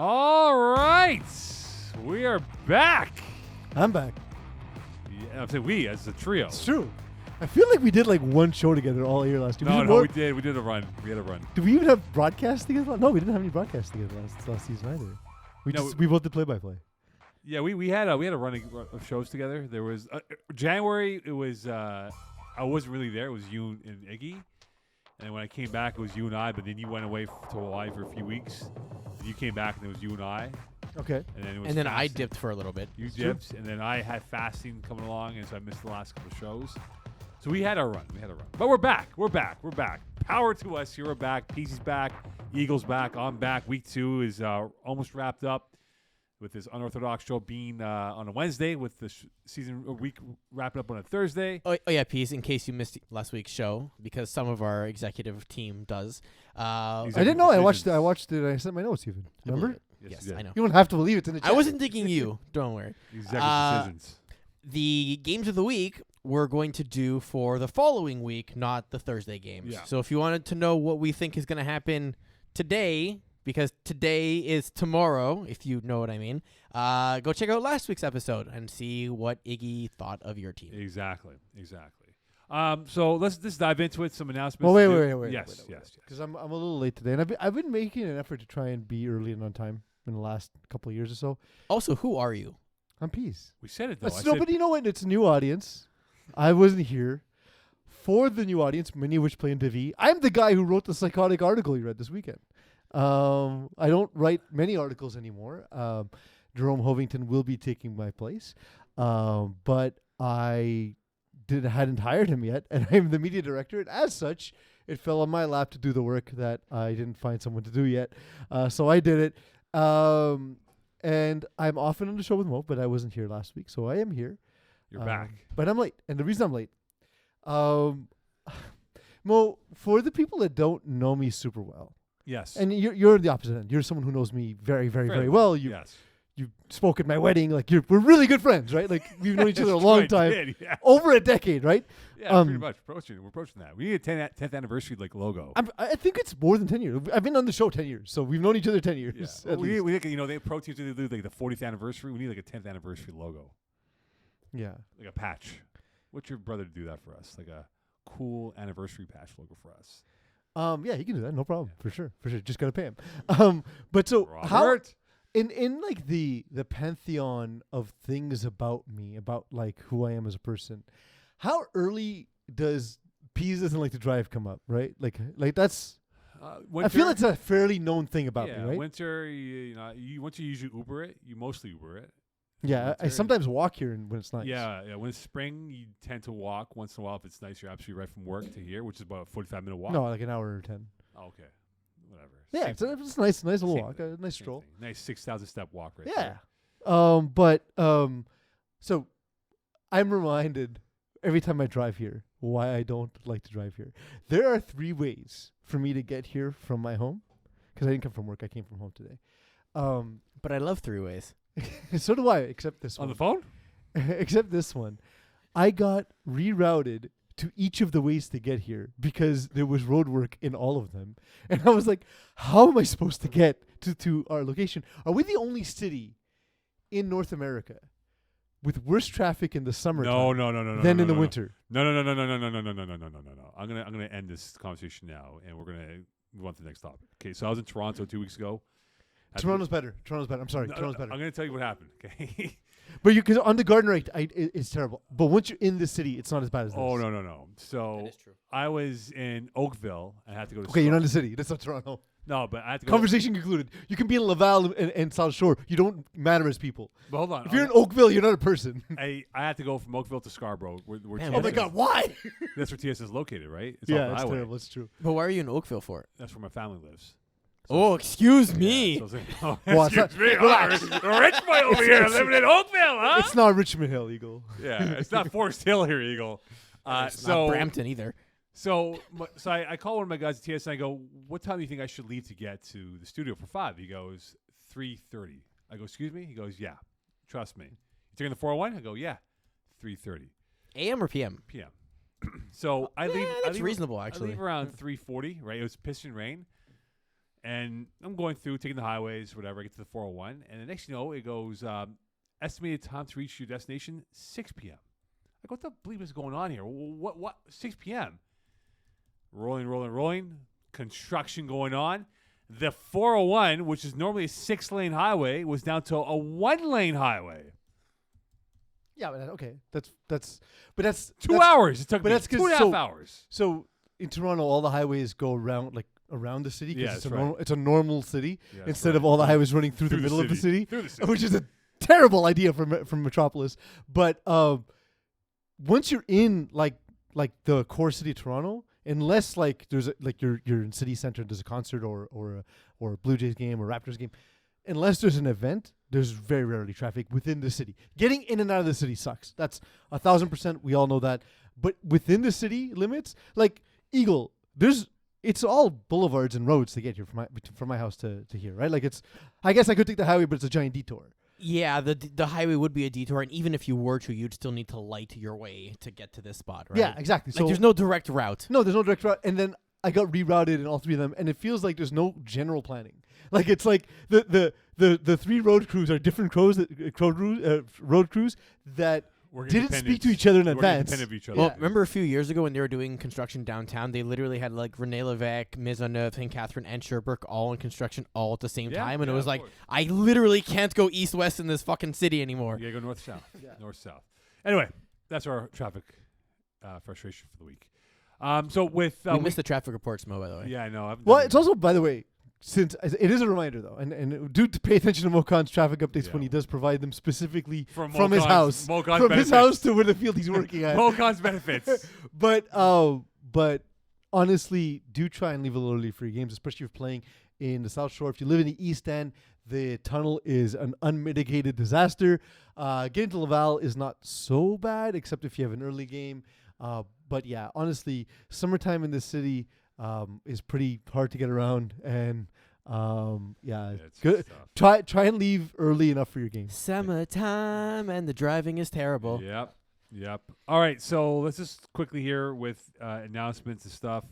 All right. We are back. I'm back. Yeah, I'm saying we as a trio. It's true. I feel like we did like one show together all year last year. No, we did. We did a run. We had a run. Did we even have broadcasts together? No, we didn't have any broadcasts together last season either. We both did play-by-play. Yeah, we had a running of shows together. There was January. It was I wasn't really there. It was you and Iggy, and when I came back, it was you and I. But then you went away to Hawaii for a few weeks. You came back, and it was you and I. Okay. And then I dipped for a little bit. You dipped, and then I had fasting coming along, and so I missed the last couple of shows. So we had our run. But we're back. Power to us. Here we're back. PC's back. Eagles back. I'm back. Week 2 is almost wrapped up with this unorthodox show being on a Wednesday with the week wrapping up on a Thursday. Oh yeah, Peace, in case you missed last week's show, because some of our executive team does. I didn't know. I watched it. I sent my notes even. Remember? Yes, I know. You don't have to believe it in the chat. I wasn't thinking you. Don't worry. Executive decisions. The games of the week we're going to do for the following week, not the Thursday games. Yeah. So if you wanted to know what we think is going to happen today, because today is tomorrow, if you know what I mean, go check out last week's episode and see what Iggy thought of your team. Exactly. So let's just dive into it. Some announcements. Well, wait. Yes. Because I'm a little late today, and I've been making an effort to try and be early and on time in the last couple of years or so. Also, who are you? I'm Peace. We said it though. But you know what? It's a new audience. I wasn't here. For the new audience, many of which play in Divi, I'm the guy who wrote the psychotic article you read this weekend. I don't write many articles anymore. Jerome Hovington will be taking my place, but I hadn't hired him yet, and I'm the media director. And as such, it fell on my lap to do the work that I didn't find someone to do yet. So I did it. And I'm often on the show with Mo, but I wasn't here last week, so I am here. You're back. But I'm late. And the reason I'm late, Mo, for the people that don't know me super well, Yes. and you're the opposite end. You're someone who knows me very, very, very well. You spoke at my wedding. Like we're really good friends, right? Like we've known each other a long time, over a decade, right? Yeah, pretty much. We're approaching that. We need a 10th anniversary logo. I think it's more than 10 years. I've been on the show 10 years, so we've known each other 10 years. Yeah. We need, they pro teams do like the 40th anniversary. We need like a 10th anniversary logo. Yeah, like a patch. What's your brother to do that for us? Like a cool anniversary patch logo for us. Yeah, he can do that. No problem. For sure. Just gotta pay him. But so Robert. In like the pantheon of things about me, about like who I am as a person, how early does Peas doesn't like to drive come up, right? Like that's. Winter, I feel it's a fairly known thing about me, right? Winter, once you usually Uber it, you mostly Uber it. Yeah, I sometimes walk here when it's nice. Yeah. When it's spring, you tend to walk once in a while. If it's nice, you're absolutely right from work to here, which is about a 45-minute walk. No, like an hour or 10. Oh, okay. Whatever. Yeah, it's a nice little walk, a nice stroll. Thing. Nice 6,000 step walk right there. Yeah. So I'm reminded every time I drive here why I don't like to drive here. There are 3 ways for me to get here from my home, because I didn't come from work. I came from home today. But I love 3 ways. So do I, except this one. On the phone? Except this one. I got rerouted to each of the ways to get here because there was road work in all of them. And I was like, how am I supposed to get to our location? Are we the only city in North America with worse traffic in the summer than in the winter? No. I'm gonna end this conversation now, and we're gonna move on to the next topic. Okay, so I was in Toronto 2 weeks ago. Toronto's better. I'm sorry. Toronto's better. I'm gonna tell you what happened. Okay. But because on the Garden Right, it's terrible. But once you're in the city, it's not as bad as this. Oh no. So That is true. I was in Oakville. I had to go to. Okay, you're not in the city. That's not Toronto. No, but I had to go. Conversation concluded. You can be in Laval and South Shore. You don't matter as people. But hold on. If you're in Oakville, you're not a person. I had to go from Oakville to Scarborough. Where Man, Oh my God, why? That's where TS is located, right? It's Yeah, off the it's highway. terrible. It's true. But why are you in Oakville for? That's where my family lives. Oh, excuse me. Yeah, so I was like, Well, it's excuse not- me, relax. rich boy over here living in Oakville, huh? It's not Richmond Hill, Eagle. Yeah, it's not Forest Hill here, Eagle. It's not Brampton either. So I call one of my guys at TS and I go, what time do you think I should leave to get to the studio for 5? He goes, 3:30. I go, excuse me? He goes, yeah, trust me. You taking the 401? I go, yeah, 3:30. AM or PM? PM. So I leave. That's reasonable, actually. I leave around 3:40, right? It was pissing rain. And I'm going through, taking the highways, whatever. I get to the 401, and the next thing you know, it goes estimated time to reach your destination 6 p.m. Like, what the bleep is going on here? What? 6 p.m. Rolling. Construction going on. The 401, which is normally a 6-lane highway, was down to a 1-lane highway. Yeah, but okay. That's 2 hours. It took but me that's 2.5 hours. So in Toronto, all the highways go around the city Yeah, because that's right. it's a normal city Yeah, that's instead right. of all the highways running through the Through middle of the city, Through the city. which is a terrible idea from Metropolis. But once you're in like the core city of Toronto, unless there's you're in city center, there's a concert or a Blue Jays game or Raptors game, unless there's an event, there's very rarely traffic within the city. Getting in and out of the city sucks. That's 1,000%. We all know that. But within the city limits, like Eagle, it's all boulevards and roads to get here from my house to here, right? Like I guess I could take the highway, but it's a giant detour. Yeah, the highway would be a detour, and even if you were to, you'd still need to light your way to get to this spot, right? Yeah, exactly. Like, So there's no direct route. No, there's no direct route. And then I got rerouted in all three of them, and it feels like there's no general planning. Like it's like the three road crews are different road crews that didn't speak to each other in advance. Independent of each other. Well, remember a few years ago when they were doing construction downtown, they literally had like René Lévesque, Maisonneuve, St. Catherine, and Sherbrooke all in construction all at the same time. And it was like, I literally can't go east-west in this fucking city anymore. You gotta go north-south. North-south. Anyway, that's our traffic frustration for the week. So with we missed the traffic reports, Mo, by the way. Yeah, I know. Well, it's also, by the way, since it is a reminder though, and do to pay attention to Mo Khan's traffic updates when he does provide them specifically from his house, his house to where the field he's working at. Mo Khan's benefits. But honestly, do try and leave a little early for your games, especially if you're playing in the South Shore. If you live in the East End, the tunnel is an unmitigated disaster. Getting to Laval is not so bad, except if you have an early game. But yeah, honestly, summertime in this city is pretty hard to get around, and it's good. Try and leave early enough for your game. Summertime and the driving is terrible. Yep. All right, so let's just quickly here with announcements and stuff.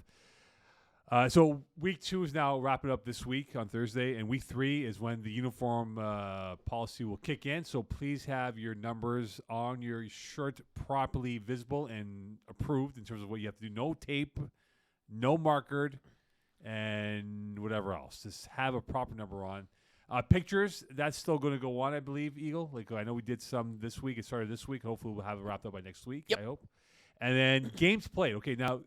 So week 2 is now wrapping up this week on Thursday, and week 3 is when the uniform policy will kick in. So please have your numbers on your shirt properly visible and approved in terms of what you have to do. No tape, no markered, and whatever else. Just have a proper number on. Pictures, that's still going to go on, I believe, Eagle. Like I know we did some this week. It started this week. Hopefully we'll have it wrapped up by next week, I hope. And then games played. Okay, now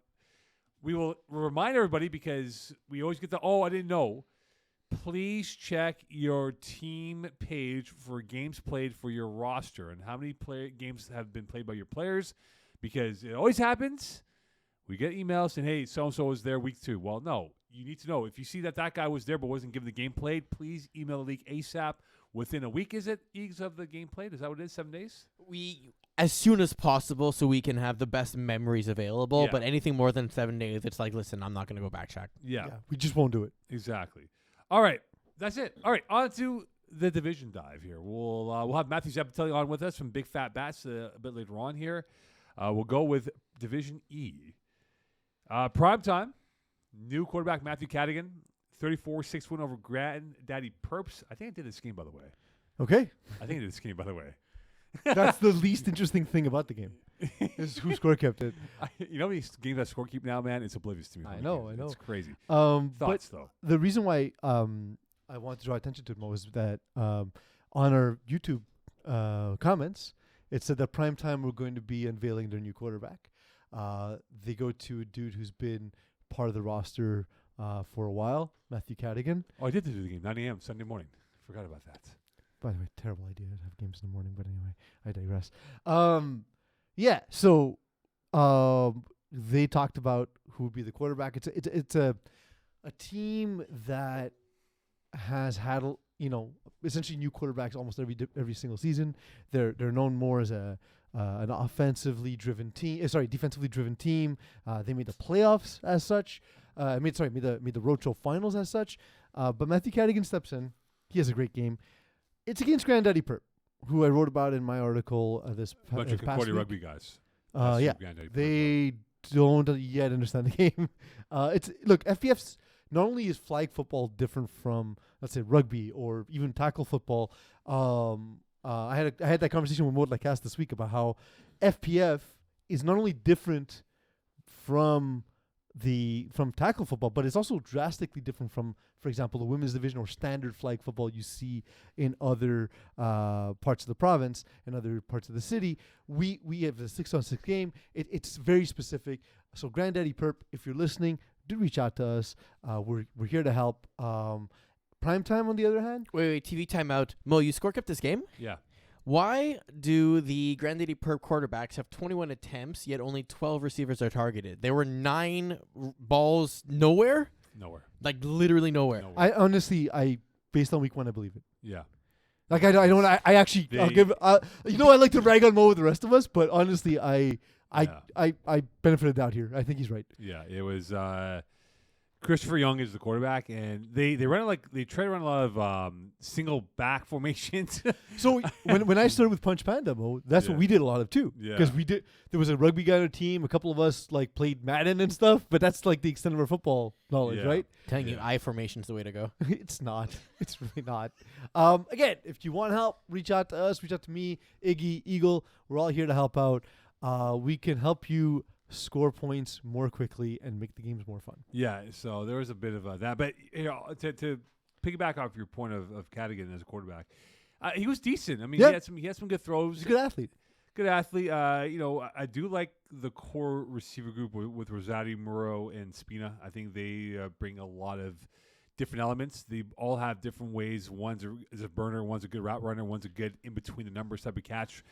we will remind everybody because we always get I didn't know. Please check your team page for games played for your roster and how many games have been played by your players, because it always happens. We get emails saying, hey, so-and-so was there week 2. Well, no. You need to know. If you see that guy was there but wasn't given the game played, please email the league ASAP. Within a week, is it, Eags, of the game played? Is that what it is, 7 days? As soon as possible so we can have the best memories available. Yeah. But anything more than 7 days, it's like, listen, I'm not going to go backtrack. Yeah. We just won't do it. Exactly. All right. That's it. All right. On to the division dive here. We'll have Mathew Zeppetelli on with us from Big Fat Bats a bit later on here. We'll go with Division E. Prime time. New quarterback Matthew Cadigan, 34-6 win over Granddaddy Perps. I think I did this game, by the way. Okay. I think I did this game, by the way. That's the least interesting thing about the game. Is who score kept it. You know how many games that score keep now, man? It's oblivious to me. I know. It's crazy. Thoughts, though. The reason why I want to draw attention to it, Mo, is that on our YouTube comments, it said that prime time we're going to be unveiling their new quarterback. They go to a dude who's been part of the roster for a while, Matthew Cadigan. Oh, I did do the game, 9 a.m. Sunday morning. Forgot about that. By the way, terrible idea to have games in the morning, but anyway, I digress. So they talked about who would be the quarterback. It's a team that has had essentially new quarterbacks almost every single season. They're known more as an offensively driven team. Defensively driven team. They made the playoffs as such. Made the Roadshow finals as such. But Matthew Cadigan steps in. He has a great game. It's against Granddaddy Perp, who I wrote about in my article this Bunch of past Concordia week. rugby guys. They don't yet understand the game. FPF's not only is flag football different from, let's say, rugby or even tackle football. I had that conversation with Maud Lacasse this week about how FPF is not only different from tackle football, but it's also drastically different from, for example, the women's division or standard flag football you see in other parts of the province and other parts of the city. We have a 6-on-6 game. It's very specific. So Granddaddy Perp, if you're listening, do reach out to us. We're here to help. Prime time, on the other hand. Wait, TV timeout. Mo, you score kept this game? Yeah. Why do the Granddaddy Perp quarterbacks have 21 attempts, yet only 12 receivers are targeted? There were 9 balls nowhere? Nowhere. Like, literally nowhere. I honestly, based on week 1, I believe it. Yeah. Like, I don't, I actually, I'll give, I like to rag on Mo with the rest of us, but honestly, I benefit of doubt here. I think he's right. Yeah, it was Christopher Young is the quarterback, and they try to run a lot of single back formations. So when I started with Punch Panda, Mo, that's what we did a lot of too. Yeah. Because there was a rugby guy on our team. A couple of us like played Madden and stuff, but that's like the extent of our football knowledge, right? Telling you, I formation's the way to go. It's not. It's really not. Again, if you want help, reach out to us. Reach out to me, Iggy, Eagle. We're all here to help out. We can help you score points more quickly and make the games more fun. Yeah, so there was a bit of that. But to piggyback off your point of Cadigan as a quarterback, he was decent. I mean, he had some good throws. He's a good athlete. Good athlete. I do like the core receiver group with Rosati, Murrow, and Spina. I think they bring a lot of different elements. They all have different ways. One's is a burner, one's a good route runner, one's a good in between the numbers type of catch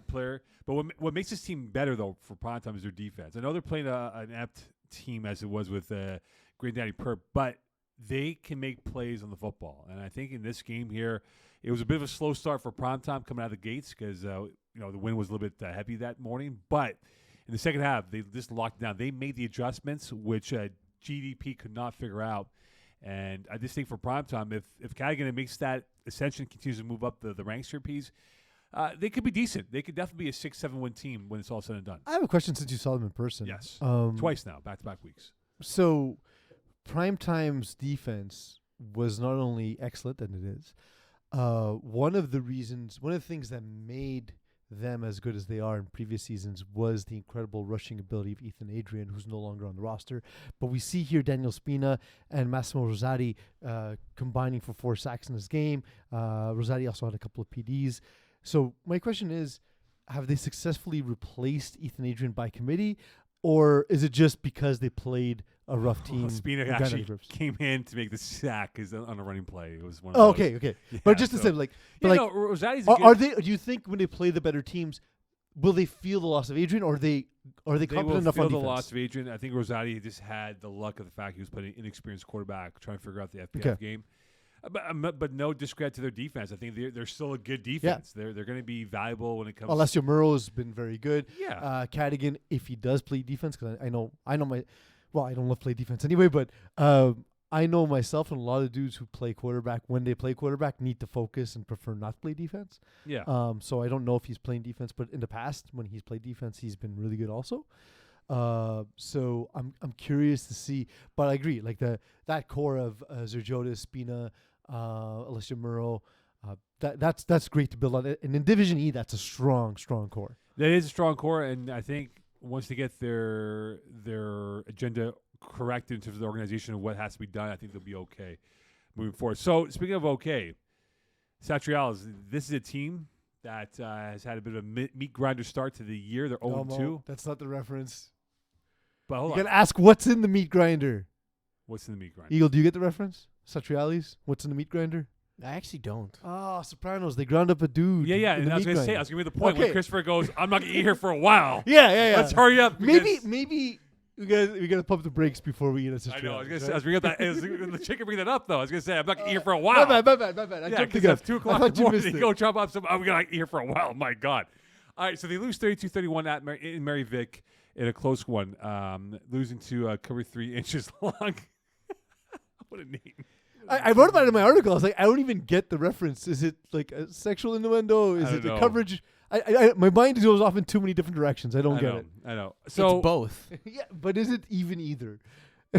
player. But what makes this team better though for prime time is their defense. I know they're playing an apt team as it was with Granddaddy Perp, but they can make plays on the football. And I think in this game here, it was a bit of a slow start for prime time coming out of the gates because the wind was a little bit heavy that morning. But in the second half, they just locked down. They made the adjustments which GDP could not figure out. And I just think for prime time, if Cadigan makes that ascension, continues to move up the ranks here, P's, they could be decent. They could definitely be a 6-7 win team when it's all said and done. I have a question since you saw them in person. Yes. Twice now, back-to-back weeks. So Primetime's defense was not only excellent, and it is, one of the things that made them as good as they are in previous seasons was the incredible rushing ability of Ethan Adrian, who's no longer on the roster. But we see here Daniel Spina and Massimo Rosati combining for 4 sacks in this game. Rosati also had a couple of PDs. So my question is, have they successfully replaced Ethan Adrian by committee, or is it just because they played a rough team? Spina actually came in to make the sack on a running play. It was one of those. Okay. Yeah, but just to say, Rosati's are they? Do you think when they play the better teams, will they feel the loss of Adrian, or are they confident enough on defense? The loss of Adrian. I think Rosati just had the luck of the fact he was playing an inexperienced quarterback trying to figure out the FPF game. But no discredit to their defense. I think they're still a good defense. Yeah. They're going to be valuable when it comes. Alessio Murrow has been very good. Yeah. Cadigan, if he does play defense, because I know my. Well, I don't love play defense anyway, but I know myself and a lot of dudes who play quarterback, when they play quarterback, need to focus and prefer not to play defense. Yeah. So I don't know if he's playing defense, but in the past, when he's played defense, he's been really good also. So I'm curious to see, but I agree, like that core of Zerjotis, Spina, Alessio Murrow, that's great to build on. And in Division E, that's a strong core. That is a strong core, and I think once they get their agenda correct in terms of the organization of what has to be done, I think they'll be okay moving forward. So speaking of okay, Satriales, this is a team that has had a bit of a meat grinder start to the year. They're 0-2. That's not the reference. But hold you on. gotta ask what's in the meat grinder. What's in the meat grinder? Eagle, do you get the reference? Satriales, what's in the meat grinder? I actually don't. Sopranos, they ground up a dude. Yeah, and I was going to say, I was going to be the point when Christopher goes, I'm not going to eat here for a while. Yeah. Let's hurry up. Maybe we gotta pump the brakes before we eat a Satriales. I know, I was going to say, I was bringing that, the chicken bring that up, though. I was going to say, I'm not going to eat here for a while. My bad. I jumped the gun. It's 2 o'clock in the morning. You go chop up some, I'm going to eat here for a while. My God. All right, so they lose 32-31 in Mary Vic in a close one, losing to Cover 3 inches long. What a name. I wrote about it in my article. I was like, I don't even get the reference. Is it like a sexual innuendo? Is it the coverage? My mind goes off in too many different directions. I don't get it. I know. So it's both. Yeah, but is it even either?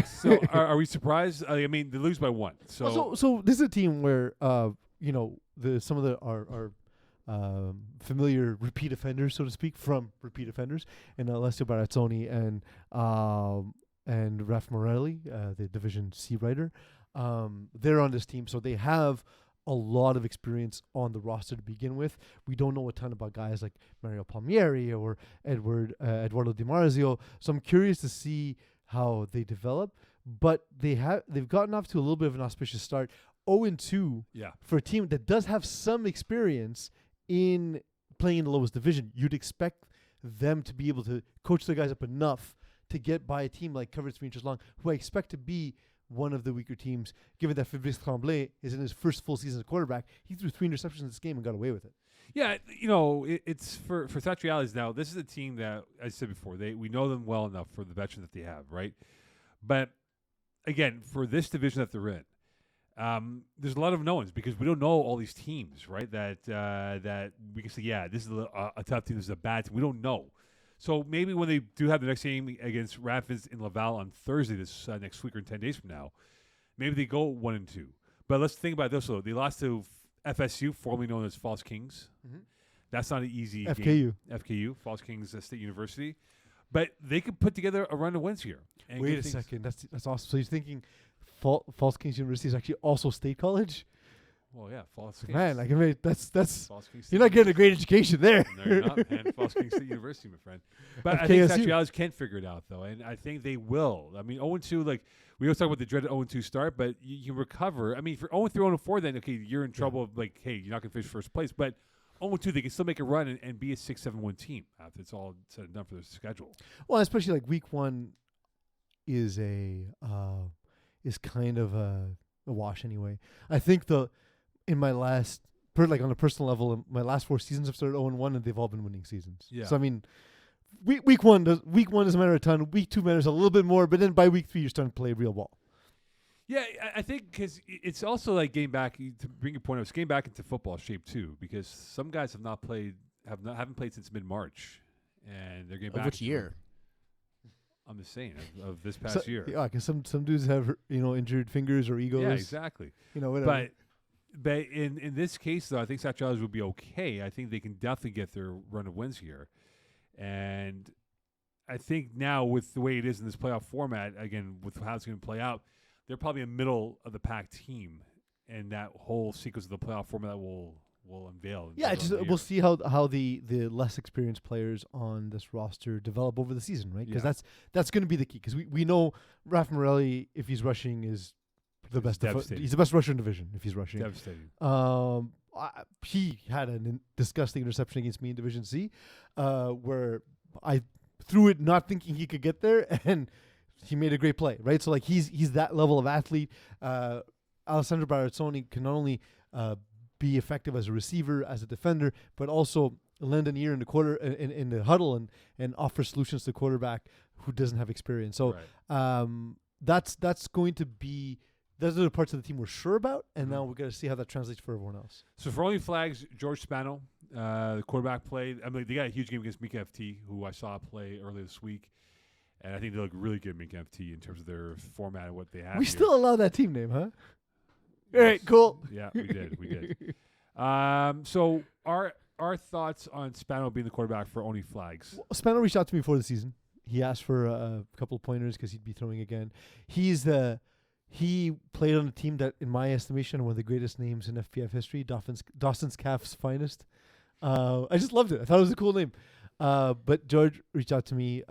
So are we surprised? I mean, they lose by 1. So this is a team where some of our familiar repeat offenders, so to speak, from repeat offenders, and Alessio Barazzoni and Raf Morelli, the Division C writer, they're on this team, so they have a lot of experience on the roster to begin with. We don't know a ton about guys like Mario Palmieri or Eduardo Di Marzio, so I'm curious to see how they develop. But they've gotten off to a little bit of an auspicious start, 0-2 for a team that does have some experience in playing in the lowest division. You'd expect them to be able to coach the guys up enough to get by a team like Covered 3 inches long, who I expect to be one of the weaker teams, given that Fabrice Tremblay is in his first full season as quarterback. He threw 3 interceptions in this game and got away with it. Yeah, it's for Satriales now. This is a team that, as I said before, we know them well enough for the veterans that they have, right? But again, for this division that they're in, there's a lot of knowns because we don't know all these teams, right? That we can say, yeah, this is a tough team, this is a bad team. We don't know. So maybe when they do have the next game against Rapids in Laval on Thursday, this next week or 10 days from now, maybe they go 1-2. But let's think about this though. They lost to FSU, formerly known as Falls Kings. Mm-hmm. That's not an easy game. FKU, Falls Kings State University. But they could put together a run of wins here. Wait a second, that's awesome. So you're thinking Falls Kings University is actually also State College? Well, yeah, Falls Kings. Man, that's you're not getting a great education there. No, you're not, man. Falls Kings State University, my friend. But I think Satriales can figure it out, though, and I think they will. I mean, 0-2, like, we always talk about the dreaded 0-2 start, but you recover. I mean, for 0-3, 0-4, then, okay, you're in trouble of, like, hey, you're not going to finish first place. But 0-2, they can still make a run and be a 6-7-1 team after it's all said and done for their schedule. Well, especially, like, week 1 is kind of a wash anyway. I think in my last, on a personal level, my last 4 seasons have started 0-1, and they've all been winning seasons. Yeah. So I mean, week one doesn't matter a ton. Week 2 matters a little bit more, but then by week 3 you're starting to play real ball. Yeah, I think because it's also like getting back to bring your point up. It's getting back into football shape too, because some guys haven't played since mid-March, and they're getting back. Which year? I'm just saying of this past year. Yeah, because some dudes have injured fingers or egos. Yeah, exactly. Whatever. But in this case, though, I think Satriales would be okay. I think they can definitely get their run of wins here. And I think now with the way it is in this playoff format, again, with how it's going to play out, they're probably a middle-of-the-pack team. And that whole sequence of the playoff format will unveil. Yeah, we'll see how the less experienced players on this roster develop over the season, right? Because that's going to be the key. Because we know Raf Morelli, if he's rushing, is the best. He's the best rusher in division if he's rushing. Devastating. He had a disgusting interception against me in Division C, where I threw it not thinking he could get there, and he made a great play, right? So like he's that level of athlete. Alessandro Barazzoni can not only be effective as a receiver, as a defender, but also lend an ear in the huddle and offer solutions to the quarterback who doesn't have experience. So that's going to be. Those are the parts of the team we're sure about, and now we're going to see how that translates for everyone else. So for only flags, George Spano, the quarterback played. I mean, they got a huge game against Mika FT, who I saw play earlier this week, and I think they look really good, Mika FT, in terms of their format and what they have. We still allow that team name, huh? All right, cool. Yeah, we did. So our thoughts on Spano being the quarterback for only flags. Well, Spano reached out to me before the season. He asked for a couple of pointers because he'd be throwing again. He played on a team that, in my estimation, one of the greatest names in FPF history, Dawson's Calf's finest. I just loved it. I thought it was a cool name. But George reached out to me.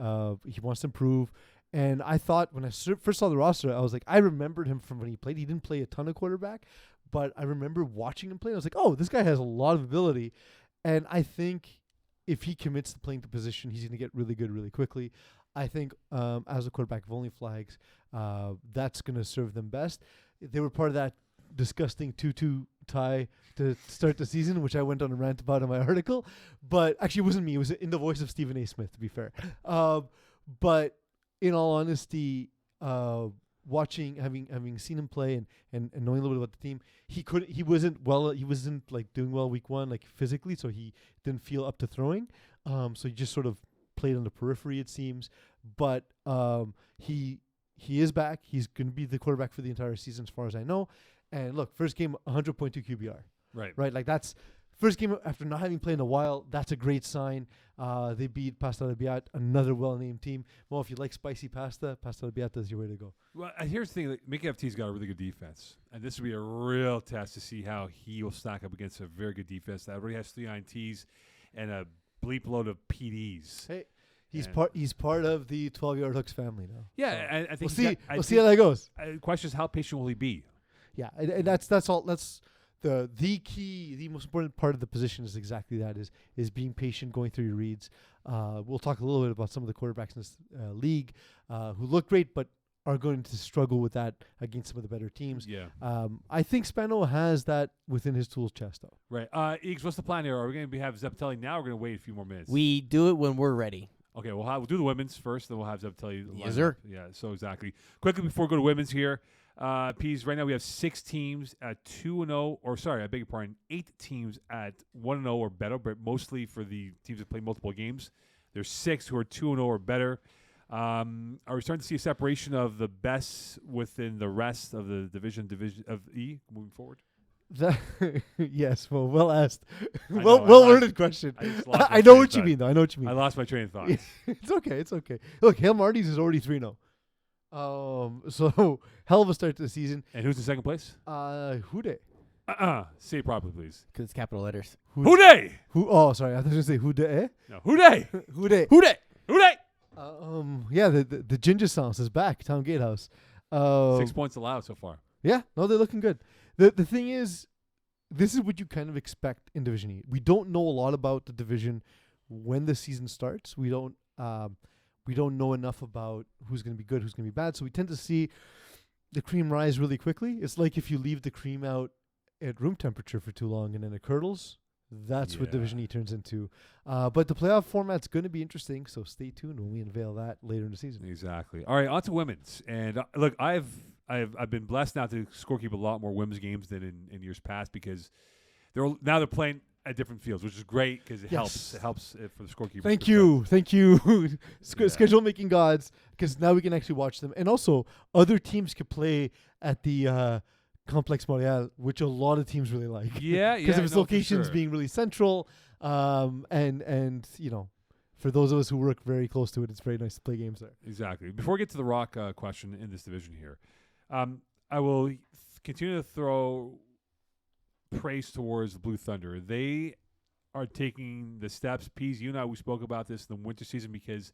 He wants to improve. And I thought when I first saw the roster, I was like, I remembered him from when he played. He didn't play a ton of quarterback, but I remember watching him play. I was like, oh, this guy has a lot of ability. And I think if he commits to playing the position, he's going to get really good really quickly. I think as a quarterback of only flags, that's going to serve them best. They were part of that disgusting 2-2 tie to start the season, which I went on a rant about in my article. But actually, it wasn't me. It was in the voice of Stephen A. Smith, to be fair. But in all honesty, having seen him play and knowing a little bit about the team, he wasn't like doing well week 1, like physically, so he didn't feel up to throwing. So he just sort of played on the periphery, it seems. But he he is back. He's going to be the quarterback for the entire season, as far as I know. And look, first game, 100.2 QBR. Right. Like that's first game after not having played in a while. That's a great sign. They beat Pasta Labiat, another well-named team. Well, if you like spicy pasta, Pasta Labiat is your way to go. Well, here's the thing. Like, Mickey FT's got a really good defense. And this will be a real test to see how he will stack up against a very good defense that already has 3 INTs and a bleep load of PDs. Hey, he's part of the 12-yard hooks family now. Yeah, so I think we'll see how that goes. The question is, how patient will he be? Yeah, and that's all. That's the key, the most important part of the position is exactly that, is being patient, going through your reads. We'll talk a little bit about some of the quarterbacks in this league who look great but are going to struggle with that against some of the better teams. Yeah. I think Spano has that within his tool chest, though. Right. Eags, what's the plan here? Are we going to have Zeppetelli now, or are we going to wait a few more minutes? We do it when we're ready. Okay, we'll do the women's first, then we'll have Zeppetelli. Yes, sir. Yeah, so exactly. Quickly before we go to women's here, Peas, right now we have 6 teams at 2-0, or sorry, I beg your pardon, 8 teams at 1-0 or better, but mostly for the teams that play multiple games. There's 6 who are 2-0 or better. Are we starting to see a separation of the best within the rest of the division of E moving forward? Yes, well asked. Well worded question. I know what you mean, though. I know what you mean. I lost my train of thought. It's okay. Look, Hail Marty's is already 3-0. So hell of a start to the season. And who's in second place? Houdet. Say it properly, please. Because it's capital letters. Houdet! Oh, sorry. I was going to say Houdet. No, Houdet! Houdet. Houdet! Yeah, the ginger sauce is back. Town Gatehouse. 6 points allowed so far. Yeah, no, they're looking good. The thing is, this is what you kind of expect in Division E. We don't know a lot about the division when the season starts. We don't know enough about who's going to be good, who's going to be bad. So we tend to see the cream rise really quickly. It's like if you leave the cream out at room temperature for too long and then it curdles. That's what Division E turns into. But the playoff format's going to be interesting, so stay tuned when we unveil that later in the season. Exactly. All right, on to women's. And look, I've been blessed now to scorekeep a lot more women's games than in years past because they're playing at different fields, which is great because it helps. It helps for the scorekeepers. Thank you, schedule making gods, because now we can actually watch them, and also other teams could play at the Complex Montréal, which a lot of teams really like. Yeah, because of its locations being really central, and you know, for those of us who work very close to it, it's very nice to play games there. Exactly. Before we get to the Rock question in this division here, I will continue to throw praise towards the Blue Thunder. They are taking the steps. Pease, you and I, we spoke about this in the winter season because,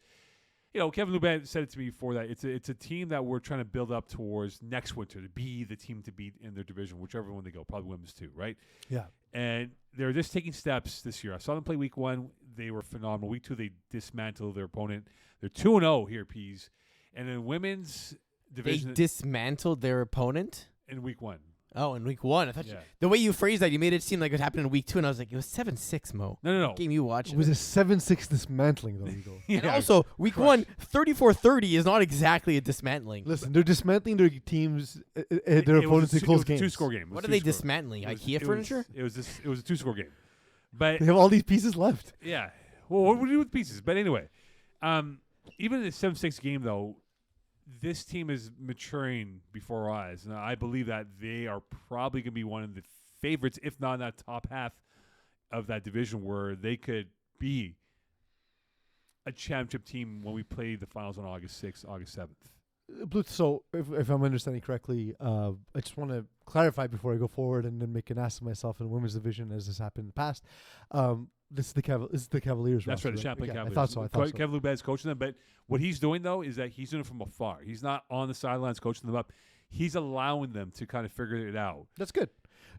you know, Kevin Luban said it to me before that it's a team that we're trying to build up towards next winter to be the team to beat in their division, whichever one they go, probably women's too, right? Yeah. And they're just taking steps this year. I saw them play week 1. They were phenomenal. Week 2, they dismantled their opponent. They're 2-0 here, Pease. And in women's division, they dismantled their opponent in week 1. Oh, in week 1. I thought the way you phrased that, you made it seem like it happened in week 2, and I was like, it was 7-6, Mo. No. Game you watched. It was a 7-6 dismantling, though, Eagle. And also, week 1, 34-30 is not exactly a dismantling. Listen, they're dismantling their teams, their opponents in close games. It was a 2-score game. What are they dismantling? IKEA furniture? It was a 2-score game. But they have all these pieces left. Yeah. Well, what do we do with pieces? But anyway, even in the 7-6 game, though, this team is maturing before our eyes. And I believe that they are probably going to be one of the favorites, if not in that top half of that division, where they could be a championship team when we play the finals on August 6th, August 7th. So, if I'm understanding correctly, I just want to clarify before I go forward and then make an ass of myself in the women's division, as this happened in the past. This is the Cavaliers. That's right, the Champlain Cavaliers. I thought so. Kevin Lubez coaching them, but what he's doing, though, is that he's doing it from afar. He's not on the sidelines coaching them up. He's allowing them to kind of figure it out. That's good.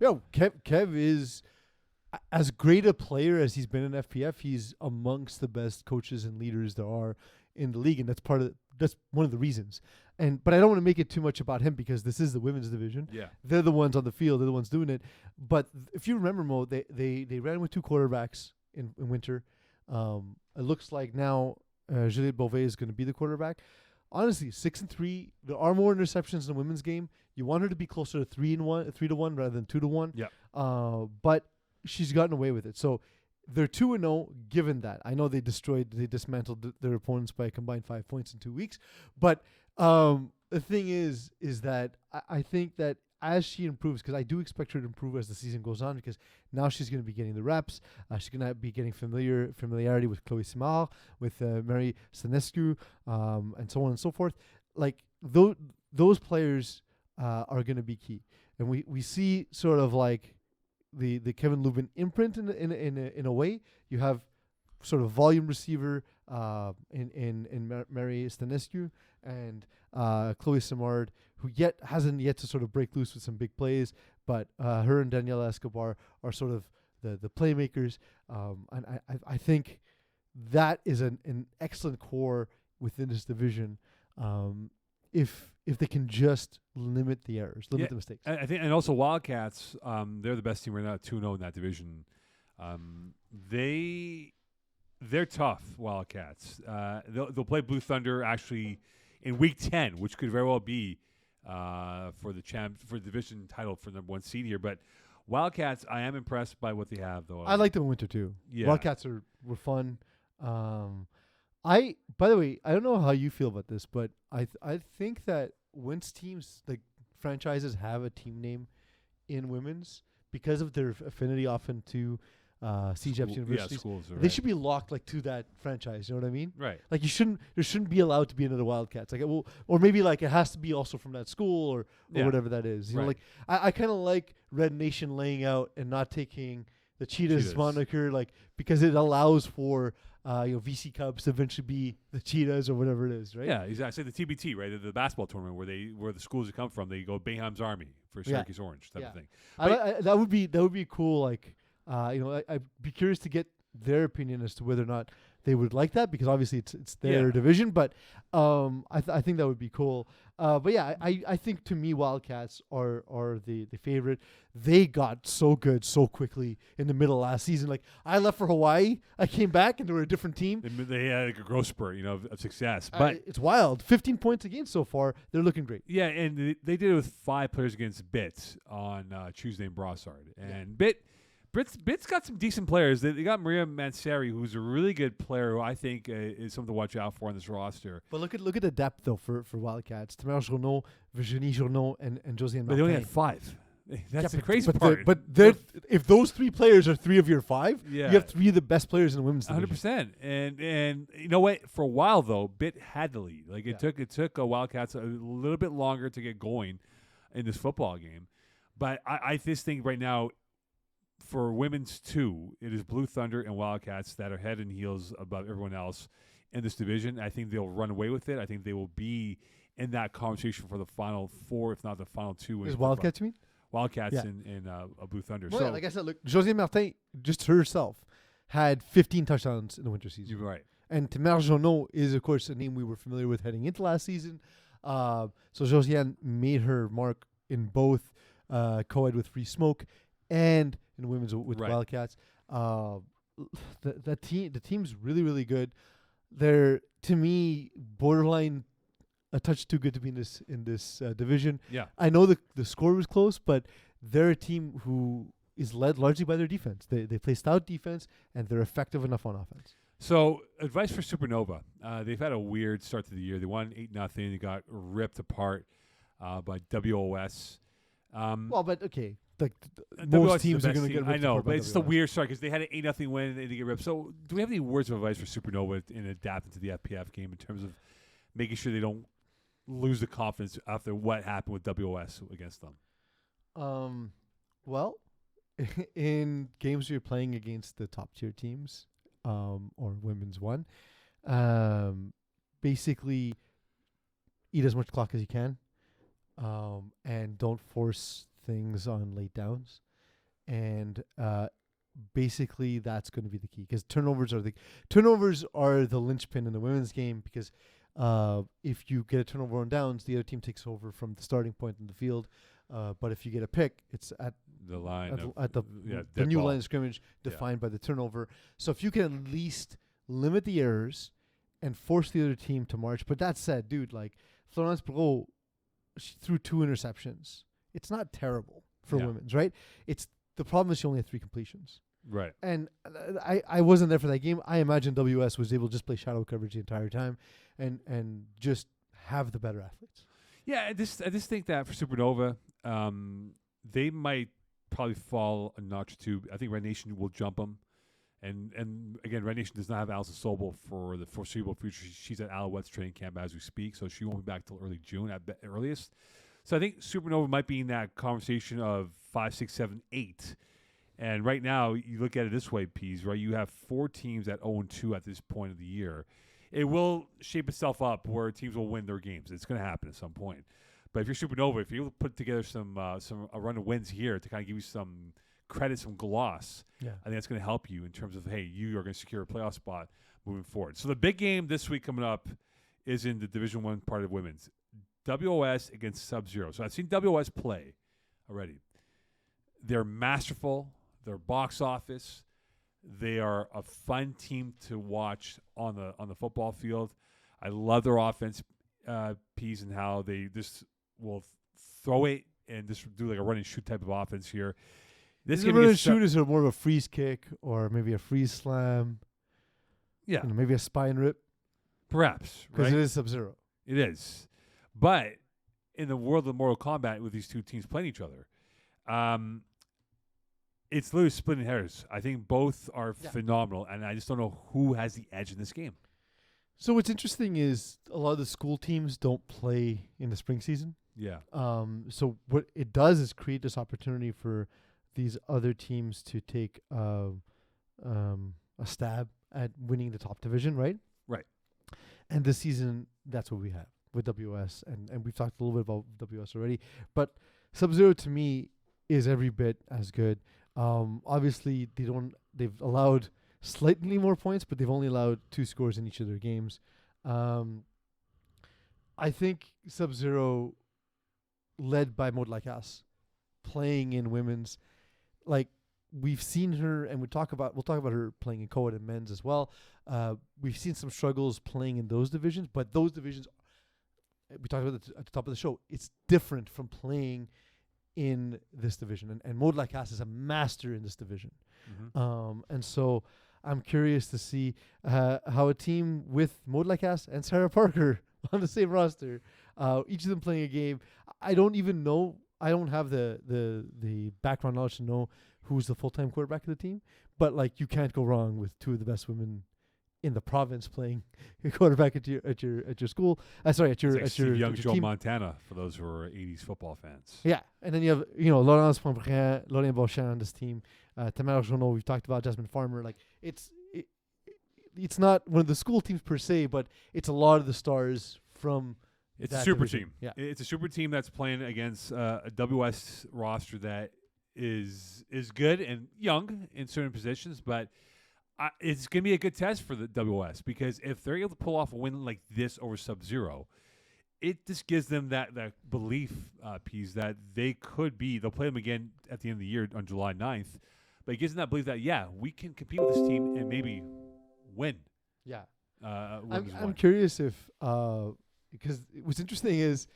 Kev is as great a player as he's been in FPF. He's amongst the best coaches and leaders there are in the league, and that's one of the reasons. But I don't want to make it too much about him because this is the women's division. Yeah, they're the ones on the field. They're the ones doing it. But if you remember, Mo, they ran with 2 quarterbacks in winter. It looks like now Juliette Beauvais is going to be the quarterback. Honestly, 6-3. There are more interceptions in the women's game. You want her to be closer to 3-1 rather than 2-1. Yeah. But she's gotten away with it. So they're 2-0. Given that, I know they dismantled their opponents by a combined 5 points in 2 weeks. But the thing is that I think that as she improves, because I do expect her to improve as the season goes on, because now she's going to be getting the reps. She's going to be getting familiarity with Chloe Simard, with Mary Stanescu, and so on and so forth. Like those players are going to be key, and we see sort of like the Kevin Lubin imprint in a way. You have sort of volume receiver in Mary Stanescu and Chloe Simard, who hasn't yet to sort of break loose with some big plays, but her and Daniela Escobar are sort of the playmakers, and I think that is an excellent core within this division. If they can just limit the errors, limit the mistakes. I think, and also Wildcats, they're the best team right now, 2-0 in that division. They're tough, Wildcats. They'll play Blue Thunder actually in Week 10, which could very well be for the division title for number 1 seed here. But Wildcats, I am impressed by what they have, though. I like them in winter too. Yeah. Wildcats were fun. By the way, I don't know how you feel about this, but I think that once teams, like franchises, have a team name in women's, because of their affinity often to CJEPS universities, they should be locked like to that franchise. You know what I mean? Right. Like there shouldn't be allowed to be another Wildcats. Like or maybe like it has to be also from that school or whatever that is. You know, like I kind of like Red Nation laying out and not taking the Cheetahs moniker, like because it allows for VC Cubs to eventually be the Cheetahs or whatever it is, right? Yeah, exactly. Say the TBT, right? The basketball tournament where the schools that come from, they go Bayham's Army for Syracuse Orange type of thing. That would be cool. Like, I'd be curious to get their opinion as to whether or not they would like that, because obviously it's their division. But I think that would be cool. But yeah, I think to me Wildcats are the favorite. They got so good so quickly in the middle of last season. Like I left for Hawaii, I came back and they were a different team. They had like a growth spurt, of success. But it's wild. 15 points against so far. They're looking great. Yeah, and they did it with 5 players against Bit on Tuesday in Brossard, and Bit's got some decent players. They got Maria Mansari, who's a really good player, who I think is something to watch out for on this roster. But look at the depth though for Wildcats. Tamara Journeau, Virginie Journeau, and Josiane Martin. But they only had 5. That's the crazy part. But if those 3 players are 3 of your 5, you have 3 of the best players in the women's division. 100%. And you know what? For a while though, Bit had the lead. Like it took Wildcats a little bit longer to get going in this football game. But I just think right now, for women's 2, it is Blue Thunder and Wildcats that are head and heels above everyone else in this division. I think they'll run away with it. I think they will be in that conversation for the final 4, if not the final 2. Is Wildcats, you mean? Wildcats and Blue Thunder. Well, like I said, look, Josiane Martin, just herself, had 15 touchdowns in the winter season. You're right. And Tamara Journeau is, of course, a name we were familiar with heading into last season. So Josiane made her mark in both co-ed with Free Smoke and in women's with Wildcats. The team's really, really good. They're, to me, borderline a touch too good to be in this division. Yeah, I know the score was close, but they're a team who is led largely by their defense. They play stout defense, and they're effective enough on offense. So, advice for Supernova. They've had a weird start to the year. They won 8-0. They got ripped apart by WOS. But okay. Like most teams are going to get ripped. I know, apart but it's just a weird start because they had an 8-0 win and they get ripped. So, do we have any words of advice for Supernova in adapting to the FPF game in terms of making sure they don't lose the confidence after what happened with WOS against them? Well, in games you're playing against the top tier teams, or women's 1, basically eat as much clock as you can, and don't force things on late downs, and basically that's going to be the key, because turnovers are the linchpin in the women's game, because if you get a turnover on downs, the other team takes over from the starting point in the field, but if you get a pick, it's at the line at the new line of scrimmage defined by the turnover. So if you can at least limit the errors and force the other team to march. But that said, dude, like Florence Pro, she threw 2 interceptions. It's not terrible for women's, right? It's the problem is she only had 3 completions. Right. And I wasn't there for that game. I imagine WS was able to just play shadow coverage the entire time and just have the better athletes. Yeah, I just think that for Supernova, they might probably fall a notch or two. I think Red Nation will jump them. And again, Red Nation does not have Alison Sobel for the foreseeable future. She's at Alouette's training camp as we speak, so she won't be back till early June at earliest. So I think Supernova might be in that conversation of 5, 6, 7, 8. And right now, you look at it this way, Pease, right? You have 4 teams at 0-2 at this point of the year. It will shape itself up where teams will win their games. It's going to happen at some point. But if you're Supernova, if you put together a run of wins here to kind of give you some credit, some gloss, I think that's going to help you in terms of, hey, you are going to secure a playoff spot moving forward. So the big game this week coming up is in the Division 1 part of women's. WOS against Sub-Zero. So I've seen WOS play already. They're masterful. They're box office. They are a fun team to watch on the football field. I love their offense piece and how they just will throw it and just do like a run and shoot type of offense here. This is a run and shoot is more of a freeze kick or maybe a freeze slam. Yeah. Maybe a spine rip. Perhaps. Because right? it is Sub-Zero. It is. But in the world of Mortal Kombat with these two teams playing each other, it's literally splitting hairs. I think both are phenomenal, and I just don't know who has the edge in this game. So what's interesting is a lot of the school teams don't play in the spring season. Yeah. So what it does is create this opportunity for these other teams to take a stab at winning the top division, right? Right. And this season, that's what we have with WS, and we've talked a little bit about WS already. But Sub-Zero to me is every bit as good. Obviously, they've allowed slightly more points, but they've only allowed 2 scores in each of their games. I think Sub-Zero, led by Maud Lacasse, playing in women's, like we've seen her, and we'll talk about her playing in co-ed and men's as well. We've seen some struggles playing in those divisions, but those divisions, we talked about at the top of the show, it's different from playing in this division. And Maud Lacasse is a master in this division. Mm-hmm. And so I'm curious to see how a team with Maud Lacasse and Sarah Parker on the same roster, each of them playing a game. I don't even know. I don't have the background knowledge to know who's the full-time quarterback of the team. But like, you can't go wrong with 2 of the best women in the province playing quarterback at your school. Sorry, at your Young Joe Joe Montana for those who are 80s football fans. Yeah, and then you have Laurence Pontbriand, Laurent Beauchamp on this team, Tamara Journeau. We've talked about Jasmine Farmer. Like it's not one of the school teams per se, but it's a lot of the stars from. It's a super division. team. Yeah, it's a super team that's playing against a WS roster that is good and young in certain positions, but it's going to be a good test for the WS, because if they're able to pull off a win like this over Sub-Zero, it just gives them that belief piece that they'll play them again at the end of the year on July 9th, but it gives them that belief that, we can compete with this team and maybe win. Yeah. I'm curious if, because what's interesting is,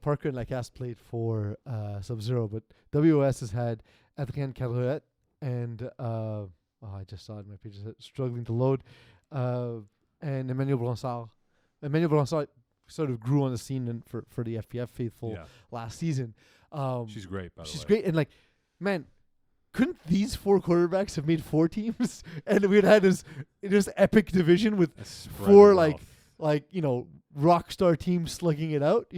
Parker and Lacasse played for Sub-Zero, but WS has had Adrien Cadrouet and I just saw it. My page is struggling to load. And Emmanuel Bransard. Emmanuel Bransard sort of grew on the scene for the FPF faithful last season. She's great, by the way. She's great. And like, man, couldn't these 4 quarterbacks have made 4 teams? And we'd had this epic division with 4 rock star teams slugging it out,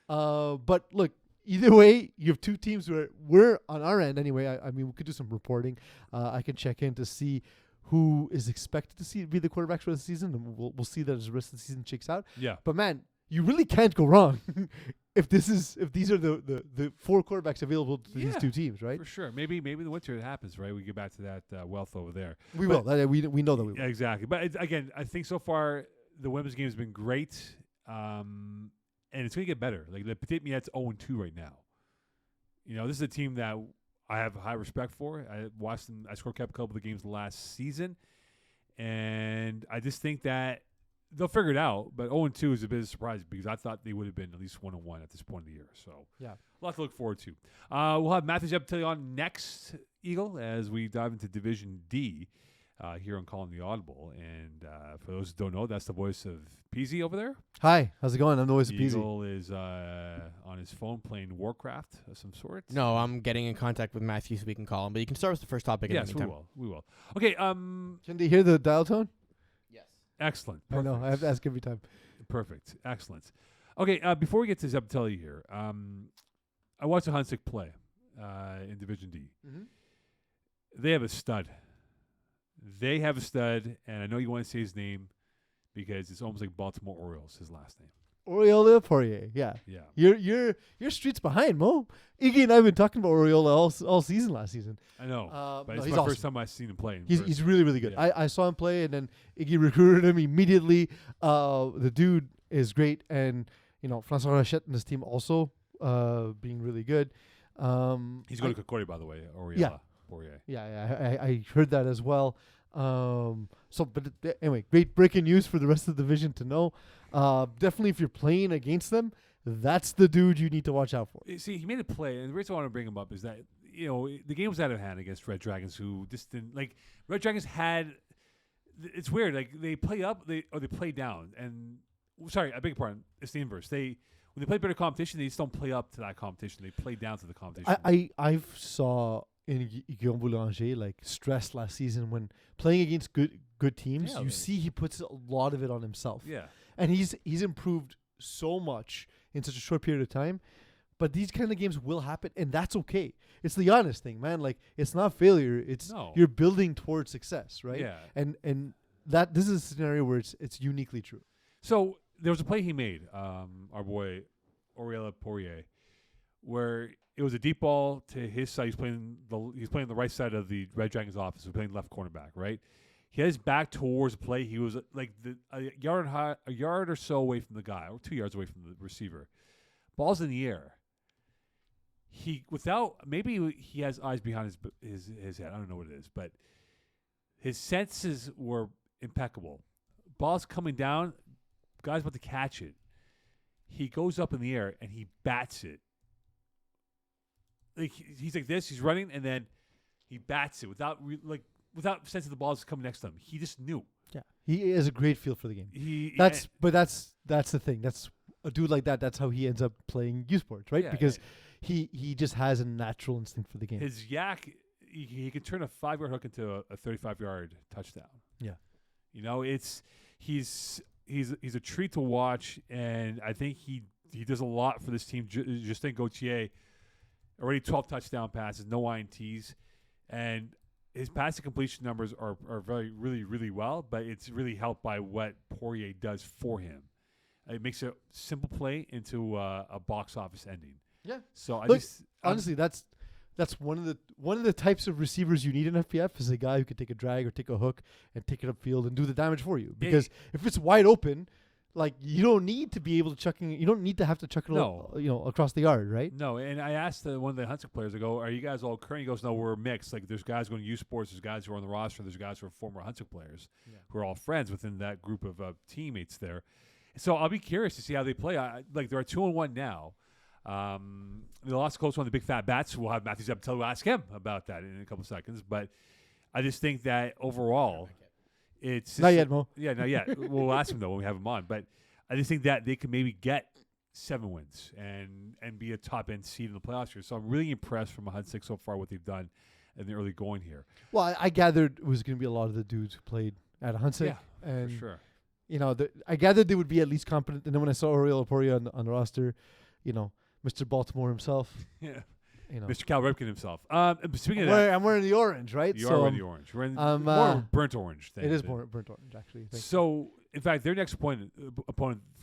But look, either way, you have 2 teams where we're on our end anyway. I mean, we could do some reporting. I can check in to see who is expected to be the quarterbacks for the season, and we'll see that as the rest of the season checks out. Yeah. But man, you really can't go wrong if these are the 4 quarterbacks available to these 2 teams, right? For sure. Maybe in the winter it happens, right? We get back to that wealth over there. We know that we will. Exactly. But again, I think so far the women's game has been great. And it's going to get better. Like, the Petite Miette's 0-2 right now. This is a team that I have high respect for. I watched them. I scored kept a couple of the games last season. And I just think that they'll figure it out. But 0-2 is a bit of a surprise, because I thought they would have been at least 1-1 at this point of the year. So, a lot to look forward to. We'll have Mathew Zeppetelli on next, Eagle, as we dive into Division D. here on Calling the Audible. And for those who don't know, that's the voice of Peasy over there. Hi, how's it going? I'm the voice of Peasy. Eagle is on his phone playing Warcraft of some sort. No, I'm getting in contact with Mathew so we can call him. But you can start with the first topic. Yes, in the we meantime. will. We will. Okay. Can they hear the dial tone? Yes. Excellent. I know. Perfect. I have to ask every time. Perfect. Excellent. Okay. Before we get to Zeppetelli here, I watched the Huntsic play in Division D. Mm-hmm. They have a stud. They have a stud, and I know you want to say his name because it's almost like Baltimore Orioles, his last name. Oriola Poirier, yeah. Yeah. You're streets behind, Mo. Iggy and I have been talking about Oriola all season last season. I know. But no, it's he's my awesome. first time I've seen him play. He's really, really good. Yeah. I saw him play, and then Iggy recruited him immediately. The dude is great, and Francois Rachette and his team also being really good. He's going to Kokori, by the way, Oriola. Yeah. Poirier. Yeah, I heard that as well. Anyway, great breaking news for the rest of the division to know. Definitely, if you're playing against them, that's the dude you need to watch out for. You see, he made a play, and the reason I want to bring him up is that the game was out of hand against Red Dragons, who just didn't like. Red Dragons had. It's weird, like they play up, they play down, and sorry, I beg your pardon. It's the inverse. When they play better competition, they just don't play up to that competition. They play down to the competition. I've saw in Guillaume Boulanger like stress last season when playing against good teams. Yeah, you see he puts a lot of it on himself. Yeah. And he's improved so much in such a short period of time. But these kind of games will happen, and that's okay. It's the honest thing, man. Like, it's not failure. It's you're building towards success, right? Yeah. And that this is a scenario where it's uniquely true. So there was a play he made, our boy Oriola Poirier, where it was a deep ball to his side. He's playing the right side of the Red Dragons' offense. He's playing left cornerback, right? He had his back towards the play. He was like a yard or so away from the guy, or 2 yards away from the receiver. Ball's in the air. Maybe he has eyes behind his head. I don't know what it is, but his senses were impeccable. Ball's coming down. Guy's about to catch it. He goes up in the air and he bats it. Like he's like this. He's running and then he bats it without sensing the ball's coming next to him. He just knew. Yeah, he has a great feel for the game. That's the thing. That's a dude like that. That's how he ends up playing U Sports, right? Yeah, because he just has a natural instinct for the game. His yak, he can turn a 5-yard hook into a 35-yard touchdown. Yeah, he's a treat to watch, and I think he does a lot for this team. Justin Gauthier, already 12 touchdown passes, no INTs, and his passing completion numbers are very really really well, but it's really helped by what Poirier does for him. It makes a simple play into a box office ending. yeah. So honestly, that's one of the types of receivers you need in FPF is a guy who can take a drag or take a hook and take it upfield and do the damage for you. Because if it's wide open, like you don't need to be able to you don't need to have to chuck it across the yard, right? No, and I asked one of the Huntsic players, I go, are you guys all current? He goes, no, we're mixed. Like there's guys going to U Sports, there's guys who are on the roster, there's guys who are former Huntsic players who are all friends within that group of teammates there. So I'll be curious to see how they play. They're 2-1 now. They lost close one of the big fat bats. We'll have Mathew Zeppetelli ask him about that in a couple seconds. But I just think that overall, it's not yet, Mo. Yeah, not yet. We'll ask him though when we have him on. But I just think that they can maybe get 7 wins and be a top end seed in the playoffs here. So I'm really impressed from Huntsic so far what they've done in the early going here. Well, I gathered it was going to be a lot of the dudes who played at Huntsic. Yeah, and for sure. I gathered they would be at least competent. And then when I saw Oriola Poirier on the roster, Mr. Baltimore himself. Yeah. You know. Mr. Cal Ripken himself. Speaking of that, I'm wearing the orange, right? You are wearing the orange. We're in more burnt orange. It is more burnt orange, actually. So, in fact, their next opponent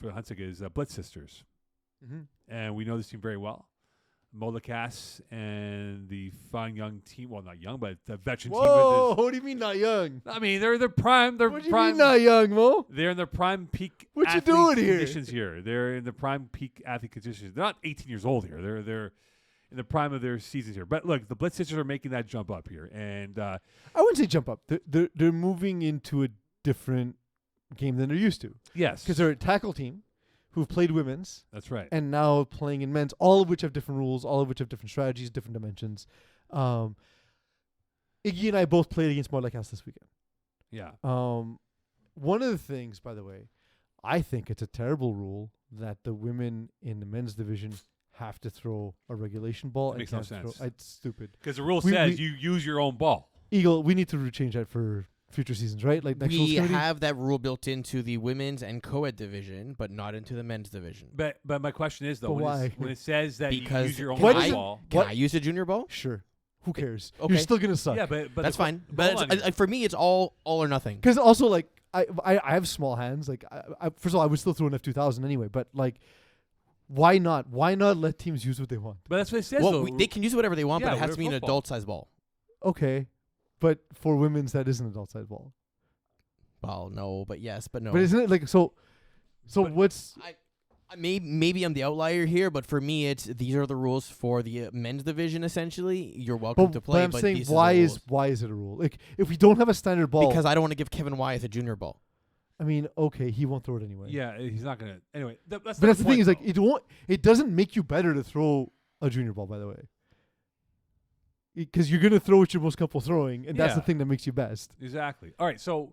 for Huntsic is Blitz Sisters. Mm-hmm. And we know this team very well. Molakas and the fine young team. Well, not young, but the veteran team. Whoa, what do you mean not young? I mean, they're prime. What do you mean not young, Mo? They're in their prime peak what you doing conditions here. They're in the prime peak athlete conditions. They're not 18 years old here. They're in the prime of their seasons here. But look, the Blitz Sisters are making that jump up here. And I wouldn't say jump up. They're moving into a different game than they're used to. Yes. Because they're a tackle team who've played women's. That's right. And now playing in men's, all of which have different rules, all of which have different strategies, different dimensions. Iggy and I both played against Molakas this weekend. Yeah. One of the things, by the way, I think it's a terrible rule that the women in the men's division have to throw a regulation ball. That makes no sense. It's stupid. Because the rule says you use your own ball. Eagle, we need to change that for future seasons, right? Like next We have that rule built into the women's and co-ed division, but not into the men's division. But my question is, though, But when it says that you Because use your own Why ball. Can I use a junior ball? Sure. Who cares? Okay. You're still gonna suck. Yeah, but That's the- fine. hold But on. it's, for me, it's all or nothing. Because also, like, I have small hands. Like, first of all, I would still throw an F2000 anyway. But like, why not? Why not let teams use what they want? But that's what it says, Well, though. they can use whatever they want, Yeah, but it has we're to be an football. adult size ball. Okay, but for women's, that is an adult size ball. Well, no, but yes, but no. But isn't it like so? So But- what's Maybe I'm the outlier here, but for me, these are the rules for the men's division. Essentially, you're welcome to play. But I'm saying these why are the is rules. why is it a rule? Like, if we don't have a standard ball, Because I don't want to give Kevin Wyeth a junior ball. I mean, okay, he won't throw it anyway. Yeah, he's not going to. Anyway, that's But that's the point, thing is, like, though. it won't. It doesn't make you better to throw a junior ball. By the way, because you're gonna throw what you're most comfortable throwing, and that's the Yeah. thing that makes you best. Exactly. All right, so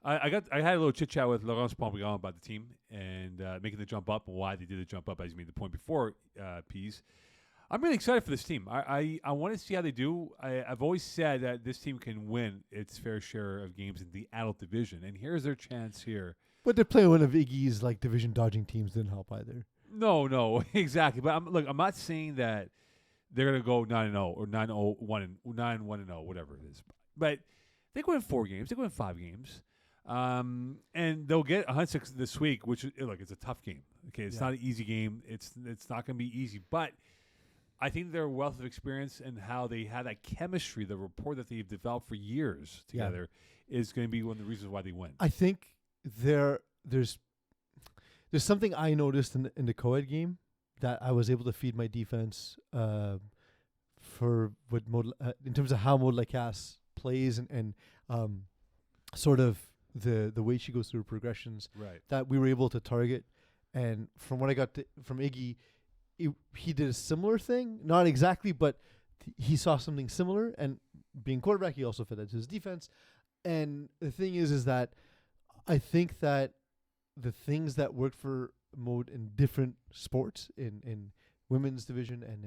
I had a little chit chat with Laurence Pompignan about the team and making the jump up and why they did the jump up, as you made the point before, Pease. I'm really excited for this team. I want to see how they do. I've always said that this team can win its fair share of games in the adult division, and here's their chance here. But they're playing one of Iggy's like division dodging teams. Didn't help either. No, exactly. But I'm not saying that they're gonna go 9-0 or 9-1-0, whatever it is. But they go in 4 games. They go in 5 games. And they'll get 106 this week, which is, look, it's a tough game. Okay, it's Yeah. not an easy game. It's not going to be easy, but I think their wealth of experience and how they have that chemistry, the rapport that they've developed for years Yeah. together, is going to be one of the reasons why they win. I think there's something I noticed in the co-ed game that I was able to feed my defense for what in terms of how Maud Lacasse plays and sort of the way she goes through her progressions Right. that we were able to target. And from what I got from Iggy, he did a similar thing, not exactly, but he saw something similar. And being quarterback, he also fit into his defense. And the thing is that I think that the things that worked for Maud in different sports, in women's division and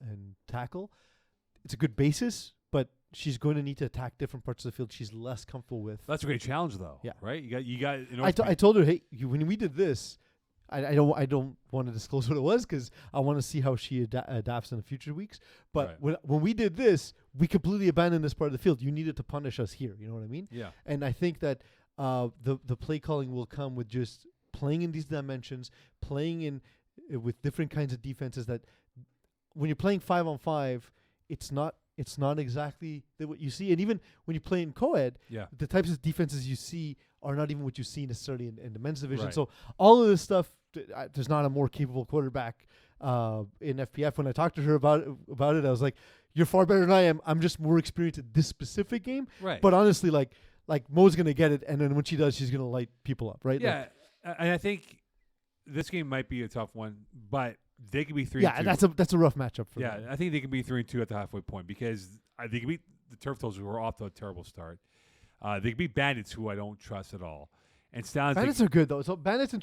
in tackle, it's a good basis. But she's going to need to attack different parts of the field she's less comfortable with. That's a great challenge, though. Yeah. Right. You got. I told her, hey, when we did this, I don't want to disclose what it was because I want to see how she adapts in the future weeks. But Right. when we did this, we completely abandoned this part of the field. You needed to punish us here. You know what I mean? Yeah. And I think that the play calling will come with just playing in these dimensions, playing in with different kinds of defenses. That when you're playing 5-on-5, it's not exactly what you see. And even when you play in co-ed, Yeah. the types of defenses you see are not even what you see necessarily in the men's division. Right. So all of this stuff, there's not a more capable quarterback in FPF. When I talked to her about it, I was like, "You're far better than I am. I'm just more experienced at this specific game." Right. But honestly, like Mo's gonna get it, and then when she does, she's gonna light people up, right? Yeah. And I think this game might be a tough one, but they could be 3-2. Yeah, that's a rough matchup for Yeah, them. I think they can be 3-2 at the halfway point because they can beat the Turf Toes, who are off to a terrible start. They can beat Bandits, who I don't trust at all. And Stallions, Bandits are good though. So Bandits,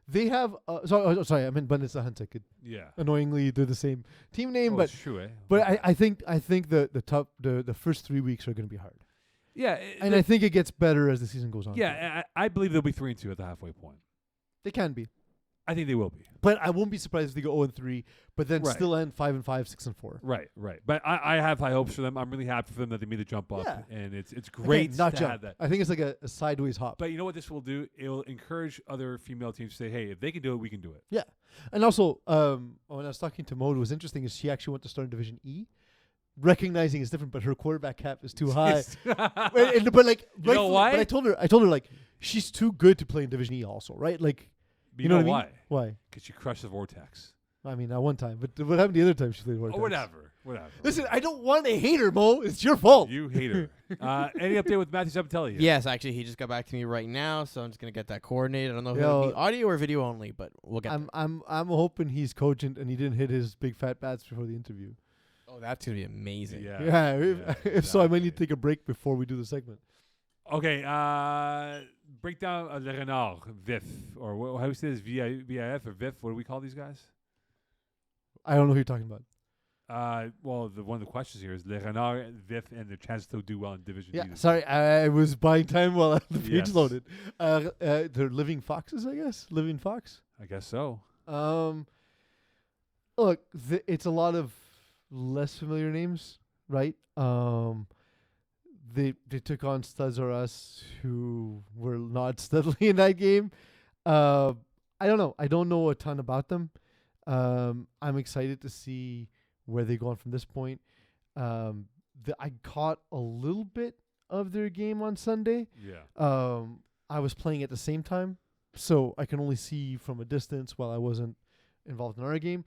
they have. Sorry, I meant Bandits the Hunter. yeah. Annoyingly, they're the same team name, Oh, but it's true, eh? I think the first 3 weeks are going to be hard, Yeah, and I think it gets better as the season goes on. yeah, I believe they'll be 3-2 at the halfway point. They can be, I think they will be. but I won't be surprised if they go 0-3, but then Right. still end 5-5, 6-4. Right. But I have high hopes for them. I'm really happy for them that they made the jump up, Yeah. and it's great Again, not to jump. have that. I think it's like a sideways hop. But you know what this will do? It will encourage other female teams to say, "Hey, if they can do it, we can do it." Yeah, and also when I was talking to Maud, what was interesting is she actually went to start in Division E, recognizing it's different, but her quarterback cap is too high. But like, You know rightfully- why? But I told her like she's too good to play in Division E, also, right? Like, But you know what I mean? why? Why? Because she crushed the Vortex. I mean, not one time, but what happened the other time she played Vortex? Or whatever. Listen, I don't want to hate her, Mo. It's your fault. You hate her. Any update with Mathew Zeppetelli? Yes, actually, he just got back to me right now, so I'm just gonna get that coordinated. I don't know if it'll be audio or video only, but we'll get. I'm hoping he's cogent and he didn't hit his big fat bats before the interview. Oh, that's gonna be amazing. Yeah. Yeah, if so, I might need to exactly. take a break before we do the segment. Okay, break down Le Renard, Vif, or how do you say this, VIF or Vif? What do we call these guys? I don't know who you're talking about. Well, one of the questions here is Le Renard, Vif, and the chance to do well in Division Yeah, D. sorry, I was buying time while the page Yes. loaded. They're living foxes, I guess. Living fox. I guess so. Look, it's a lot of less familiar names, right? They took on Studs or Us, who were not steadily in that game. I don't know. I don't know a ton about them. I'm excited to see where they go on from this point. I caught a little bit of their game on Sunday. Yeah. I was playing at the same time, so I can only see from a distance while I wasn't involved in our game.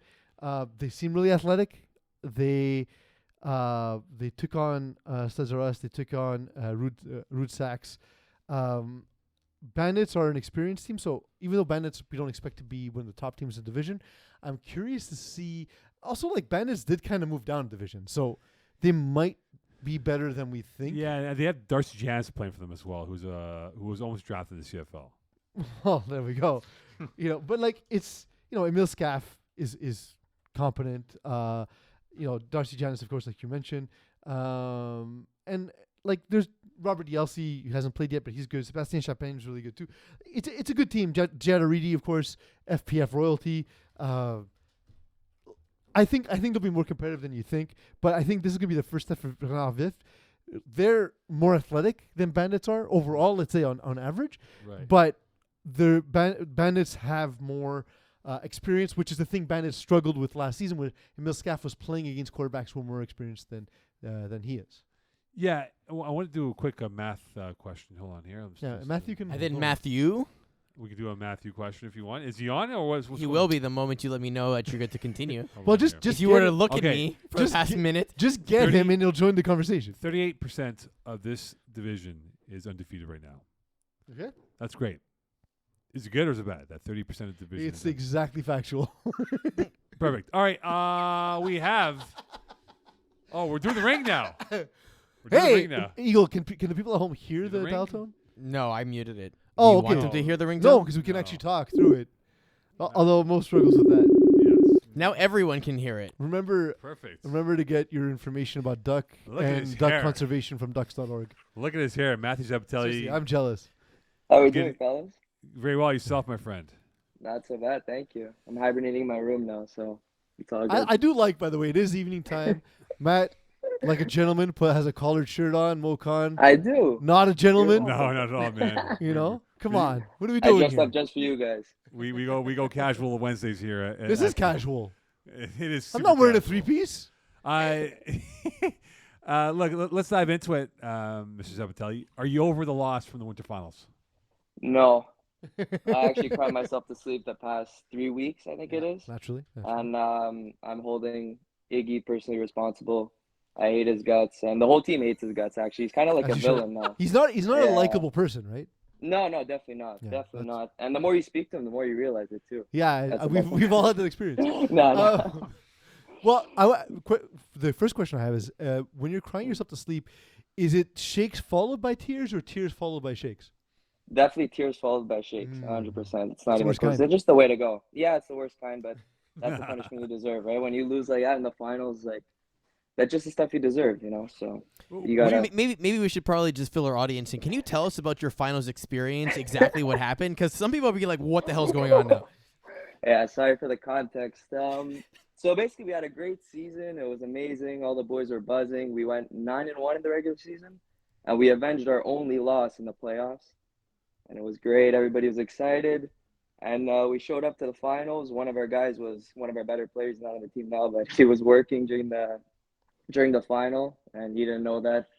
They seem really athletic. They took on Studs or Us. They took on Rude Sacks. Bandits are an experienced team, so even though Bandits we don't expect to be one of the top teams in the division, I'm curious to see. Also, like Bandits did kind of move down division, so they might be better than we think. Yeah, and they have Darcy Jans playing for them as well, who was almost drafted in the CFL. Well, there we go. But like it's Emil Scaff is competent. Darcy Janis, of course, like you mentioned, and like there's Robert Yelsey, who hasn't played yet, but he's good. Sebastien Chapin is really good too. It's a good team. Jad Aridi, of course, FPF royalty. I think they'll be more competitive than you think, but I think this is gonna be the first step for Renard Vif. They're more athletic than Bandits are overall, let's say on average, Right. but the Bandits have more experience, which is the thing Bandits struggled with last season, where Emil Scaff was playing against quarterbacks who were more experienced than he is. Yeah, I want to do a quick math question. Hold on here. Matthew can. And then Matthew, We could do a Matthew question if you want. Is he on or what's he will be the moment you let me know that you're good to continue. Well, just If you were to look Okay. at me for the past minute, just get 30 him and he'll join the conversation. 38% of this division is undefeated right now. Okay. That's great. Is it good or is it bad? That 30% of the division. It's is exactly factual. perfect. All right. We have. Oh, we're doing the ring now. We're doing the Hey, ring now. Eagle, can the people at home hear The the ring? dial tone? no, I muted it. Oh, you okay. want them to hear the ringtone? No, because we can No. actually talk through it. Although most struggles with that. Yes. Now everyone can hear it. Remember Perfect. to get your information about duck Look at his and duck hair. conservation from ducks.org. Look at his hair. Mathew Seriously, Zeppetelli. I'm jealous. How are we Good. doing, fellas? Very well yourself, my friend. Not so bad, thank you. I'm hibernating in my room now, so it's all good. I do like, by the way, it is evening time. Matt, like a gentleman, has a collared shirt on. Mo Khan, I do. not a gentleman. No, not at all, man. Come on. What are we I doing dressed here? up just for you guys. We go casual Wednesdays here. This is casual. It is. I'm super not wearing a casual. 3-piece. Look, let's dive into it, Mr. Zeppetelli. Are you over the loss from the Winter Finals? No, I actually cried myself to sleep the past 3 weeks, I think it is. Naturally. And I'm holding Iggy personally responsible. I hate his guts, and the whole team hates his guts, actually. He's kind of like As a you should. villain now. He's not a Yeah. likable person, right? No, definitely not. Yeah, Definitely that's- not. And the more you speak to him, the more you realize it, too. Yeah, That's we've all had that experience. No. Well, the first question I have is, when you're crying yourself to sleep, is it shakes followed by tears or tears followed by shakes? Definitely tears followed by shakes, 100%. It's not the even worst close. kind. It's just the way to go. Yeah, it's the worst kind, but that's the punishment you deserve, right? When you lose like that in the finals, like that's just the stuff you deserve, So you gotta. Maybe we should probably just fill our audience in. Can you tell us about your finals experience, exactly what happened? Because some people will be like, what the hell's going on now? Yeah, sorry for the context. So basically, we had a great season. It was amazing. All the boys were buzzing. We went 9-1 in the regular season, and we avenged our only loss in the playoffs. And it was great. Everybody was excited. And we showed up to the finals. One of our guys was one of our better players, not on the team now, but he was working during the final, and he didn't know that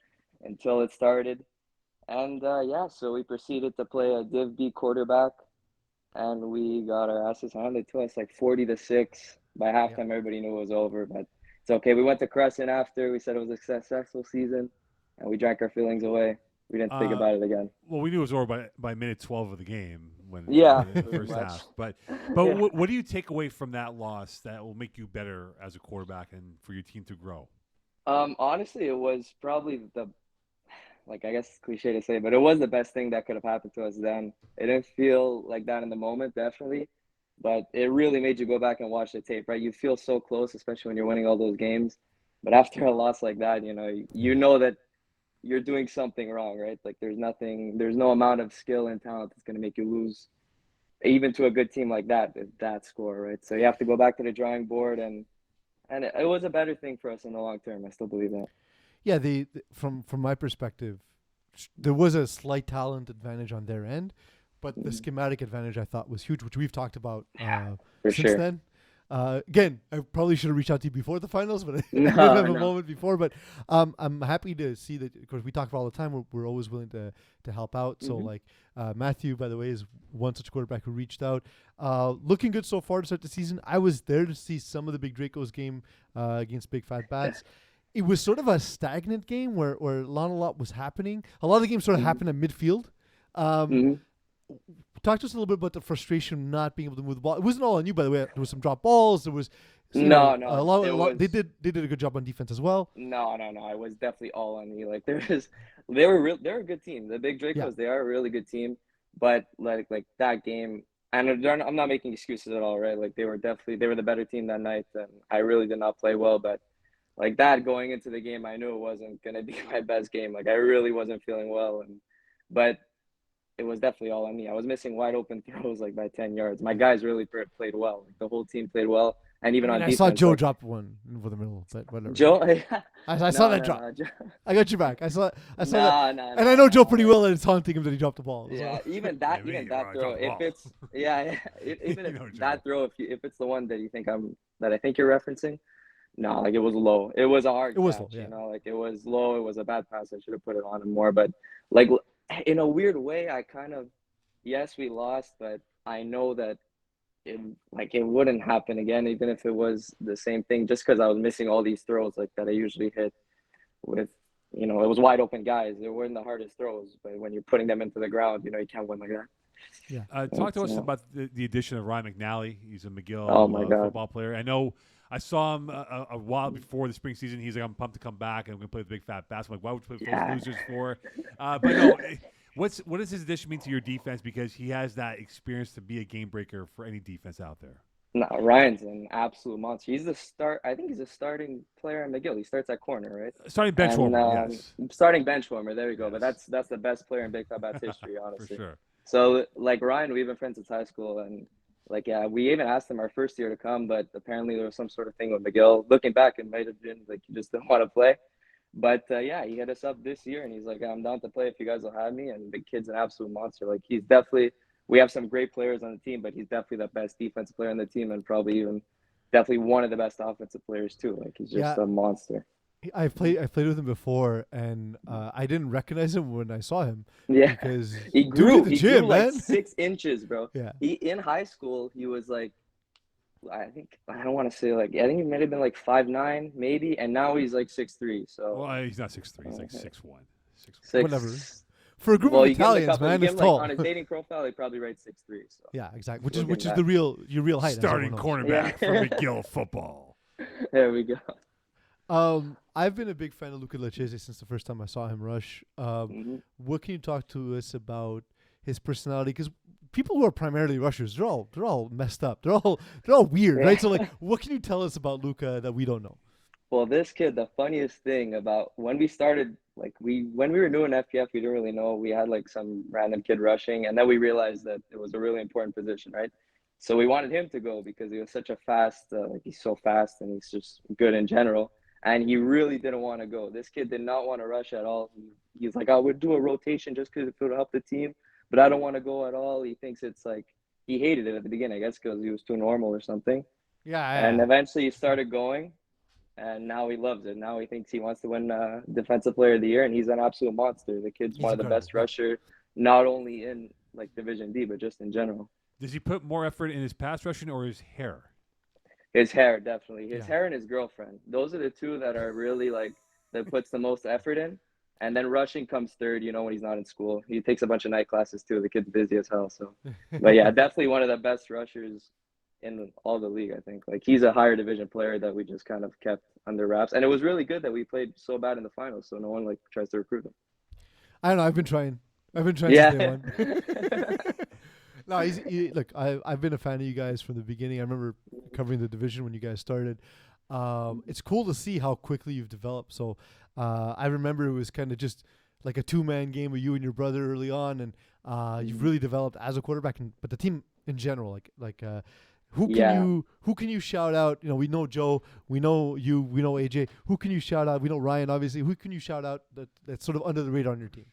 until it started. And so we proceeded to play a Div B quarterback, and we got our asses handed to us like 40-6. By halftime, everybody knew it was over, but it's okay. We went to Crescent after. We said it was a successful season, and we drank our feelings away. We didn't think about it again. Well, we knew it was over by minute 12 of the game when Yeah, in the pretty first much. half. But Yeah. what do you take away from that loss that will make you better as a quarterback and for your team to grow? Honestly, it was probably like I guess it's cliche to say, but it was the best thing that could have happened to us then. It didn't feel like that in the moment, definitely, but it really made you go back and watch the tape, right? You feel so close, especially when you're winning all those games. But after a loss like that, you know that you're doing something wrong, right? Like there's no amount of skill and talent that's going to make you lose, even to a good team like that score, right? So you have to go back to the drawing board, and it was a better thing for us in the long term. I still believe that. Yeah, from my perspective, there was a slight talent advantage on their end, but the schematic advantage I thought was huge, which we've talked about For since sure. then. Again, I probably should have reached out to you before the finals, but I No, didn't have a no. moment before. But I'm happy to see that, because we talk about all the time. We're always willing to help out. So like Mathew, by the way, is one such quarterback who reached out. Looking good so far to start the season. I was there to see some of the Big Dracos game against Big Fat Bats. It was sort of a stagnant game where not a lot was happening. A lot of the games sort of happened at midfield. Talk to us a little bit about the frustration not being able to move the ball. It wasn't all on you, by the way. There was some drop balls. There was No, a lot. it They was did a good job on defense as well. no. It was definitely all on me. Like they're a good team. The Big Dracos, Yeah. they are a really good team. But like that game, and I'm not making excuses at all, right? Like they were the better team that night, and I really did not play well. But like that going into the game, I knew it wasn't gonna be my best game. Like I really wasn't feeling well, but it was definitely all on me. I was missing wide open throws like by 10 yards. My guys really played well. Like the whole team played well, and I even mean, on I defense, saw Joe like drop one over the middle, but whatever. Joe. I saw that No, drop. no, Joe. I got you back. I saw that, No, and I know Joe no. pretty well, and it's haunting him that he dropped the ball. Yeah, So. even Maybe, that I throw. dropped the If ball. it's even if You know, Joe. that throw, if it's the one that I think you're referencing, no, like it was low. It was a hard It was catch, low, yeah. like it was low. It was a bad pass. I should have put it on him more. But like in a weird way, I kind of, yes, we lost, but I know that it wouldn't happen again, even if it was the same thing, just because I was missing all these throws like that I usually hit with. It was wide open guys. They weren't the hardest throws, but when you're putting them into the ground, you can't win like that. Yeah. Talk to us Yeah. about the addition of Ryan McNally. He's a McGill Oh my God. football player. I know I saw him a while before the spring season. He's like, I'm pumped to come back and I'm going to play the Big Fat Bass. I'm like, why would you play Yeah. those losers for? But no, what does his addition mean to your defense? Because he has that experience to be a game breaker for any defense out there. No, Ryan's an absolute monster. I think he's a starting player in McGill. He starts at corner, right? Starting bench And warmer, yes. starting bench warmer. There we go. Yes. But that's the best player in Big Fat Bats history, For honestly. sure. So like Ryan, we've been friends since high school, and like we even asked him our first year to come, but apparently there was some sort of thing with McGill. Looking back, it might have been like he just didn't want to play. But he hit us up this year, and he's like, I'm down to play if you guys will have me. And the kid's an absolute monster. Like we have some great players on the team, but he's definitely the best defensive player on the team, and probably even definitely one of the best offensive players too. Like he's just a monster. I played with him before, and I didn't recognize him when I saw him. Yeah, Because he grew. at the gym, grew man. like 6 inches, bro. Yeah. He in high school he was like, I don't want to say like, I think he might have been like 5'9" maybe, and now he's like 6'3". So Well, he's not 6'3". He's like 6'1". 6'1". six. Whatever. For a group Well, of you give him a Italians, couple, man, you it's give him, tall. like, on his dating profile, he probably writes 6'3". So Yeah, exactly. Which Look is at the that. your real height. as Starting everyone knows. cornerback for McGill football. there we go. I've been a big fan of Luca Lachese since the first time I saw him rush. What can you talk to us about his personality? Because people who are primarily rushers, they're all messed up. They're all weird, right? So like, what can you tell us about Luca that we don't know? Well, this kid, the funniest thing about when we started, like when we were doing FPF, we didn't really know. We had like some random kid rushing, and then we realized that it was a really important position, right? So we wanted him to go because he was such a fast, he's so fast and he's just good in general. And he really didn't want to go. This kid did not want to rush at all. He's like, I would do a rotation just because it would help the team, but I don't want to go at all. He thinks it's like, he hated it at the beginning, I guess, because he was too normal or something. Yeah. And eventually he started going, and now he loves it. Now he thinks he wants to win Defensive Player of the Year, and he's an absolute monster. The kid's one of the best rusher, not only in like Division D, but just in general. Does he put more effort in his pass rushing or his hair? His hair, definitely. His hair and his girlfriend. Those are the two that are really like that puts the most effort in. And then rushing comes third, when he's not in school. He takes a bunch of night classes too. The kid's busy as hell. So, but yeah, definitely one of the best rushers in all the league, I think. Like he's a higher division player that we just kind of kept under wraps. And it was really good that we played so bad in the finals, so no one like tries to recruit him. I don't know. I've been trying since day one. No, look, I've been a fan of you guys from the beginning. I remember covering the division when you guys started. It's cool to see how quickly you've developed. So I remember it was kind of just like a 2-man game with you and your brother early on, and you've really developed as a quarterback. But the team in general, who can you shout out? You know, we know Joe, we know you, we know AJ. Who can you shout out? We know Ryan, obviously. Who can you shout out that's sort of under the radar on your team?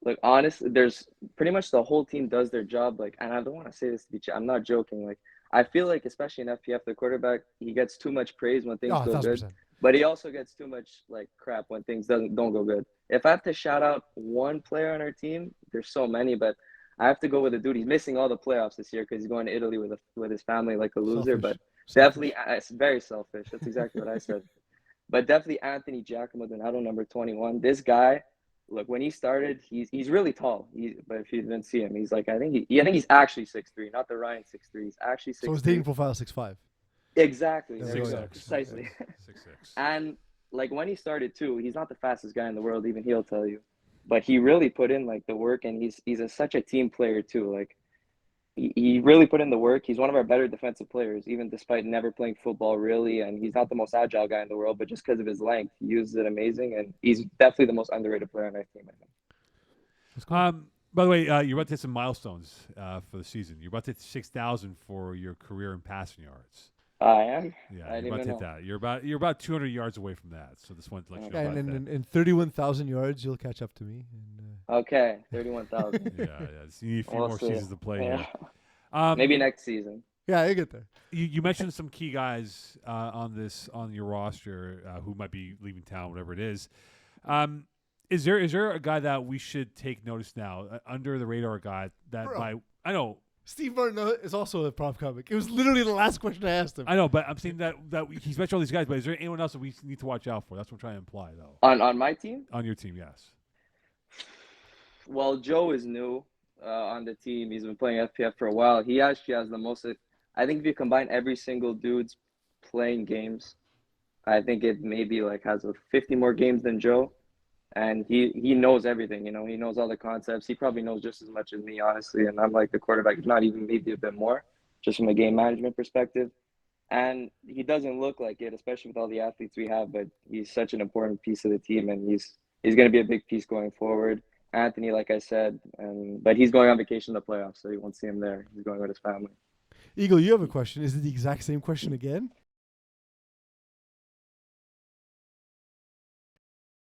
Look, honestly, there's pretty much the whole team does their job. Like, and I don't want to say this to be, I'm not joking. Like, I feel like, especially in FPF, the quarterback, he gets too much praise when things go 1,000%. good, but he also gets too much like crap when things don't go good. If I have to shout out one player on our team, there's so many, but I have to go with a dude. He's missing all the playoffs this year because he's going to Italy with his family like a loser. But definitely, it's very selfish. That's exactly what I said. But definitely Anthony Giacomo Donato, number 21. This guy. Look, when he started, he's really tall. But if you didn't see him, he's like I think he's actually 6'3", not the Ryan 6'3". He's actually 6'3". So his dating profile 6'5". Exactly. Yeah, Precisely. 6'6". And like when he started too, he's not the fastest guy in the world. Even he'll tell you, but he really put in like the work, and he's such a team player too. Like he really put in the work. He's one of our better defensive players, even despite never playing football really. And he's not the most agile guy in the world, but just because of his length, he uses it amazing. And he's definitely the most underrated player on our team, I think. Cool. By the way, you're about to hit some milestones for the season. You're about to hit 6,000 for your career in passing yards. I am. Yeah, I you're about to hit that. You're about 200 yards away from that. So this one's like and in 31,000 yards, you'll catch up to me. And, okay, 31,000. yeah. So you need a few more seasons to play. Yeah. Maybe next season. Yeah, you get there. You mentioned some key guys on your roster who might be leaving town, whatever it is. Is there a guy that we should take notice now, under the radar guy that I know. Steve Martin is also a prop comic. It was literally the last question I asked him. I know, but I'm saying that he's mentioned all these guys, but is there anyone else that we need to watch out for? That's what I'm trying to imply, though. On my team? On your team, yes. Well, Joe is new on the team. He's been playing FPF for a while. He actually has the most. I think if you combine every single dude's playing games, I think it maybe like has 50 more games than Joe. And he knows everything, you know. He knows all the concepts. He probably knows just as much as me, honestly. And I'm like the quarterback, if not even maybe a bit more, just from a game management perspective. And he doesn't look like it, especially with all the athletes we have. But he's such an important piece of the team, and he's going to be a big piece going forward. Anthony, like I said, but he's going on vacation in the playoffs, so you won't see him there. He's going with his family. Eagle, you have a question. Is it the exact same question again?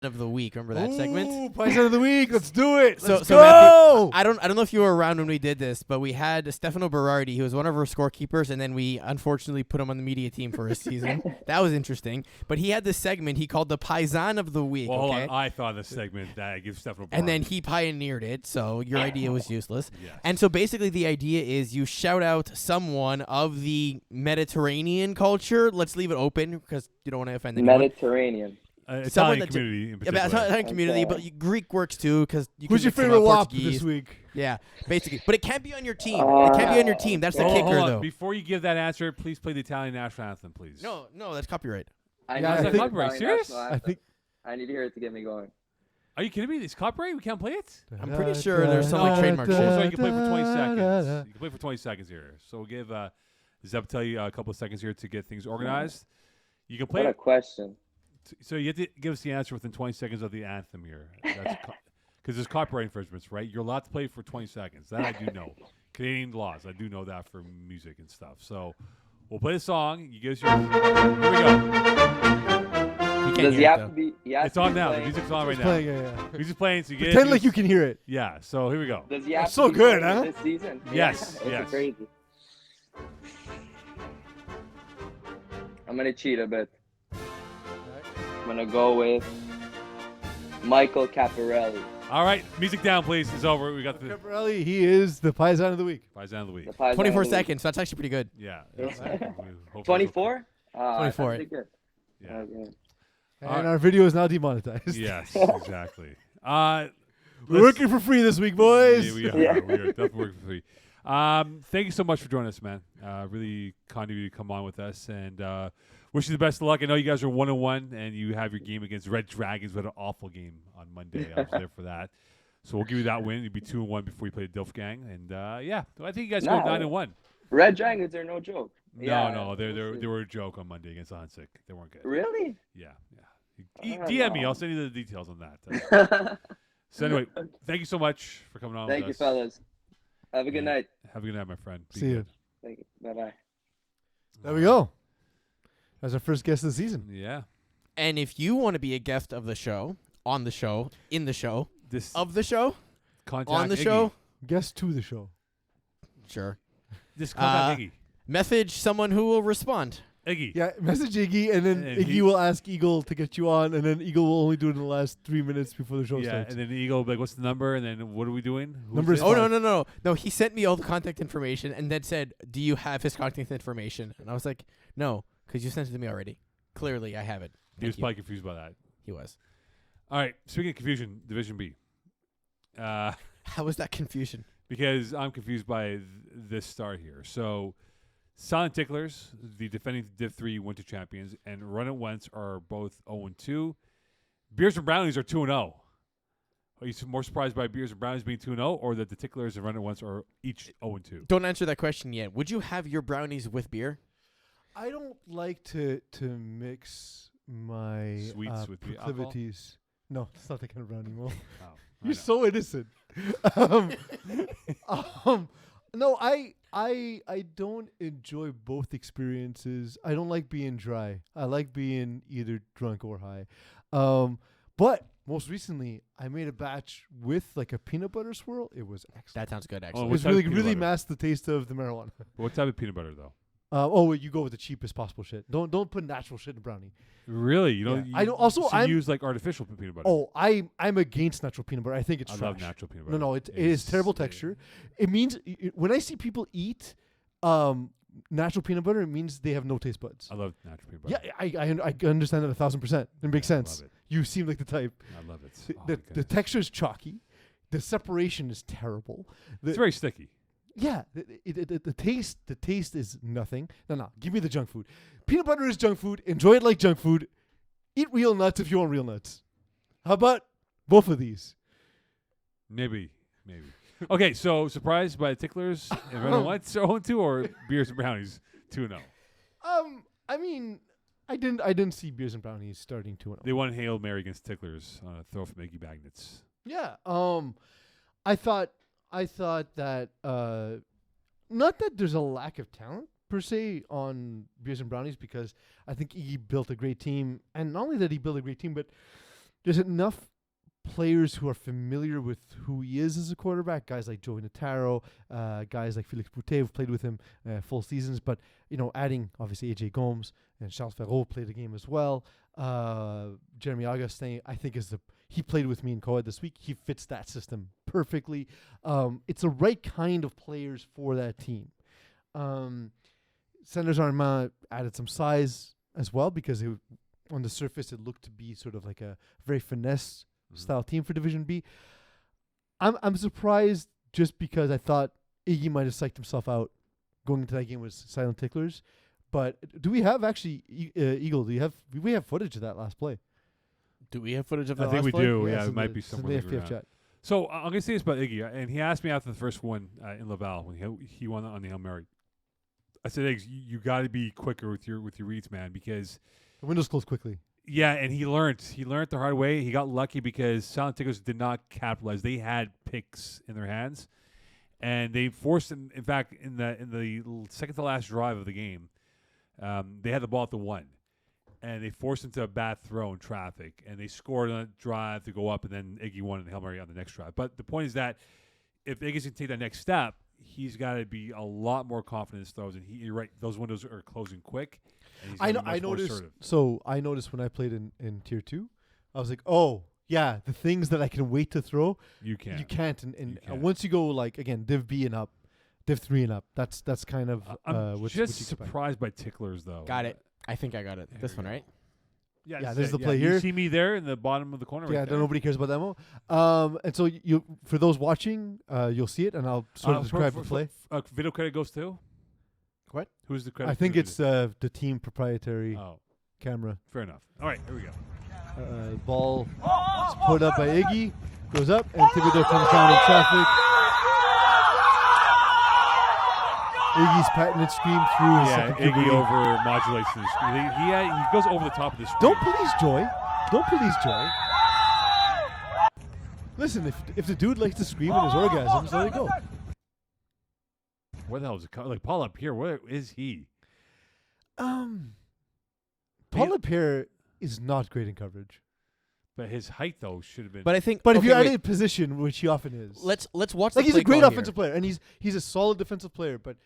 Of the week. Remember that segment? Paisan of the week. Let's do it. Let's so go. Matthew, I don't know if you were around when we did this, but we had Stefano Berardi, who was one of our scorekeepers, and then we unfortunately put him on the media team for a season. That was interesting. But he had this segment he called the Paisan of the week. Well, okay? hold on. I thought of the segment that I give Stefano Berardi. And then he pioneered it, so your idea was useless. Yes. And so basically the idea is you shout out someone of the Mediterranean culture. Let's leave it open because you don't want to offend anyone. Mediterranean. Italian community in particular. Italian community, but Greek works too because you Who's can your mix them favorite up, WAP Portuguese. this week? Yeah, basically. But it can't be on your team. It can't be on your team. That's the Hold kicker, on. though. Before you give that answer, please play the Italian national anthem, please. No, that's copyright. I Yeah, need I to think- hear Serious? I think. I need to hear it to get me going. Are you kidding me? It's copyright? We can't play it? I'm pretty sure there's some like trademark shit. So you can play for 20 seconds. You can play for 20 seconds here. So we'll give Zeppetelli a couple of seconds here to get things organized. You can play What a it. question. So you have to give us the answer within 20 seconds of the anthem here. Because there's copyright infringements, right? You're allowed to play for 20 seconds. That I do know. Canadian laws. I do know that for music and stuff. So we'll play the song. You give us your... Here we go. Does he have to be? It's on now. The music's on right It's now. playing, yeah. Music's playing, so you get Pretend like you can hear it. Yeah, so here we go. Does he have That's to so be good, playing huh? This season? Yes, Yeah, yes. It's crazy. I'm gonna cheat a bit. I'm gonna go with Michael Caparelli. All right, music down, please. It's over. We got the Caparelli, he is the Paisan of the week. Paisan of the week. The Paisan 24 of the week. seconds. That's actually pretty good. Yeah. Yeah. 24? 24? 24. That's good. Yeah. Okay. And All right. our video is now demonetized. Yes, exactly. We're working for free this week, boys. Yeah, we are. Yeah. We are definitely working for free. Thank you so much for joining us, man. Really kind of you to come on with us. And Wish you the best of luck. I know you guys are 1-1, and you have your game against Red Dragons. What an awful game on Monday. I was there for that. So we'll give you that win. You'd be 2-1 before you play the Dilf Gang. And, yeah, I think you guys go 9-1. Red Dragons are no joke. No, they were a joke on Monday against Hunsick. They weren't good. Really? Yeah. DM me. I'll send you the details on that. So anyway, thank you so much for coming on. Thank you, fellas. Have a good night. Have a good night, my friend. Be See you. good. Thank you. Bye-bye. There we go. That's our first guest of the season. Yeah. And if you want to be a guest of the show, on the show, in the show, This of the show, contact on the Iggy. show, Guest to the show. sure. This contact Iggy. Message someone who will respond. Iggy. Yeah, message Iggy, and then And Iggy he- will ask Eagle to get you on, and then Eagle will only do it in the last 3 minutes before the show Yeah, starts. and then Eagle will be like, what's the number? And then what are we doing? Who's Number is this? Oh, fine. no. He sent me all the contact information and then said, do you have his contact information? And I was like, no, because you sent it to me already. Clearly, I have it. He was Thank you. probably confused by that. He was. All right, speaking of confusion, Division B. How was that confusion? Because I'm confused by this start here. So, Silent Ticklers, the defending Div 3 Winter Champions, and Run It Once are both 0-2. Beers and Brownies are 2-0. Are you more surprised by Beers and Brownies being 2-0, or that the Ticklers and Run It Once are each 0-2? Don't answer that question yet. Would you have your brownies with beer? I don't like to mix my Sweets with the alcohol? proclivities. No, it's not the kind of brownie. Mo. Oh, I You're know. so innocent. um, no, I don't enjoy both experiences. I don't like being dry. I like being either drunk or high. But most recently, I made a batch with like a peanut butter swirl. It was excellent. That sounds good, Oh, actually. It what was type of really peanut really butter? masked the taste of the marijuana. What type of peanut butter, though? You go with the cheapest possible shit. Don't put natural shit in a brownie. Really? You don't? Yeah. I don't- also, so you I'm- use like artificial peanut butter. Oh, I'm against natural peanut butter. I think it's I trash. love natural peanut butter. No, it is terrible texture. It means when I see people eat natural peanut butter, it means they have no taste buds. I love natural peanut butter. Yeah, I understand that 1,000%. It makes sense. Love it. You seem like the type. I love it. The, Oh, the, my the goodness. texture is chalky. The separation is terrible. It's very sticky. Yeah, the taste is nothing. No, give me the junk food. Peanut butter is junk food. Enjoy it like junk food. Eat real nuts if you want real nuts. How about both of these? Maybe. Okay, so surprised by the Ticklers and Red Once 0-2 or Beers and Brownies 2-0? I mean, I didn't see Beers and Brownies starting 2-0. They won Hail Mary against Ticklers on a throw from Iggy Bagnets. Yeah. I thought that not that there's a lack of talent per se on Beers and Brownies, because I think Iggy built a great team, and not only that he built a great team, but there's enough players who are familiar with who he is as a quarterback. Guys like Joey Notaro, guys like Felix Boutet who've played with him full seasons, but adding obviously AJ Gomes and Charles Ferraud played the game as well. Jeremy Augustin, I think he played with me in co-ed this week. He fits that system perfectly. It's the right kind of players for that team. Sanders Armand added some size as well, because on the surface it looked to be sort of like a very finesse style team for Division B. I'm surprised, just because I thought Iggy might have psyched himself out going into that game with Silent Ticklers. But do we have actually Eagle? We have footage of that last play? Do we have footage of I that think last we play? do. Yeah, it's it in might the- be it's in somewhere. the FPF chat. So I'm gonna say this about Iggy, and he asked me after the first one in Laval when he won on the Hail Mary. I said, Iggs, you got to be quicker with your reads, man, because The windows closed quickly. yeah, and he learned the hard way. He got lucky because Silent Ticklers did not capitalize. They had picks in their hands, and they forced him. In fact, in the second to last drive of the game, they had the ball at the 1, and they forced him to a bad throw in traffic, and they scored on a drive to go up, and then Iggy won and Hail Mary on the next drive. But the point is that if Iggy's going to take that next step, he's got to be a lot more confident in his throws, and you're right, those windows are closing quick. And he's gotta be much more noticed. assertive. So I noticed when I played in Tier 2, I was like, oh yeah, the things that I can wait to throw, You can't. you can't. And You can't. once you go like again Div B and up, Div 3 and up, that's kind of I'm what just you expect. surprised by Ticklers, though. Got it. I think I got it. There This we one, go. right? Yeah, Yeah, this there's is the it. play You here. see me there in the bottom of the corner. Yeah, right then nobody cares about that one. And so you, for those watching, you'll see it, and I'll sort of describe the play. Video credit goes to What? Who's the credit? I think to? it's the team proprietary. Oh, camera. Fair enough. All right, here we go. Ball is put up by Iggy, goes up, and Thibodeau comes down in traffic. Iggy's patented scream through his second Iggy puberty. over modulates the screen. He goes over the top of the screen. Don't police Joy. Don't police Joy. Listen, if the dude likes to scream in his orgasms, let it go. Where the hell is it? Like Paul up here, where is he? Paul LaPierre is not great in coverage. But his height though should have been. But I think. But if okay, you're wait. at a position, which he often is, let's watch. like the he's a play great call offensive here. player, and he's a solid defensive player. But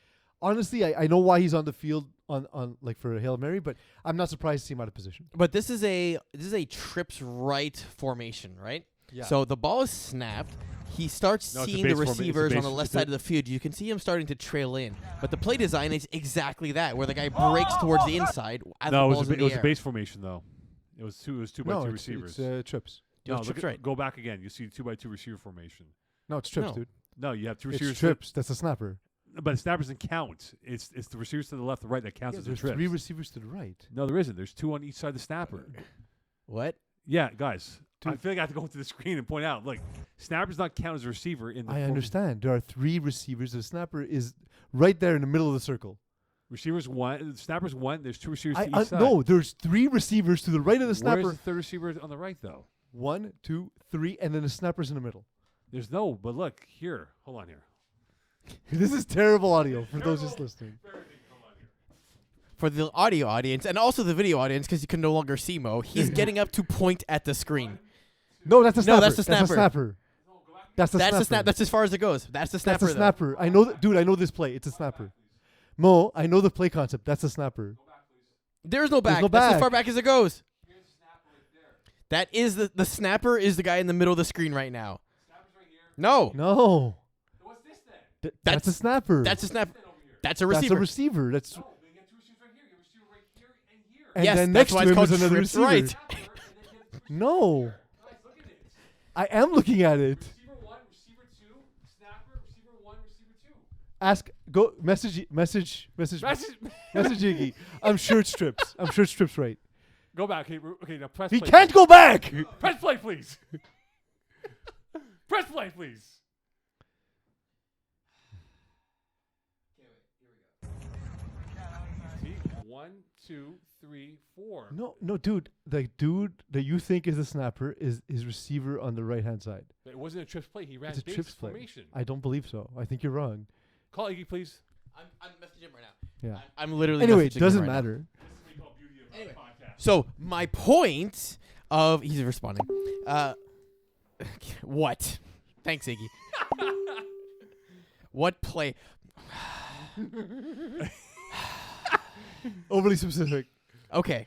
honestly, I know why he's on the field on like for a Hail Mary, but I'm not surprised to see him out of position. But this is a trips right formation, right? Yeah. So the ball is snapped. He starts No, it's a seeing the base forma- it's a receivers on base- the left it's a- side of the field. You can see him starting to trail in. But the play design is exactly that, where the guy breaks towards the inside as no, the it ball's was, in the a air. base formation though. It was two by two receivers. It's trips. No, no, trips look at- right. Go back again. You see 2x2 receiver formation. No, it's trips, No. dude. No, you have two It's receivers. trips. That's a snapper. But the snap doesn't count. It's the receivers to the left and right that counts as a There's trip. 3 receivers to the right. No, there isn't. There's 2 on each side of the snapper. What? Yeah, guys. I Dude. feel like I have to go to the screen and point out. Look, snapper does not count as a receiver in the. I understand. There are 3 receivers. The snapper is right there in the middle of the circle. Receivers 1. Snappers 1. There's 2 receivers to each side. No, there's 3 receivers to the right of the Where's snapper. the third receiver on the right though? 1, 2, 3, and then the snapper's in the middle. There's no. But look here. Hold on here. This is terrible audio for those just listening. For the audio audience and also the video audience, because you can no longer see Mo, he's getting up to point at the screen. No, that's the snapper. No, that's the That's the snapper. snapper. That's the That's snapper. the snap. That's as far as it goes. That's the That's snapper. the snapper. I know, dude. I know this play. It's a snapper. Mo, I know the play concept. That's the snapper. There's no back. no That's as back. far back as it goes. That is the snapper is the guy in the middle of the screen right now. No, No, What's this then? that's That's- a snapper. that's a snap. That's a That's receiver. a receiver. That's No, you get 2 receivers right here. You have a receiver right here and here. and Yes, then that's next why to it's him is called another trips receiver. right. Snapper, and then you have 3 No, Guys, look at it. I am looking at it. Receiver 1, receiver 2, snapper, receiver 1, receiver 2. Ask. Go message Iggy. I'm sure it's strips. I'm sure it's strips right. Go back. Okay, now press He play. can't go back. Press play, please. Press play, please. See? 1, 2, 3, 4. No, dude. The dude that you think is the snapper is his receiver on the right hand side. It wasn't a trips play. He ran It's a base trips play. formation. I don't believe so. I think you're wrong. Call Iggy, please. I'm messaging him right now. Yeah. I'm literally. Anyway, messaging it him doesn't right now. matter. This is what we call beauty of Anyway. podcast. So my point of he's responding. What? Thanks, Iggy. What play? Overly specific. Okay.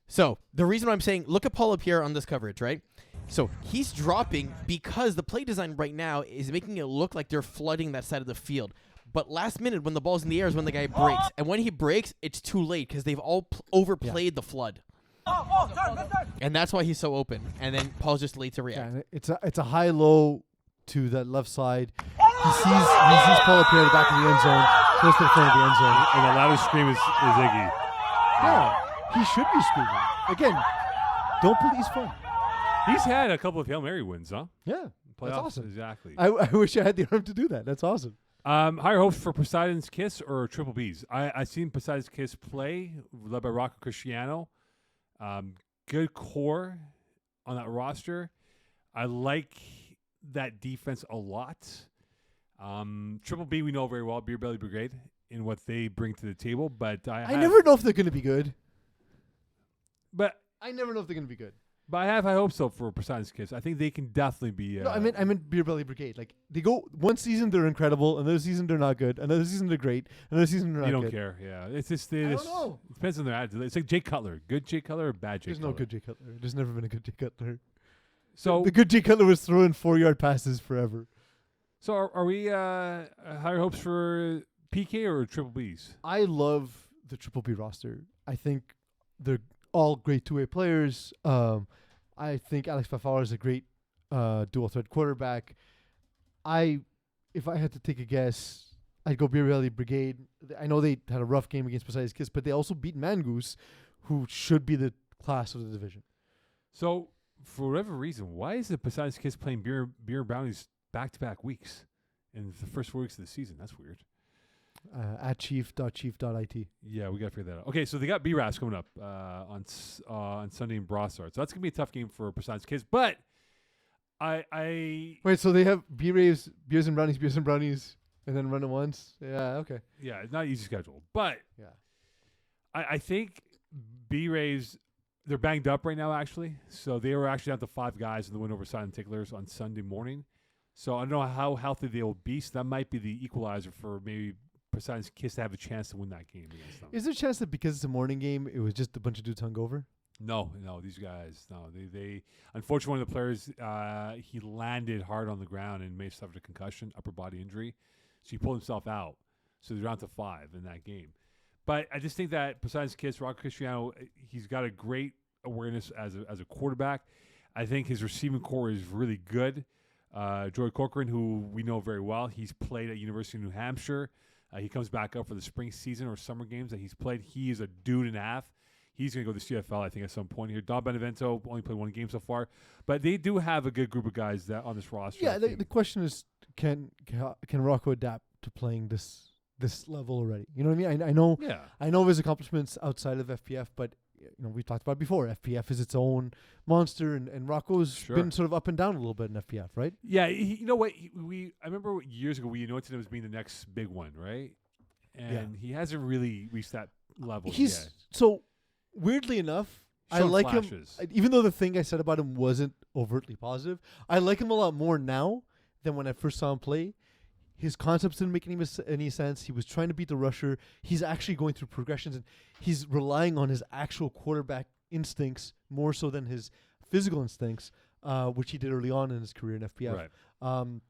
So the reason why I'm saying look at Paul LaPierre on this coverage, right? So he's dropping because the play design right now is making it look like they're flooding that side of the field. But last minute when the ball's in the air is when the guy breaks. And when he breaks, it's too late because they've all overplayed the flood. And that's why he's so open. And then Paul's just late to react. Yeah, it's a high low to that left side. He sees Paul LaPierre at the back of the end zone, close to the front of the end zone. And the loudest scream is Iggy. Yeah, he should be screaming. Again, don't police fun. He's had a couple of Hail Mary wins, huh? Yeah, that's Playoffs, awesome. Exactly. I wish I had the arm to do that. That's awesome. Higher hopes for Poseidon's Kiss or Triple B's? I seen Poseidon's Kiss play, led by Rocco Cristiano. Good core on that roster. I like that defense a lot. Triple B we know very well, Beer Belly Brigade, in what they bring to the table. But I never know if they're going to be good. But I never know if they're going to be good. I have high hopes though for Poseidon's Kiss. I think they can definitely be. No, I meant Beer Belly Brigade. Like they go one season they're incredible, another season they're not good, another season they're great, another season they're not you don't good. care. Yeah, it's just I don't know. It depends on their attitude. It's like Jay Cutler, good Jay Cutler or bad Jay There's Cutler. no good Jay Cutler. There's never been a good Jay Cutler. So The good Jay Cutler was throwing 4-yard passes forever. So are we higher hopes for PK or Triple B's? I love the Triple B roster. I think they're all great two-way players. I think Alex Fafara is a great dual-threat quarterback. If I had to take a guess, I'd go Beer Belly Brigade. I know they had a rough game against Poseidon's Kiss, but they also beat Mangoose, who should be the class of the division. So, for whatever reason, why is it Poseidon's Kids playing beer and brownies back-to-back weeks in the first 4 weeks of the season? That's weird. At chief.chief.it. Yeah, we got to figure that out. Okay, so they got BRAS coming up on Sunday in Brossard. So that's going to be a tough game for Poseidon's Kids. But I Wait, so they have beers and brownies, and then run it once? Yeah, okay. yeah, it's not an easy schedule. But Yeah. I think B-Rays, they're banged up right now, actually. So they were actually down to 5 guys in the win over Silent Ticklers on Sunday morning. So I don't know how healthy they will be. So that might be the equalizer for maybe Poseidon's Kids to have a chance to win that game against them. Is there a chance that because it's a morning game, it was just a bunch of dudes hungover? No, these guys, they unfortunately, one of the players, he landed hard on the ground and may have suffered a concussion, upper body injury. So he pulled himself out. So they're down to 5 in that game. But I just think that Poseidon's Kids, Rocco Cristiano, he's got a great awareness as a quarterback. I think his receiving core is really good. Joey Corcoran, who we know very well, he's played at University of New Hampshire. He comes back up for the spring season or summer games that he's played. He is a dude and a half. He's going to go to the CFL, I think, at some point here. Don Benevento only played 1 game so far. But they do have a good group of guys that on this roster. Yeah, the question is, can Rocco adapt to playing this level already? You know what I mean? I know his accomplishments outside of FPF, but we've talked about it before. FPF is its own monster, and Rocco's been sort of up and down a little bit in FPF, right? Yeah, you know what? I remember years ago we anointed him as being the next big one, right? And he hasn't really reached that level yet. So weirdly enough, I like flashes. him. Even though the thing I said about him wasn't overtly positive, I like him a lot more now than when I first saw him play. His concepts didn't make any sense. He was trying to beat the rusher. He's actually going through progressions, and he's relying on his actual quarterback instincts more so than his physical instincts, which he did early on in his career in FPF. Right.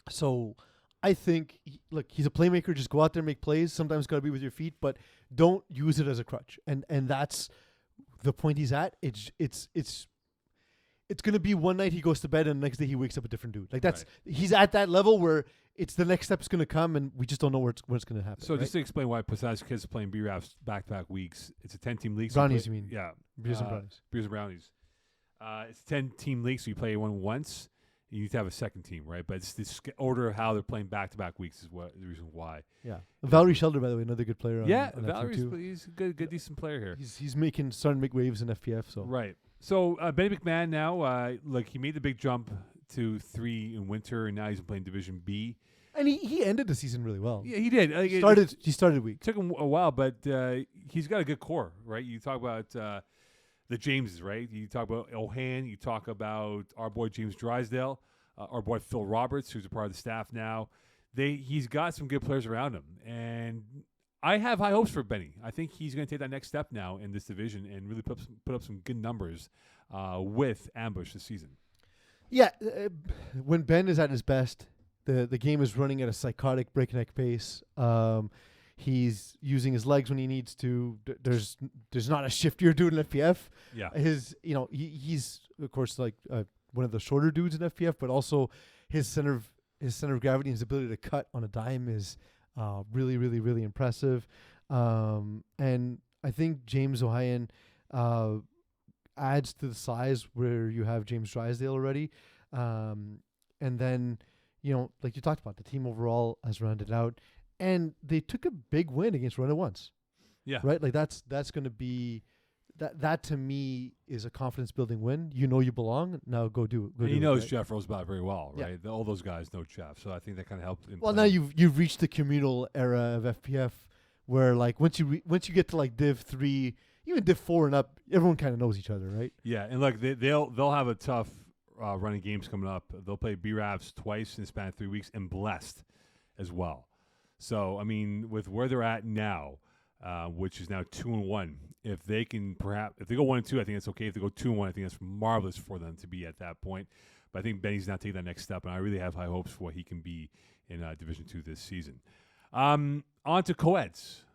So I think, he's a playmaker. Just go out there and make plays. Sometimes got to be with your feet, but don't use it as a crutch. And that's the point he's at. It's going to be one night he goes to bed and the next day he wakes up a different dude. He's at that level where it's the next step's going to come and we just don't know where it's going to happen. So just to explain why Poseidon's Kids are playing B-Raps back-to-back weeks, it's a 10-team league. Brownies, you mean? Yeah. Beers and brownies. Beers and brownies. It's a 10-team league, so you play one once. You need to have a second team, right? But it's this order of how they're playing back-to-back weeks is the reason why. Yeah. Valerie Shelder, by the way, another good player. On Valerie's a good, decent player here. He's starting to make waves in FPF. So right. So Benny McMahon now, he made the big jump to 3 in winter, and now he's playing Division B. And he ended the season really well. Yeah, he did. He started weak. Took him a while, but he's got a good core, right? You talk about the Jameses, right? You talk about Ohan. You talk about our boy James Drysdale, our boy Phil Roberts, who's a part of the staff now. He's got some good players around him, and I have high hopes for Benny. I think he's going to take that next step now in this division and really put up some good numbers with Ambush this season. Yeah, when Ben is at his best, the game is running at a psychotic breakneck pace. He's using his legs when he needs to. There's not a shiftier dude in FPF. Yeah, he's of course one of the shorter dudes in FPF, but also his center of gravity and his ability to cut on a dime is really, really, really impressive. And I think James Ohayon adds to the size where you have James Drysdale already. And then, like you talked about, the team overall has rounded out. And they took a big win against Run It Once. Yeah. Right? That's going to be... That to me is a confidence building win. You know you belong. Now go do it. He knows Jeff Roosevelt very well, right? Yeah. All those guys know Jeff, so I think that kind of helped. Well, now you've reached the communal era of FPF, where once you get to Div 3, even Div 4 and up, everyone kind of knows each other, right? Yeah, and look, they'll have a tough running games coming up. They'll play B-Raps twice in the span of 3 weeks and Blessed as well. So I mean, with where they're at now, which is now 2-1. If they go 1-2, I think that's okay. If they go 2-1, I think that's marvelous for them to be at that point. But I think Benny's now taking that next step, and I really have high hopes for what he can be in Division 2 this season. On to co-eds.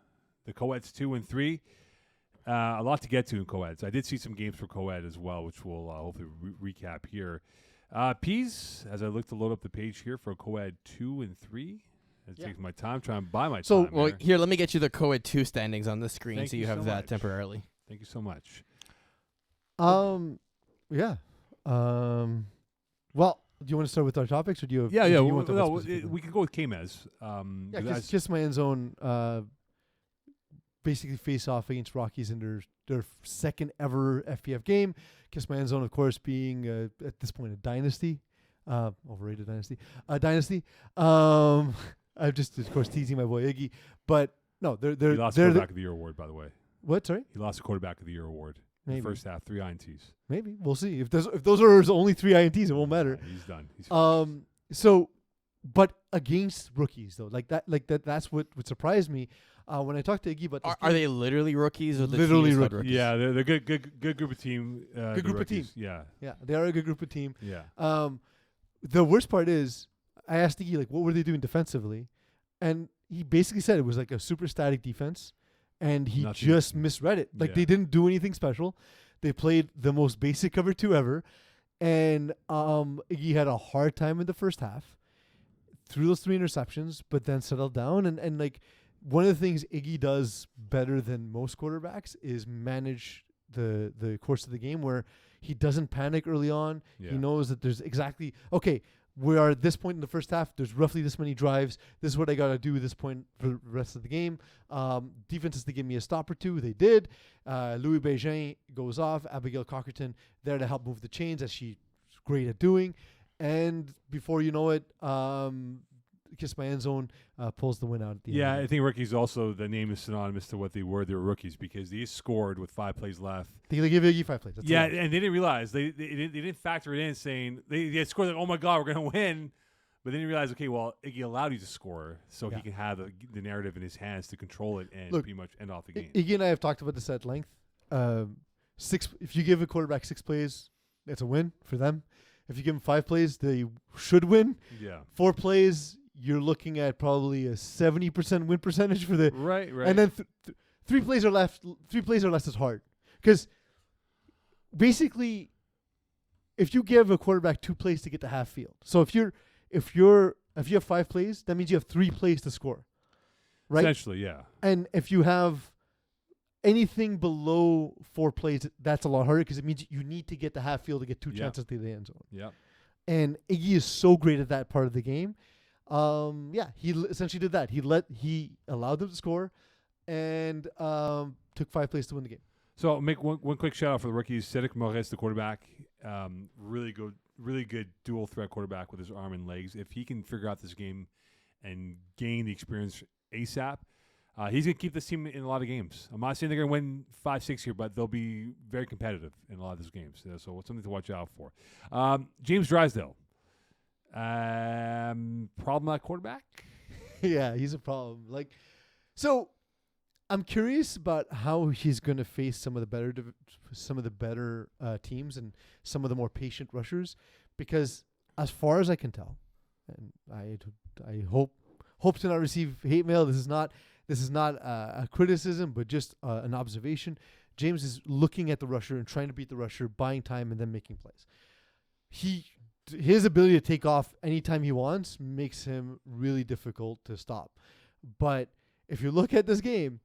The co-eds 2 and 3. A lot to get to in co-eds. I did see some games for co-ed as well, which we'll hopefully recap here. Peas, as I look to load up the page here for co-ed 2 and 3. It takes my time trying to buy my time. So, here, let me get you the co-ed 2 standings on the screen so you have that temporarily. Thank you so much. Yeah. Well, do you want to start with our topics, or do you have? Yeah, do yeah. you want to talk about specifically? We can go with K-Mez. Yeah, Kiss My End Zone basically face off against Rockies in their second ever FPF game. Kiss My End Zone, of course, being at this point a dynasty, overrated dynasty, I'm just, of course, teasing my boy Iggy, but no, he lost the quarterback of the year award, by the way. What? Sorry, he lost the quarterback of the year award. Maybe. In the first half, 3 INTs. Maybe we'll see. If those are his only 3 INTs, it won't matter. Yeah, he's done. He's finished. So, but against rookies though, that's what surprised me when I talked to Iggy about this. Are they literally rookies or the Literally team is called rookies? Yeah, they're good group of team. Good group of team. Yeah. Yeah, they are a good group of team. Yeah. The worst part is, I asked Iggy, like, what were they doing defensively? And he basically said it was like a super static defense, and he just misread it. Like, they didn't do anything special. They played the most basic cover 2 ever, and Iggy had a hard time in the first half, threw those 3 interceptions, but then settled down. And like, one of the things Iggy does better than most quarterbacks is manage the course of the game, where he doesn't panic early on. Yeah. He knows that there's exactly, okay, we are at this point in the first half. There's roughly this many drives. This is what I got to do at this point for the rest of the game. Defense has to give me a stop or 2. They did. Louis Bégin goes off. Abigail Cockerton there to help move the chains, as she's great at doing. And before you know it, Kiss My End Zone pulls the win out at the end. Yeah, I think rookies also, the name is synonymous to what they were. They were rookies because they scored with 5 plays left. They give Iggy 5 plays. That's yeah, and they didn't realize. They didn't factor it in, saying they scored like, oh my God, we're going to win. But then you realize, okay, well, Iggy allowed you to score so he can have the narrative in his hands to control it and pretty much end off the game. Iggy and I have talked about this at length. If you give a quarterback 6 plays, it's a win for them. If you give them 5 plays, they should win. Yeah. 4 plays, you're looking at probably a 70% win percentage for the right. And then 3 plays are left. 3 plays or less is hard, because basically, if you give a quarterback 2 plays to get to half field, so if you have 5 plays, that means you have 3 plays to score, right? Essentially, yeah. And if you have anything below 4 plays, that's a lot harder, because it means you need to get to half field to get 2 chances to the end zone. Yeah. And Iggy is so great at that part of the game. He essentially did that. He allowed them to score, and took 5 plays to win the game. So I'll make one quick shout out for the rookies. Cedric Maurice, the quarterback, really good dual threat quarterback with his arm and legs. If he can figure out this game and gain the experience ASAP, he's going to keep this team in a lot of games. I'm not saying they're going to win 5-6 here, but they'll be very competitive in a lot of those games. So it's something to watch out for. James Drysdale. Problem at quarterback? Yeah, he's a problem. So I'm curious about how he's going to face some of the better teams and some of the more patient rushers, because as far as I can tell, and I hope to not receive hate mail. This is not a criticism, but just an observation. James is looking at the rusher and trying to beat the rusher, buying time, and then making plays. His ability to take off anytime he wants makes him really difficult to stop. But if you look at this game,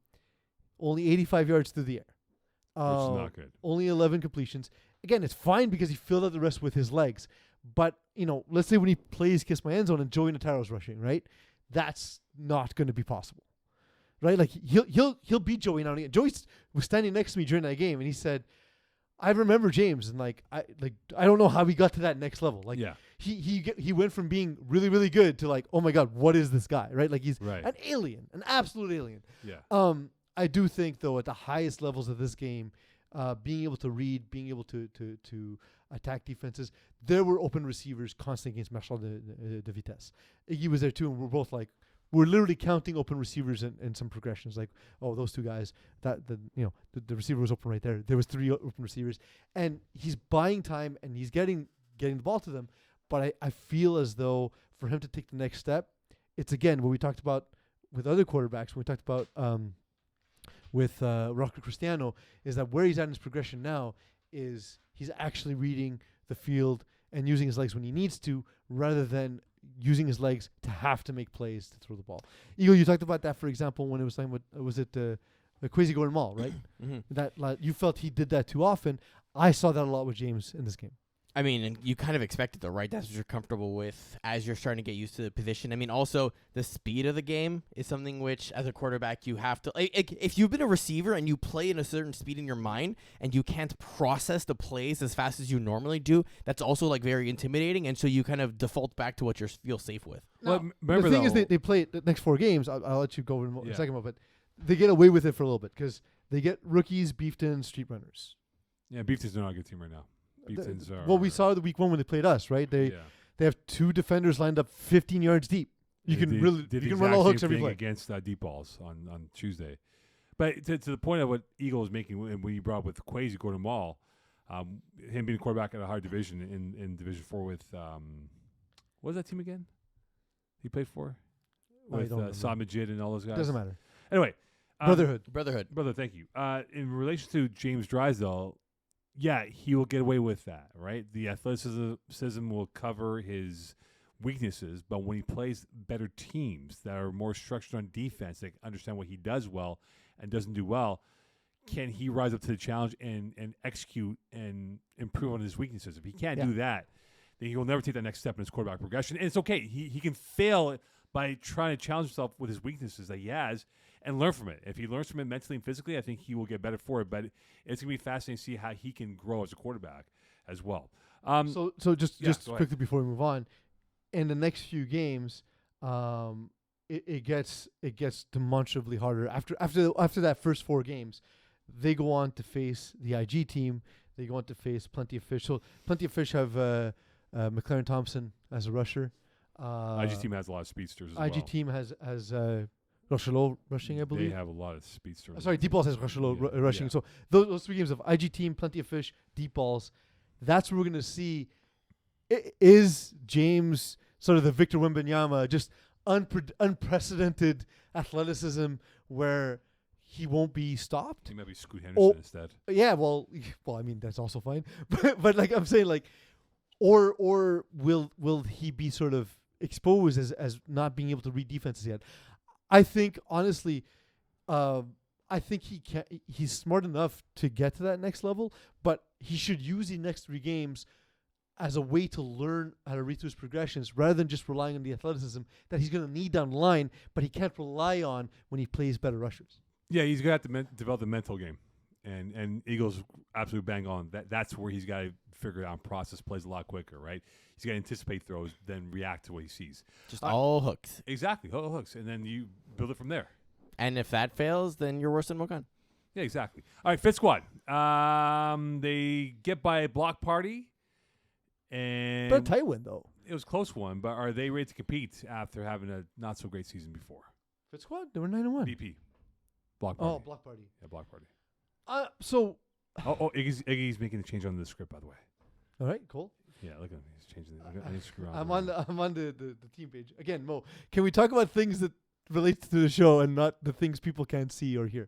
only 85 yards through the air. Which is not good. Only 11 completions. Again, it's fine because he filled out the rest with his legs. But, let's say when he plays Kiss My End Zone and Joey Notaro's rushing, right? That's not going to be possible. Right? Like, he'll beat Joey now and again. Joey was standing next to me during that game, and he said, I remember James, and I don't know how he got to that next level. Like, he went from being really, really good to like, oh my God, what is this guy? Right? Like, he's an alien, an absolute alien. Yeah. I do think though, at the highest levels of this game, being able to read, being able to attack defenses, there were open receivers constantly against Marshall de Vitesse. Iggy was there too, and we're both like, we're literally counting open receivers in some progressions. Like, oh, those 2 guys, the receiver was open right there. There was 3 open receivers, and he's buying time and he's getting the ball to them. But I feel as though for him to take the next step, it's again what we talked about with other quarterbacks. When we talked about with Rocco Cristiano, is that where he's at in his progression now is he's actually reading the field and using his legs when he needs to, rather than using his legs to have to make plays to throw the ball. Eagle, you talked about that, for example, when it was talking about, was it Kwesi Gordon Mall, right? That you felt he did that too often. I saw that a lot with James in this game. I mean, and you kind of expect it though, right? That's what you're comfortable with as you're starting to get used to the position. I mean, also the speed of the game is something which, as a quarterback, you have to. If you've been a receiver and you play in a certain speed in your mind and you can't process the plays as fast as you normally do, that's also like very intimidating. And so you kind of default back to what you feel safe with. Well, Now, remember the thing is, though- they play the next 4 games. I'll let you go in a Yeah. second, but they get away with it for a little bit because they get rookies, Beefton, street runners. Yeah, Beefton's not a good team right now. Beefton's are. Well, we saw the week 1 when they played us, right? They have 2 defenders lined up 15 yards deep. You can run all hooks every play against deep balls on Tuesday. But to the point of what Eagle is making, and when you brought up with Kwesi Gordon Mall, him being a quarterback at a higher division in Division 4 with what was that team again? He played for with Sam Majid and all those guys. Doesn't matter. Anyway, Brother, thank you. In relation to James Drysdale, yeah, he will get away with that, right? The athleticism will cover his weaknesses, but when he plays better teams that are more structured on defense, that understand what he does well and doesn't do well, can he rise up to the challenge and execute and improve on his weaknesses? If he can't do that, then he will never take that next step in his quarterback progression. And it's okay. He can fail by trying to challenge himself with his weaknesses that he has and learn from it. If he learns from it mentally and physically, I think he will get better for it. But it's going to be fascinating to see how he can grow as a quarterback as well. So just quickly before we move on, in the next few games, it gets demonstrably harder. After that first 4 games, they go on to face the IG team. They go on to face Plenty of Fish. So Plenty of Fish have McLaren Thompson as a rusher. IG team has a lot of speedsters as well. IG team has Rochelot rushing, I believe. They have a lot of speedsters. Sorry, Deep Balls has Rochelot rushing. Yeah. So those 3 games of IG team, Plenty of Fish, Deep Balls, that's where we're going to see, is James sort of the Victor Wembanyama, just unprecedented athleticism where he won't be stopped? He might be Scoot Henderson instead. Yeah, well, I mean, that's also fine. but like I'm saying, like, or will he be sort of exposed as not being able to read defenses yet? I think honestly, I think he's smart enough to get to that next level, but he should use the next 3 games as a way to learn how to read through his progressions rather than just relying on the athleticism that he's going to need down the line, but he can't rely on when he plays better rushers. Yeah, he's going to have to develop the mental game. And Eagles absolutely bang on. That's where he's got to figure it out and process plays a lot quicker, right? He's got to anticipate throws, then react to what he sees. Just all hooks. Exactly, all hooks. And then you build it from there. And if that fails, then you're worse than Mokan. Yeah, exactly. All right, Fit Squad. They get by a block party. And But a tight win, though. It was a close one, but are they ready to compete after having a not-so-great season before? Fit Squad? They were 9-1. BP. Block party. Oh, block party. Yeah, block party. So. Iggy's making a change on the script, by the way. All right, cool. Yeah, look at him. He's changing it. I need to screw around. I'm on the team page. Again, Mo, can we talk about things that relate to the show and not the things people can't see or hear?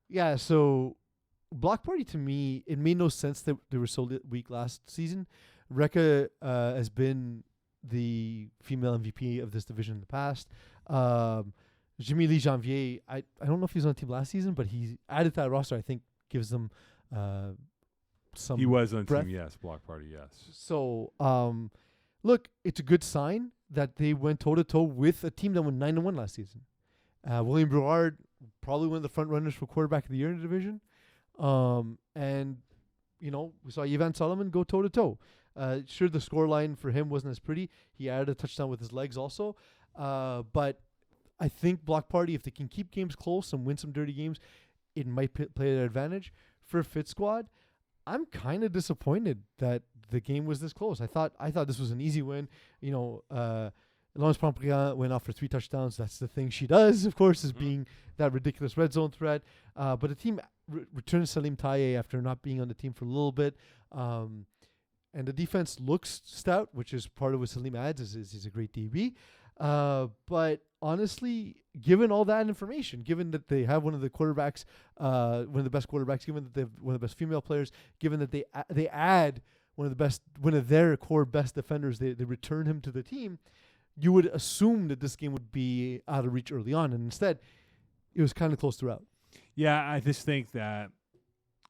Yeah, so block party to me, it made no sense that they were so weak last season. Rekha has been the female MVP of this division in the past. Jimmy Lee Janvier, I don't know if he was on the team last season, but he added to that roster. I think gives them some. He was on breath. team, yes. Block party, yes. So, look, it's a good sign that they went toe to toe with a team that went 9-1 last season. William Brouard, probably one of the front runners for quarterback of the year in the division. And we saw Evan Solomon go toe to toe. Sure, the scoreline for him wasn't as pretty. He added a touchdown with his legs also. But I think block party, if they can keep games close and win some dirty games, it might play their advantage. For Fit Squad, I'm kind of disappointed that the game was this close. I thought this was an easy win. Laurence Pompriant went off for 3 touchdowns. That's the thing she does, of course, is being that ridiculous red zone threat. But the team returned Salim Taye after not being on the team for a little bit. And the defense looks stout, which is part of what Salim adds, is he's a great DB. But honestly, given all that information, given that they have one of the quarterbacks, one of the best quarterbacks, given that they have one of the best female players, given that they add one of their core best defenders, they return him to the team, you would assume that this game would be out of reach early on. And instead, it was kind of close throughout. Yeah, I just think that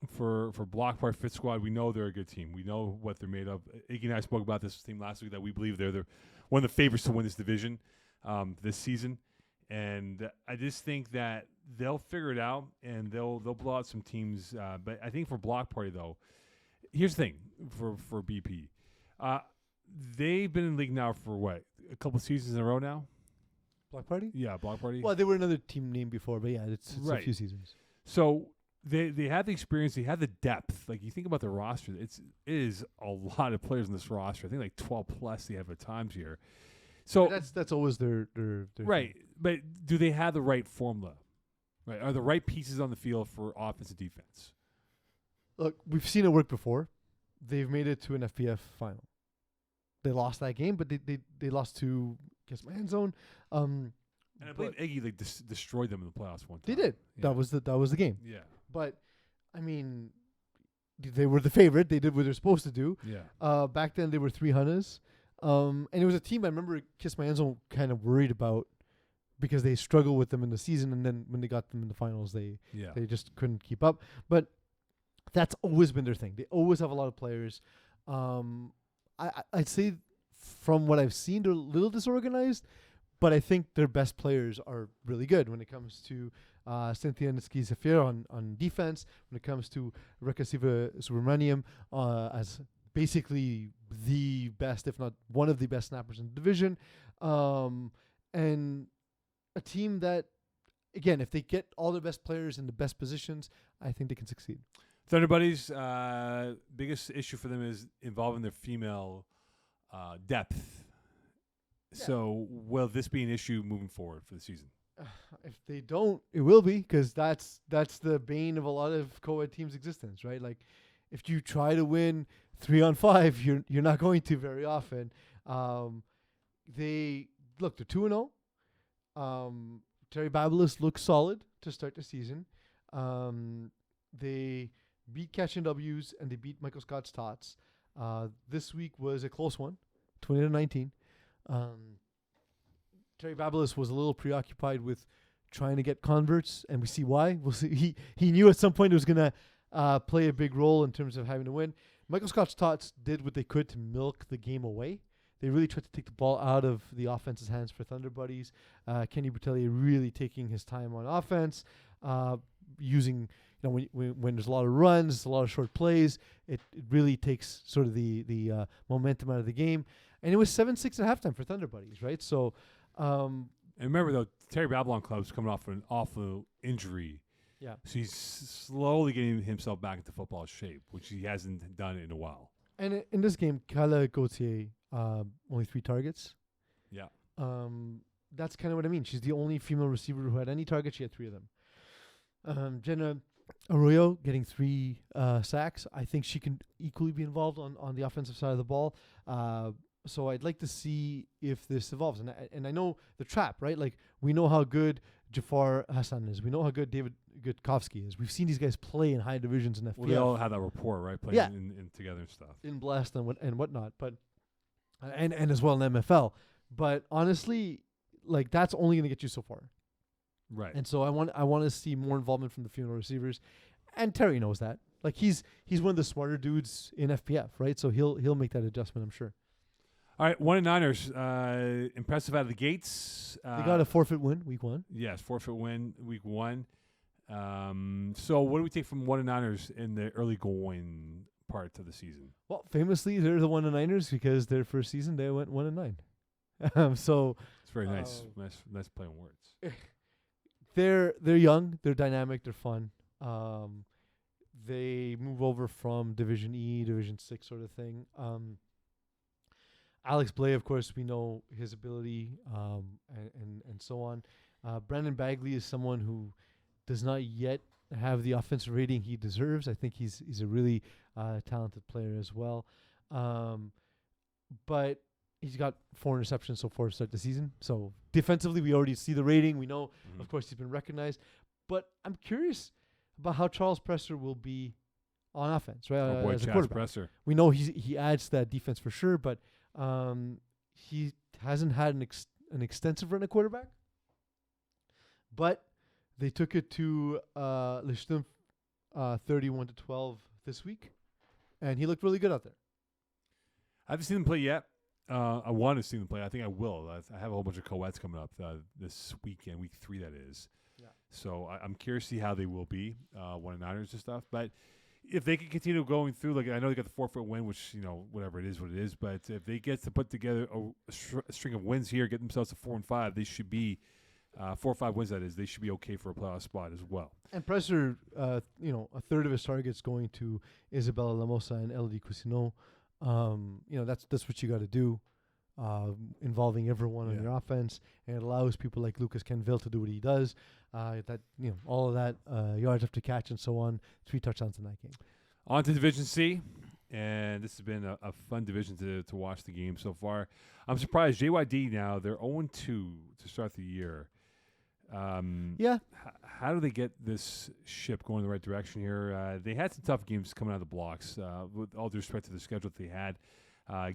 for Block Party Fit Squad, we know they're a good team. We know what they're made of. Iggy and I spoke about this team last week, that we believe they're one of the favorites to win this division this season. And I just think that they'll figure it out, and they'll blow out some teams. But I think for Block Party, though, here's the thing for BP. They've been in the league now for, what, a couple seasons in a row now? Block Party? Yeah, Block Party. Well, they were another team name before, but yeah, it's Right. a few seasons. So they have the experience, they have the depth. Like, you think about the roster, it is a lot of players in this roster. I think like 12 plus they have at times here. So That's always their right, but do they have the right formula? Right, are the right pieces on the field for offense and defense? Look, we've seen it work before. They've made it to an FPF final. They lost that game, but they lost to Kiss My End Zone. And I believe Iggy destroyed them in the playoffs one time. They did. Yeah. That was the game. Yeah. But I mean, they were the favorite. They did what they're supposed to do. Yeah. Back then they were 300s. And it was a team I remember Kiss My End Zone kind of worried about because they struggled with them in the season, and then when they got them in the finals, they just couldn't keep up. But that's always been their thing. They always have a lot of players. I'd say from what I've seen, they're a little disorganized, but I think their best players are really good when it comes to Cynthia Nitsky-Zafir on defense, when it comes to Rekasiva Subramaniam as basically the best, if not one of the best snappers in the division, and a team that, again, if they get all their best players in the best positions, I think they can succeed. Thunder Buddies, biggest issue for them is involving their female depth. Yeah. So will this be an issue moving forward for the season? If they don't, it will be, because that's the bane of a lot of co-ed teams' existence, right? Like, if you try to win 3-on-5, you're not going to very often. They're 2-0. Terry Babelis looks solid to start the season. They beat Catch and W's, and they beat Michael Scott's Tots. This week was a close one, 20-19. Terry Babelis was a little preoccupied with trying to get converts, and we see why. We'll see. He knew at some point it was going to play a big role in terms of having to win. Michael Scott's Tots did what they could to milk the game away. They really tried to take the ball out of the offense's hands for Thunder Buddies. Kenny Zeppetelli really taking his time on offense, using, when there's a lot of runs, a lot of short plays, it really takes sort of the momentum out of the game. And it was 7-6 at halftime for Thunder Buddies, right? So, and remember, though, Terry Babylon Club's coming off an awful injury. Yeah. So he's slowly getting himself back into football shape, which he hasn't done in a while. And in this game, Kala Gauthier, only 3 targets. Yeah. That's kind of what I mean. She's the only female receiver who had any targets. She had 3 of them. Jenna Arroyo getting 3 sacks. I think she can equally be involved on the offensive side of the ball. So I'd like to see if this evolves. And I know the trap, right? Like, we know how good Jafar Hassan is. We know how good David Gutkovsky is. We've seen these guys play in high divisions in FPF. Well, they all have that rapport, right? Playing in together and stuff. In Blast and whatnot. But and as well in MFL. But honestly, like, that's only going to get you so far. Right. And so I want to see more involvement from the female receivers. And Terry knows that. Like, he's one of the smarter dudes in FPF, right? So he'll make that adjustment, I'm sure. All right, 1-9ers, impressive out of the gates. They got a forfeit win week 1. Yes, forfeit win week 1. So what do we take from 1-9ers in the early going part of the season? Well, famously, they're the 1-9ers because their first season they went 1-9. So it's very nice. Nice play on words. They're young, they're dynamic, they're fun. They move over from Division E, Division 6 sort of thing. Alex Blay, of course, we know his ability, and so on. Brandon Bagley is someone who does not yet have the offensive rating he deserves. I think he's a really talented player as well. But he's got 4 interceptions so far to start the season. So defensively, we already see the rating. We know, of course, he's been recognized. But I'm curious about how Charles Presser will be on offense, right? Oh boy, as a Charles quarterback. Presser. We know he adds to that defense for sure, but he hasn't had an extensive run at quarterback. But They took it to Le Stumpf 31-12 this week, and he looked really good out there. I haven't seen them play yet. I want to see them play. I think I will. I have a whole bunch of co-eds coming up this weekend, week 3 that is. Yeah. So I'm curious to see how they will be, 1-9ers and stuff. But if they can continue going through, like I know they got the 4-foot win, which whatever it is. But if they get to put together a string of wins here, get themselves to 4-5, they should be 4 or 5 wins. That is, they should be okay for a playoff spot as well. And Presser, a third of his targets going to Isabella Lamosa and Elodie Cousineau. That's what you got to do, involving everyone in your offense, and it allows people like Lucas Canville to do what he does. All of that yards after catch and so on. 3 touchdowns in that game. On to Division C, and this has been a fun division to watch the game so far. I'm surprised JYD now they're 0-2 to start the year. How do they get this ship going in the right direction here? They had some tough games coming out of the blocks. With all due respect to the schedule that they had,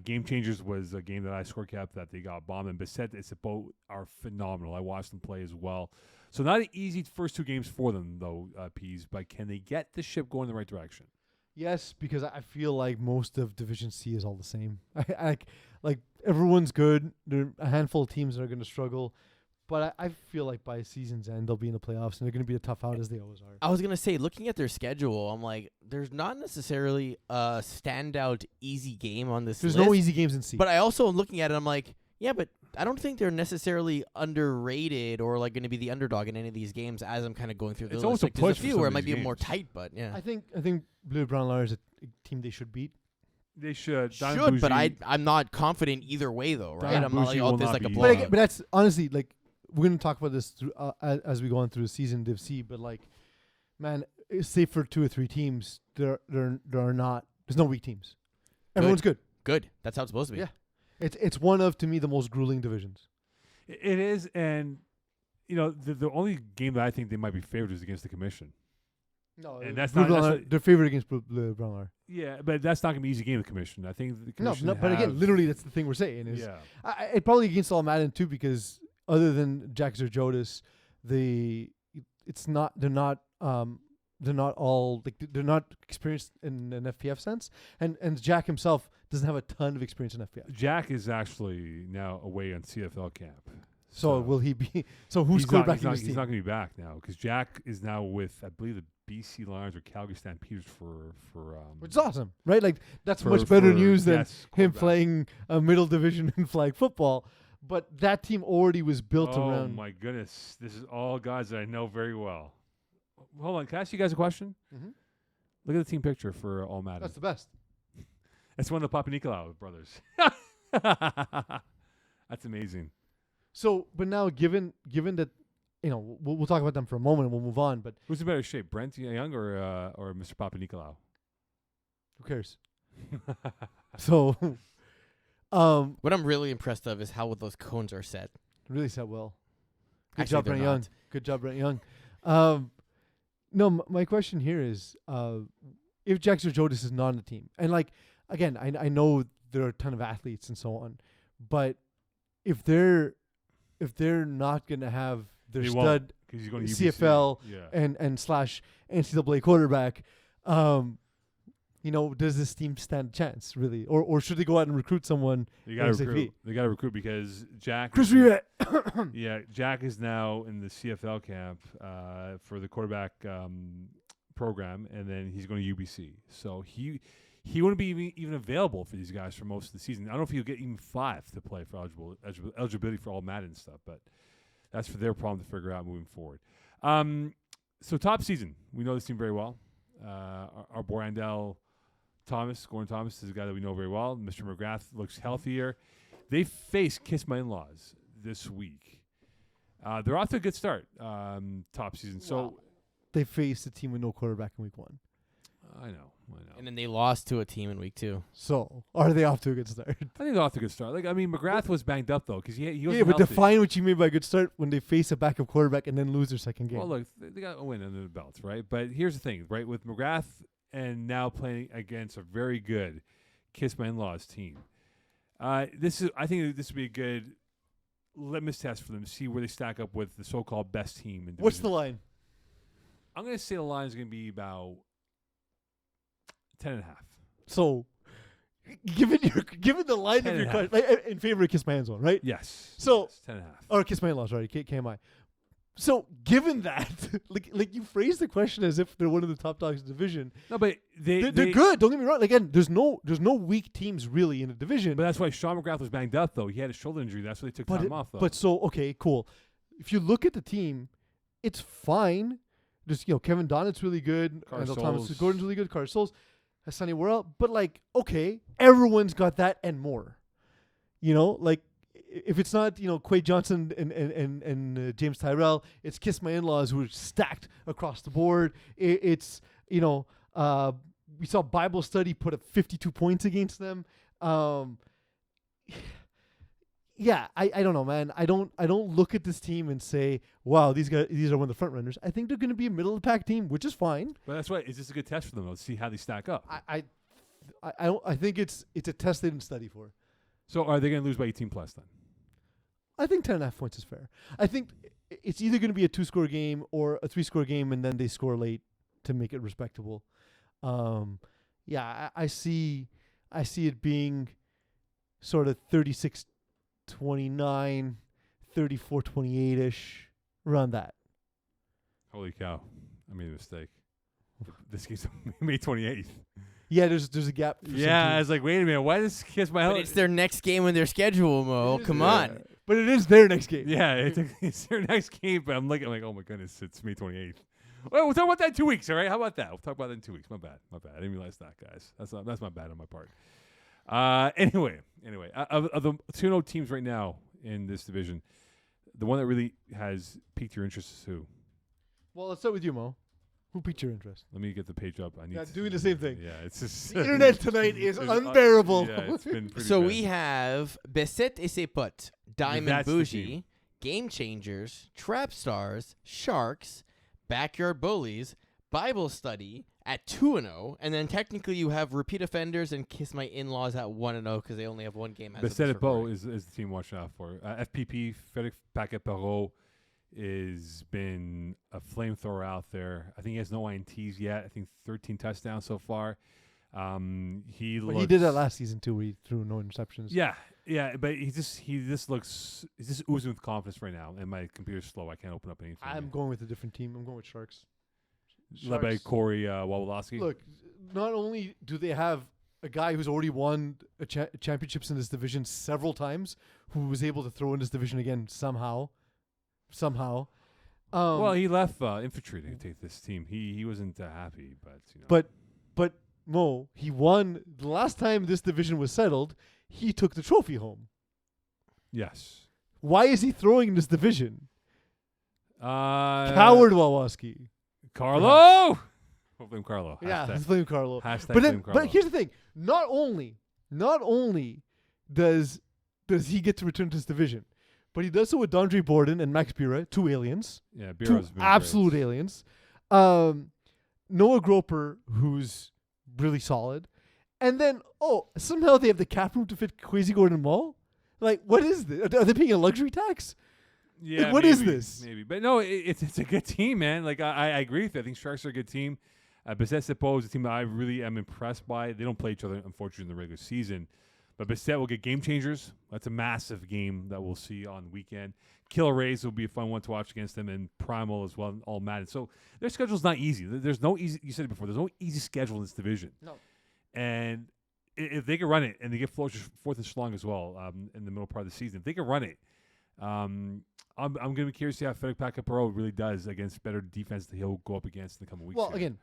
Game Changers was a game that I score capped that they got bombed. And Bissett and Sabot are phenomenal. I watched them play as well. So not an easy first 2 games for them though, Peas. But can they get the ship going in the right direction? Yes, because I feel like most of Division C is all the same. Like everyone's good. There are a handful of teams that are going to struggle. But I feel like by season's end, they'll be in the playoffs, and they're going to be a tough out as they always are. I was going to say, looking at their schedule, I'm like, there's not necessarily a standout easy game on this list. There's no easy games in C. But I also am looking at it, I'm like, yeah, but I don't think they're necessarily underrated or like going to be the underdog in any of these games as I'm kind of going through the It's list. almost a Like, there's push a for few some where of it might these be more games. tight, but yeah. I think Bleu Brown Lars is a team they should beat. They should. Should, but I'm not confident either way, though, right? Don I'm not like, Bougie oh, will this not like a be- blowout. But that's honestly like we're going to talk about this through, as we go on through the season, Div C. But like, man, save for 2 or 3 teams, there are not. There's no weak teams. Everyone's good. Good. That's how it's supposed to be. Yeah. It's one of, to me, the most grueling divisions. It is, and the only game that I think they might be favored is against the Commission. No, And that's Bleu not- Brown that's Lars- not- they're favored against Bleu Brown Lars. Yeah, but that's not going to be an easy game. The Commission, I think the Commission. But again, literally, that's the thing we're saying is. Yeah. It probably against all Madden too, because other than Jack Zerjotis, they're not all like they're not experienced in an FPF sense, and Jack himself doesn't have a ton of experience in FPF. Jack is actually now away on CFL camp. So will he be? So who's quarterbacking his team? He's not going to be back now because Jack is now with, I believe, the BC Lions or Calgary Stampeders for Which is awesome, right? Like that's for- much better for- news than yes, him quarterback. playing a middle division in flag football. But that team already was built Oh around. my goodness, this is all guys that I know very well. Hold on, can I ask you guys a question? Mhm. Look at the team picture for All Madden. That's the best. It's one of the Papanikolaou brothers. That's amazing. So, but now given that, we'll talk about them for a moment and we'll move on. But Who's in better shape, Brent Young or Mr. Papanikolaou? who cares? So, What I'm really impressed of is how those cones are set. really set well. Good Actually, job, they're Brent Young. not. Good job, Brent Young. No, my question here is, if Jack Zerjotis is not on the team, and like again, I know there are a ton of athletes and so on, but if they're not gonna have their He won't, stud 'cause he's going to CFL UBC. Yeah. and slash NCAA quarterback, does this team stand a chance really, or should they go out and recruit someone? They got to ASAP? recruit. They got to recruit because Jack. Chris Rivet. Yeah, Jack is now in the CFL camp for the quarterback program, and then he's going to UBC. So he wouldn't be even available for these guys for most of the season. I don't know if he'll get even 5 to play for eligibility for all Madden stuff, but that's for their problem to figure out moving forward. So top season, we know this team very well. Our boy Andel Gordon Thomas is a guy that we know very well. Mr. McGrath looks healthier. They face Kiss My In-Laws this week. They're off to a good start, top season. So They faced a team with no quarterback in week 1. I know. And then they lost to a team in week 2. So are they off to a good start? I think they're off to a good start. McGrath was banged up though because he Yeah, wasn't but healthy. define what you mean by a good start when they face a backup quarterback and then lose their second game. Well, look, they got a win under the belts, right? But here's the thing, right? With McGrath and now playing against a very good Kiss My In-Laws team, I think this would be a good litmus test for them to see where they stack up with the so-called best team. In What's the Division. line? I'm going to say the line is going to be about 10.5. So, given the line of your 10.5. question, like, in favor of Kiss My In-Laws, right? Yes. So- yes, 10.5. Or Kiss My In-Laws, sorry, KMI. So, given that, like you phrased the question as if they're one of the top dogs in the division. No, but They're good. Don't get me wrong. Again, there's no weak teams really in the division. But that's why Sean McGrath was banged up, though. He had a shoulder injury. That's why they took time off, though. But so okay, cool. If you look at the team, it's fine. Just Kevin Donnett's really good. Randall Thomas Gordon's really good. Carter Souls, Sonny Worrell. But like, okay, everyone's got that and more. Like if it's not Quade Johnson and James Tyrell, it's Kiss My In-Laws who are stacked across the board. It's we saw Bible Study put up 52 points against them. Yeah, I don't know, man. I don't look at this team and say, wow, these are one of the front runners. I think they're going to be a middle of the pack team, which is fine. But that's why is this a good test for them, though, to see how they stack up? I think it's a test they didn't study for. So are they going to lose by 18 plus then? I think 10.5 points is fair. I think it's either going to be a 2-score game or a 3-score game, and then they score late to make it respectable. Yeah, I see it being sort of 36-29, 34-28-ish, around that. Holy cow. I made a mistake. This game's May 28th. Yeah, there's a gap. For Yeah, I was like, wait a minute. Why does Kiss My But In-Laws? it's their next game in their schedule, Mo. Come on. But it is their next game. Yeah, it's their next game, but I'm like, oh my goodness, it's May 28th. Well, we'll talk about that in 2 weeks, all right? How about that? We'll talk about that in 2 weeks. My bad. I didn't realize that, guys. That's my bad on my part. Anyway, of the 2-0 teams right now in this division, the one that really has piqued your interest is who? Well, let's start with you, Mo. Who piqued your interest? Let me get the page up. I need to doing the same thing. Yeah, it's just The internet tonight is unbearable. Yeah, it's been pretty So bad. we have Beset et ses potes, Diamond That's the Bougie, team. Game Changers, Trap Stars, Sharks, Backyard Bullies, Bible Study at 2-0, and then technically you have Repeat Offenders and Kiss My In-Laws at 1-0 because they only have one game. The Senate Bow is the team watching out for. FPP, Frederic Paquet-Perot, has been a flamethrower out there. I think he has no INTs yet. I think 13 touchdowns so far. He did that last season too, where he threw no interceptions. Yeah, but he just oozing with confidence right now. And my computer's slow. I can't open up anything. I'm going with a different team. I'm going with Sharks. Led by Corey Wawolowski. Look, not only do they have a guy who's already won championships in this division several times, who was able to throw in this division again somehow. Well, he left infantry to take this team. He wasn't happy, but But Mo, he won the last time this division was settled. He took the trophy home. Yes. Why is he throwing this division? Coward Coward Wawowski. Carlo. We'll blame Carlo. Yeah, Hashtag- let's blame Carlo. Hashtag But blame Carlo. but here's the thing: not only does he get to return to this division, but he does so with Dondre Borden and Max Bura, two aliens, yeah, two Bureau's been absolute great. aliens. Noah Groper, who's really solid, and then somehow they have the cap room to fit Kwesi Gordon Mall. Like, what is this? Are they paying a luxury tax? Yeah, Like, what is maybe, this? Maybe, but no, it's a good team, man. Like I agree with you. I think Sharks are a good team. Beset Sepo is a team that I really am impressed by. They don't play each other, unfortunately, in the regular season. But Beset will get Game Changers. That's a massive game that we'll see on weekend. Killer Rays will be a fun one to watch against them, and Primal as well, and all Madden. So their schedule's not easy. There's no easy. You said it before. There's no easy schedule in this division. No. And if they can run it, and they get fourth and Schlong as well in the middle part of the season, if they can run it, I'm going to be curious to see how Frederic Paquet-Perot really does against better defense that he'll go up against in the coming weeks. Well, here. again,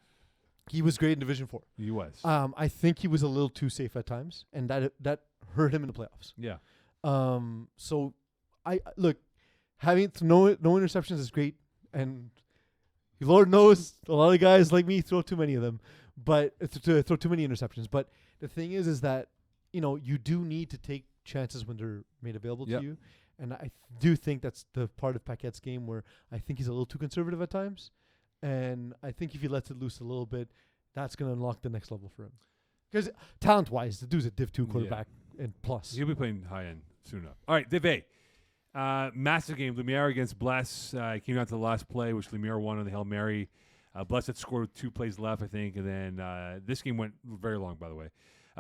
he was great in Division 4. He was. I think he was a little too safe at times, and that hurt him in the playoffs. Yeah. So I look, having no interceptions is great, and Lord knows a lot of guys like me throw too many of them, but to throw too many interceptions. But the thing is that you do need to take chances when they're made available Yep. to you, and I do think that's the part of Paquette's game where I think he's a little too conservative at times, and I think if he lets it loose a little bit, that's going to unlock the next level for him. Because talent-wise, the dude's a Div 2 quarterback and plus. He'll be playing high end soon enough. All right, Div A. Massive game. Lumiere against Bless. Came down to the last play, which Lumiere won on the Hail Mary. Blessed scored 2 plays left, I think, and then this game went very long, by the way.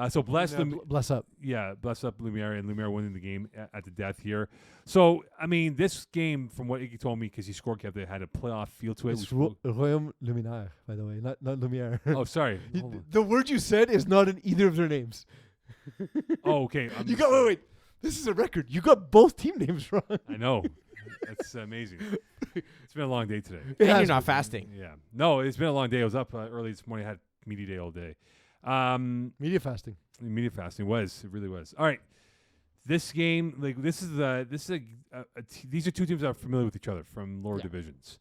So bless up. Yeah, bless up Lumiere, and Lumiere winning the game at the death here. So, I mean, this game, from what Iggy told me, because he scored kept it, had a playoff feel to it. It's Royaume Luminaire, by the way, not Lumiere. Oh, sorry. The word you said is not in either of their names. Oh, okay. You got wait. This is a record. You got both team names wrong. I know. That's amazing. It's been a long day today. And you're not fasting. Yeah. No, it's been a long day. I was up early this morning. I had media day all day. Media fasting. Media fasting was. It really was. All right. This game, like these are two teams that are familiar with each other from lower divisions.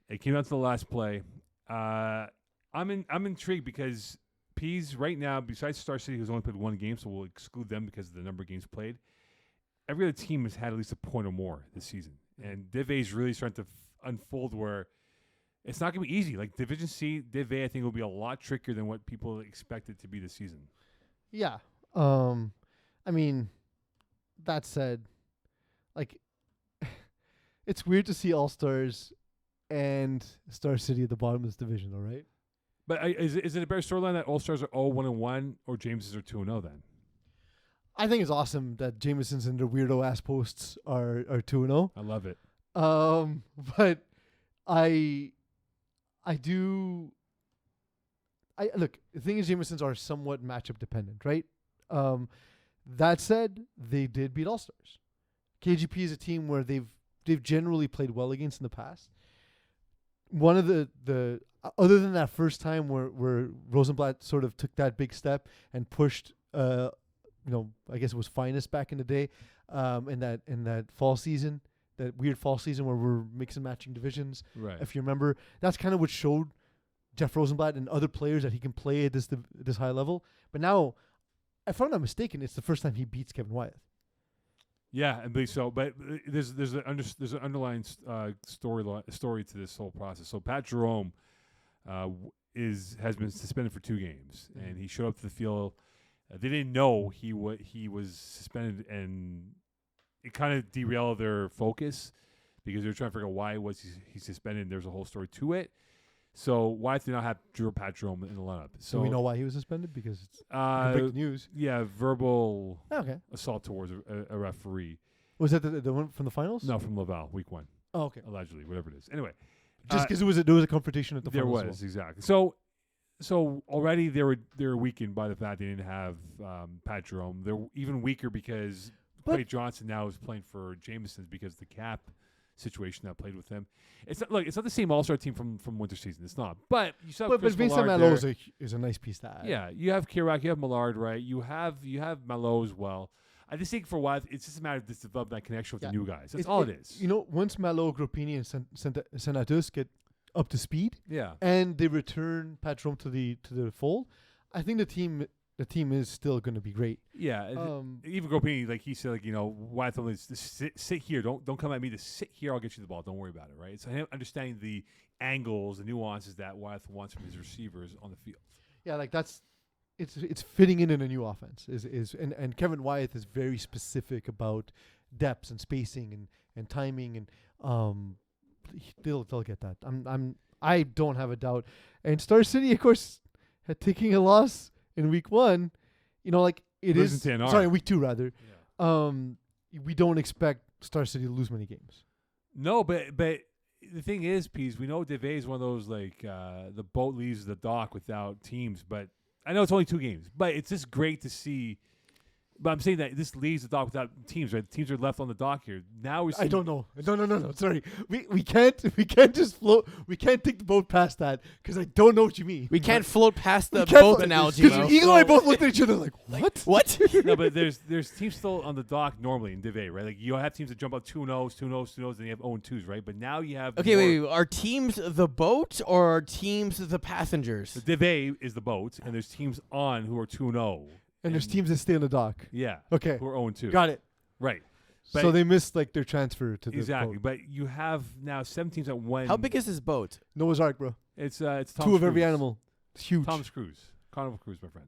It came out to the last play. I'm intrigued because Pease right now, besides Star City, who's only played 1 game, so we'll exclude them because of the number of games played. Every other team has had at least a point or more this season, and Div A is really starting to unfold where it's not going to be easy. Like Division C, Div A, I think will be a lot trickier than what people expect it to be this season. Yeah. I mean, that said, like, it's weird to see All Stars and Star City at the bottom of this division, all right? But is it a better storyline that All Stars are 0-1-1 or Jamesons are 2-0 then? I think it's awesome that Jamesons and their weirdo ass posts are 2-0. I love it. But I look, the thing is Jamesons are somewhat matchup dependent, right? That said, they did beat All Stars. KGP is a team where they've generally played well against in the past. One of the other than that first time where Rosenblatt sort of took that big step and pushed I guess it was Finest back in the day, in that fall season, that weird fall season where we're mixing matching divisions. Right. If you remember, that's kind of what showed Jeff Rosenblatt and other players that he can play at this high level. But now, if I'm not mistaken, it's the first time he beats Kevin Wyeth. Yeah, I believe so. But there's an underlying story to this whole process. So Pat Jerome has been suspended for 2 games, and he showed up to the field. They didn't know he was suspended, and it kind of derailed their focus because they were trying to figure out why was he suspended. And there's a whole story to it. So Wyeth did not have Pat Jerome in the lineup. So do we know why he was suspended? Because it's break the news. Yeah, verbal assault towards a referee. Was that the one from the finals? No, from Laval, week 1. Oh, okay. Allegedly, whatever it is. Anyway. Just because there was a confrontation at the finals. There was, exactly. So already they were weakened by the fact they didn't have Pat Jerome. They're even weaker because Clay Johnson now is playing for Jamesons because of the cap situation that played with him. It's not the same All-Star team from winter season. It's not. But you saw But Vincent Malo is a nice piece to add. Yeah, you have Kirak, you have Millard, right? You have Malo as well. I just think for Wyeth, it's just a matter of developing that connection with the new guys. That's all it is. Once Malo, Groppini, and Senatus get up to speed, and they return Pat Jerome to the fold, I think the team is still going to be great. Yeah, even Groppini, like he said, Wyeth told me to sit here. Don't come at me. To sit here, I'll get you the ball. Don't worry about it. Right. So him understanding the angles, the nuances that Wyeth wants from his receivers on the field. Yeah, like it's fitting in a new offense. And Kevin Wyeth is very specific about depths and spacing and timing, and they'll get that. I don't have a doubt. And Star City, of course, had taking a loss in week 1. It is. Sorry, week 2 rather. Yeah. We don't expect Star City to lose many games. No, but the thing is, Pease, we know Div A is one of those the boat leaves the dock without teams, but I know it's only 2 games, but it's just great to see. But I'm saying that this leaves the dock without teams, right? Teams are left on the dock here. Now we're seeing. I don't know. No. Sorry, we can't just float. We can't take the boat past that because I don't know what you mean. We can't float past the boat analogy. Because Eagle and I both looked at each other like, what? What? No, but there's teams still on the dock normally in Div A, right? Like you have teams that jump out 2-0s, and you have 0-2s, right? But now you have. Okay, wait. Are teams the boat or are teams the passengers? The Div A is the boat, and there's teams on who are 2-0. And there's teams that stay on the dock. Yeah. Okay. Who are 0-2. Got it. Right. But so they missed their transfer to the exactly. boat. But you have now 7 teams that won. How big is this boat? Noah's Ark, bro. It's Tom's 2 of every Cruise. animal. It's huge. Tom's Cruise. Carnival Cruise, my friend.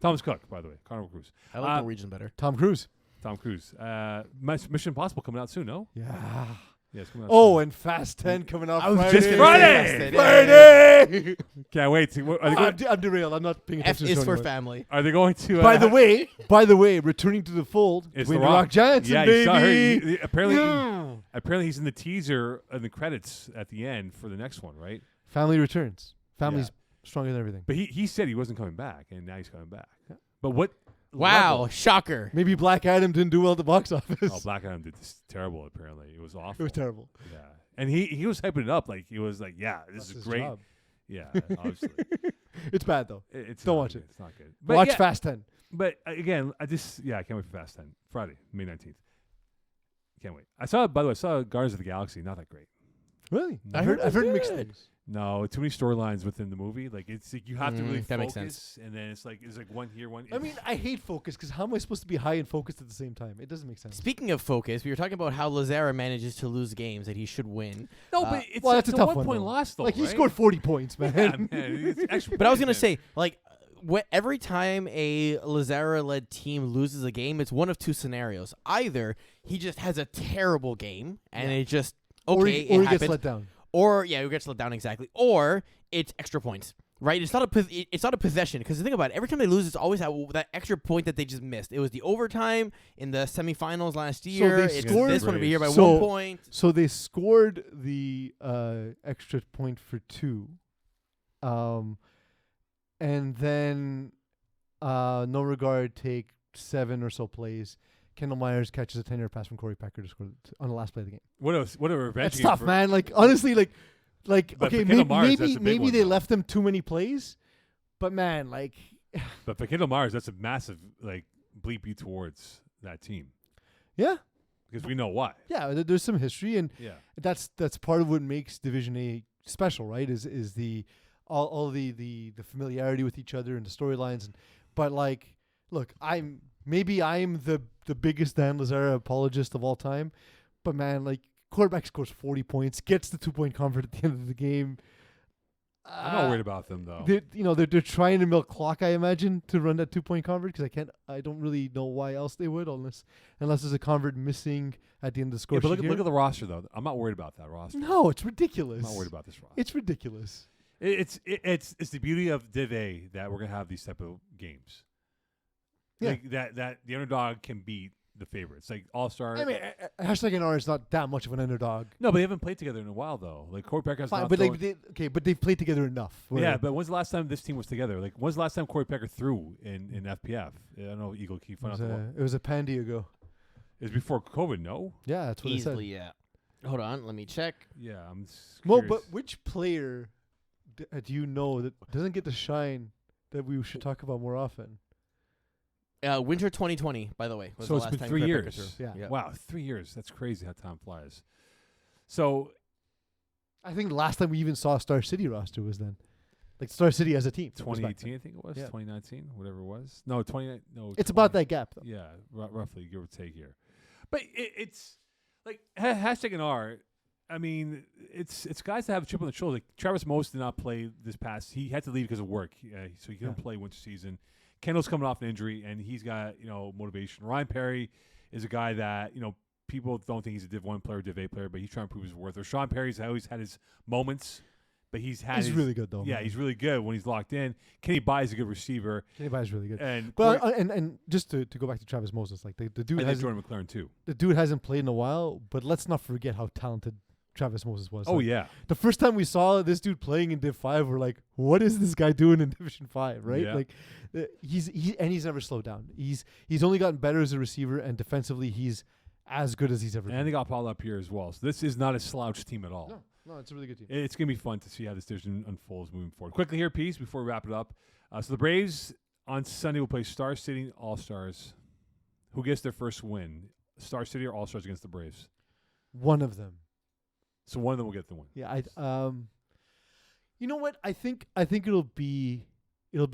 Thomas Cook, by the way. Carnival Cruise. I like Norwegian better. Tom Cruise. Mission Impossible coming out soon, no? Yeah. Yeah, it's coming out Oh, soon. and Fast 10 coming out I was Friday. just gonna Friday! say Friday! Can't wait. To, are, they going, I'm derailed. I'm not paying F attention to is the show for anymore. family. are they going to? By the way, returning to the fold, it's Dwayne The The Rock Johnson, Yeah, you saw her. baby. Apparently he's in the teaser in the credits at the end for the next one, right? Family returns. Family's stronger than everything. But he said he wasn't coming back, and now he's coming back. Yeah. But what? Wow, level? shocker. Maybe Black Adam didn't do well at the box office. Oh, Black Adam did this terrible. Apparently, it was awful. It was terrible. Yeah, and he was hyping it up like he was like, yeah, this That's is his great. job. Yeah, obviously, It's bad though. It's Don't not watch good. it. It's not good. But Watch yeah, Fast 10. But again, I can't wait for Fast 10 Friday, May 19th. Can't wait. I saw, by the way, Guardians of the Galaxy. Not that great. Really? No. I've heard mixed things. No, too many storylines within the movie. Like it's like you have to really that makes focus, sense. and then it's like one here, one. I mean, I hate focus because how am I supposed to be high and focused at the same time? It doesn't make sense. Speaking of focus, we were talking about how Lazara manages to lose games that he should win. no, but it's, well, that's it's a tough 1 one, point though. loss though. Like he right? scored 40 points, man. Yeah, man. It's extra But I was points, gonna man. say, like, every time a Lazara-led team loses a game, it's one of two scenarios. Either he just has a terrible game, and it just or okay, he, or it he happens. gets let down. Or he gets let down exactly. Or it's extra points, right? It's not a possession because think about it. Every time they lose, it's always that extra point that they just missed. It was the overtime in the semifinals last year. they It's scored- this one over here by So- 1 point. So they scored the extra point for 2. And then No Regard take 7 or so plays. Kendall Myers catches a 10-yard pass from Corey Packer to score on the last play of the game. What a revenge That's game tough, for- man. Like honestly, like But okay, for Kendall Myers, that's a big maybe one, they though. left them too many plays, but man, like But for Kendall Myers, that's a massive bleep you towards that team yeah, because we know why. yeah. There's some history, and Yeah. that's part of what makes Division A special, right? Is the all the familiarity with each other and the storylines, and but like, look, I'm the biggest Dan Lazara apologist of all time, but man, like quarterback scores 40 points, gets the 2-point convert at the end of the game. I'm not worried about them though. They're trying to milk clock, I imagine, to run that 2-point convert because I don't really know why else they would unless there's a convert missing at the end of the score. Yeah, but sheet look here. at the roster though. I'm not worried about that roster. No, it's ridiculous. I'm not worried about this roster. It's ridiculous. It's the beauty of Div A that we're gonna have these type of games. Yeah. Like that the underdog can beat the favorites. Like All-Star. I mean, hashtag NR is not that much of an underdog. No, but they haven't played together in a while though. Like Corey Pecker has Fine, not but thrown- but they've played together enough. Yeah, but when's the last time this team was together? Like when's the last time Corey Pecker threw in FPF? I don't know. Eagle Key. it was a pandy ago. It was before COVID. No. Yeah, that's what Easily, I said. yeah. Hold on, let me check. Yeah, I'm. Well, curious. but which player do you know that doesn't get the shine that we should talk about more often? Winter 2020, by the way. Was So the it's last been time 3 Craig Becker years. threw. Yeah. Wow, 3 years. That's crazy how time flies. So I think the last time we even saw a Star City roster was then. Like Star City as a team. That was back 2018, then. I think it was. Yeah. 2019, whatever it was. No, 29. No, It's 20. about that gap, though. Yeah, roughly, give or take here. But it's like hashtag an R. I mean, it's guys that have a chip on the shoulder. Like Travis Most did not play this past. He had to leave because of work, so he couldn't play winter season. Kendall's coming off an injury, and he's got motivation. Ryan Perry is a guy that people don't think he's a Div 1 player, Div A player, but he's trying to prove his worth. Or Sean Perry's always had his moments, but he's really good though. Yeah, man. he's really good when he's locked in. Kenny Bai is a good receiver, Kenny Baez is really good. and But Corey- and just to go back to Travis Moses, like the dude and then hasn't Jordan McLaren too. played in a while, but let's not forget how talented Travis Moses was. Oh Like, yeah, the first time we saw this dude playing in Div 5, we're like, what is this guy doing in Division 5, right? Yeah. Like he's never slowed down. He's only gotten better as a receiver, and defensively he's as good as he's ever and been. they got Paul up here as well. So this is not a slouch team at all. No, it's a really good team. It's going to be fun to see how this division unfolds moving forward. Quickly here, Peace, before we wrap it up. So the Braves on Sunday will play Star City All-Stars. Who gets their first win? Star City or All-Stars against the Braves? One of them. So one of them will get the win. Yeah, you know what? I think it'll be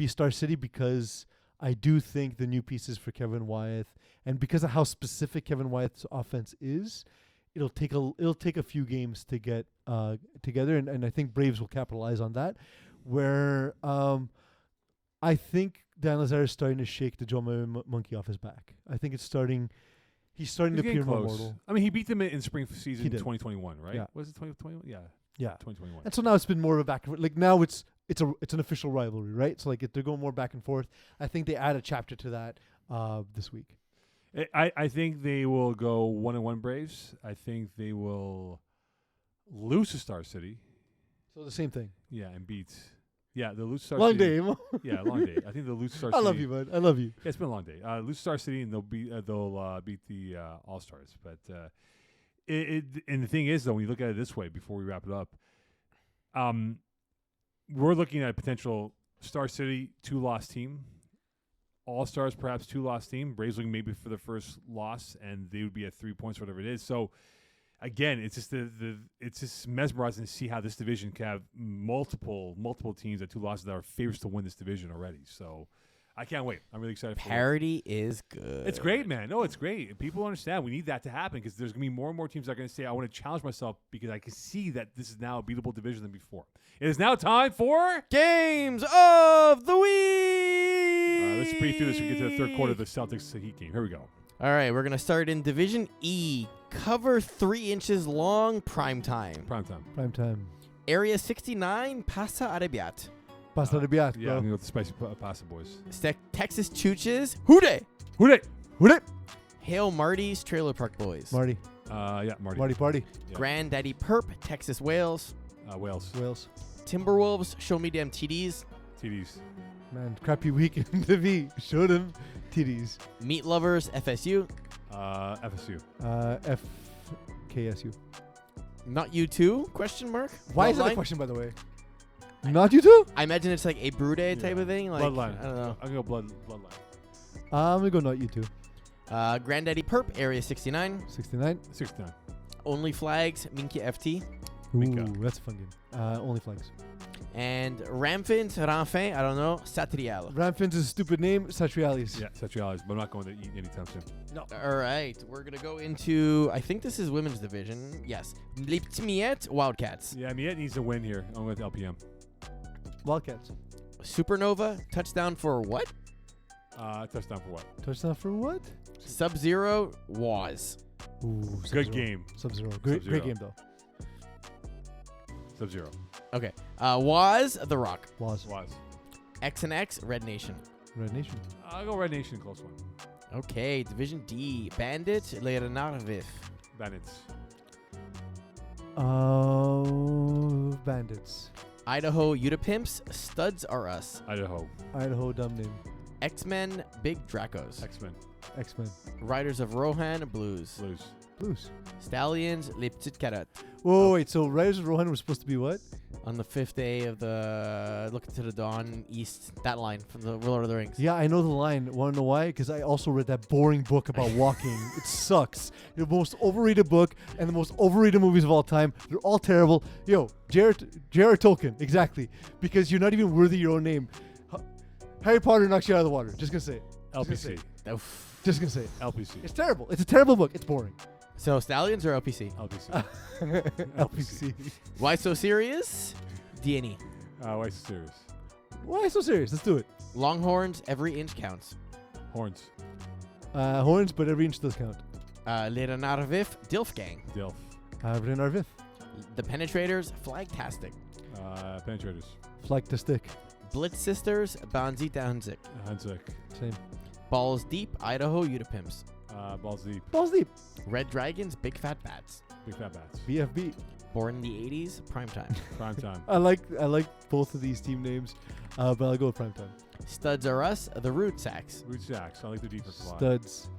Star City because I do think the new pieces for Kevin Wyeth, and because of how specific Kevin Wyeth's offense is, it'll take a few games to get together, and I think Braves will capitalize on that. Where I think Dan Lazare is starting to shake the Joe Monkey off his back. I think it's starting. He's starting He's to getting appear more close. mortal. I mean, he beat them in spring season He did. 2021, right? Yeah. Was it 2021? Yeah, Yeah. 2021. And so now it's been more of a back and forth. Like now it's an official rivalry, right? So like they're going more back and forth. I think they add a chapter to that this week. I think they will go 1-1 Braves. I think they will lose to Star City. So the same thing. Yeah, and beat. Yeah, they'll lose to Star Long City. day. Mo. Yeah, long day. I think they'll lose to Star I City. love you, bud. I love you. Yeah, it's been a long day. Lose Star City and they'll beat the All Stars. But and the thing is though, when you look at it this way, before we wrap it up, we're looking at a potential Star City 2-loss team, All Stars perhaps 2-loss team. Braves looking maybe for the first loss, and they would be at 3 points, whatever it is. So again, it's just it's just mesmerizing to see how this division can have multiple teams at 2 losses that are favorites to win this division already. So I can't wait. I'm really excited for it. Parity is good. It's great, man. No, it's great. People understand we need that to happen because there's going to be more and more teams that are going to say, I want to challenge myself because I can see that this is now a beatable division than before. It is now time for Games of the Week. let's breathe through this. We get to the third quarter of the Celtics Heat game. Here we go. All right, we're going to start in Division E. Cover 3 inches long, prime time. Prime time. Prime time. Area 69, Pasa Arabiat. Pasta de biat, Yeah, bro. I'm going to go with the Spicy Pasta Boys. Texas Chooches, Hooday. Who they? Who it? Hail Marty's, Trailer Park Boys. Marty. Yeah, Marty. Marty party. Yeah. Granddaddy Perp, Texas Whales. Wales. Wales. Timberwolves, Show Me Damn TDs. TDs. Man, crappy week in the V. Showed him TDs. Meat Lovers, FSU. FSU. FKSU. Not you too? Question mark. Why is that a Bloodline? question, by the way? Not you too? I imagine it's like a Brude type Yeah. of thing. Like Bloodline. I don't know. I'm going to go Bloodline. I'm going to go not you too. Granddaddy Perp, Area 69. 69. 69. Only Flags, Minky FT. Minka. Ooh, that's a fun game. Only flags. And Ramfins, Ranfin, I don't know, Satrial. Ramfins is a stupid name. Satrialis. Yeah, Satrialis, but I'm not going to eat anytime soon. No. All right, we're going to go into, I think this is women's division. Yes. Liptimiet, Wildcats. Yeah, Miet needs a win here. I'm with LPM. Wildcats. Supernova, touchdown for what? Touchdown for what? Touchdown for what? Sub-Zero, Waz. Ooh, Good Sub-Zero. game. Sub-Zero. Great Sub-Zero. game, though. Sub-Zero. Okay. Waz, The Rock. Was. X and X, Red Nation. Red Nation. I'll go Red Nation, close one. Okay, Division D, Bandit, Leonardo. Bandits. Bandits. Idaho, Utapimps, Studs Are Us. Idaho. Idaho, dumb name. X-Men, Big Dracos. X-Men. X-Men. Riders of Rohan, Blues. Blues. Blues. Stallions, Lipsit Karat. Whoa, wait. So Riders of Rohan was supposed to be what? On the 5th day of the Look to the Dawn East, that line from the Lord of the Rings. Yeah, I know the line. Want to know why? Because I also read that boring book about walking. It sucks. The most overrated book and the most overrated movies of all time. They're all terrible. Yo, J.R. Tolkien, exactly. Because you're not even worthy your own name. Harry Potter knocks you out of the water. Just gonna say it. LPC. Oof. Just gonna say it. LPC. It's terrible. It's a terrible book. It's boring. So Stallions or LPC? LPC. LPC. Why so serious? D&E. Why so serious? Why so serious? Let's do it. Longhorns, every inch counts. Horns. Horns, but every inch does count. Leonardo, Dilf Gang. Dilf. Renarvith. The Penetrators, Flagtastic. Penetrators. Flag to stick. Blitz Sisters, Banzita Hunzik. Hanzik. Same. Balls Deep, Idaho, Utapimps. Balls deep. Balls deep. Red Dragons, Big Fat Bats. Big fat bats. BFB. Born in the 80s, Primetime. Prime time. I like both of these team names, but I'll go with primetime. Studs Are Us, The Root Sacks. Root Sacks. I like the defensive line. Studs.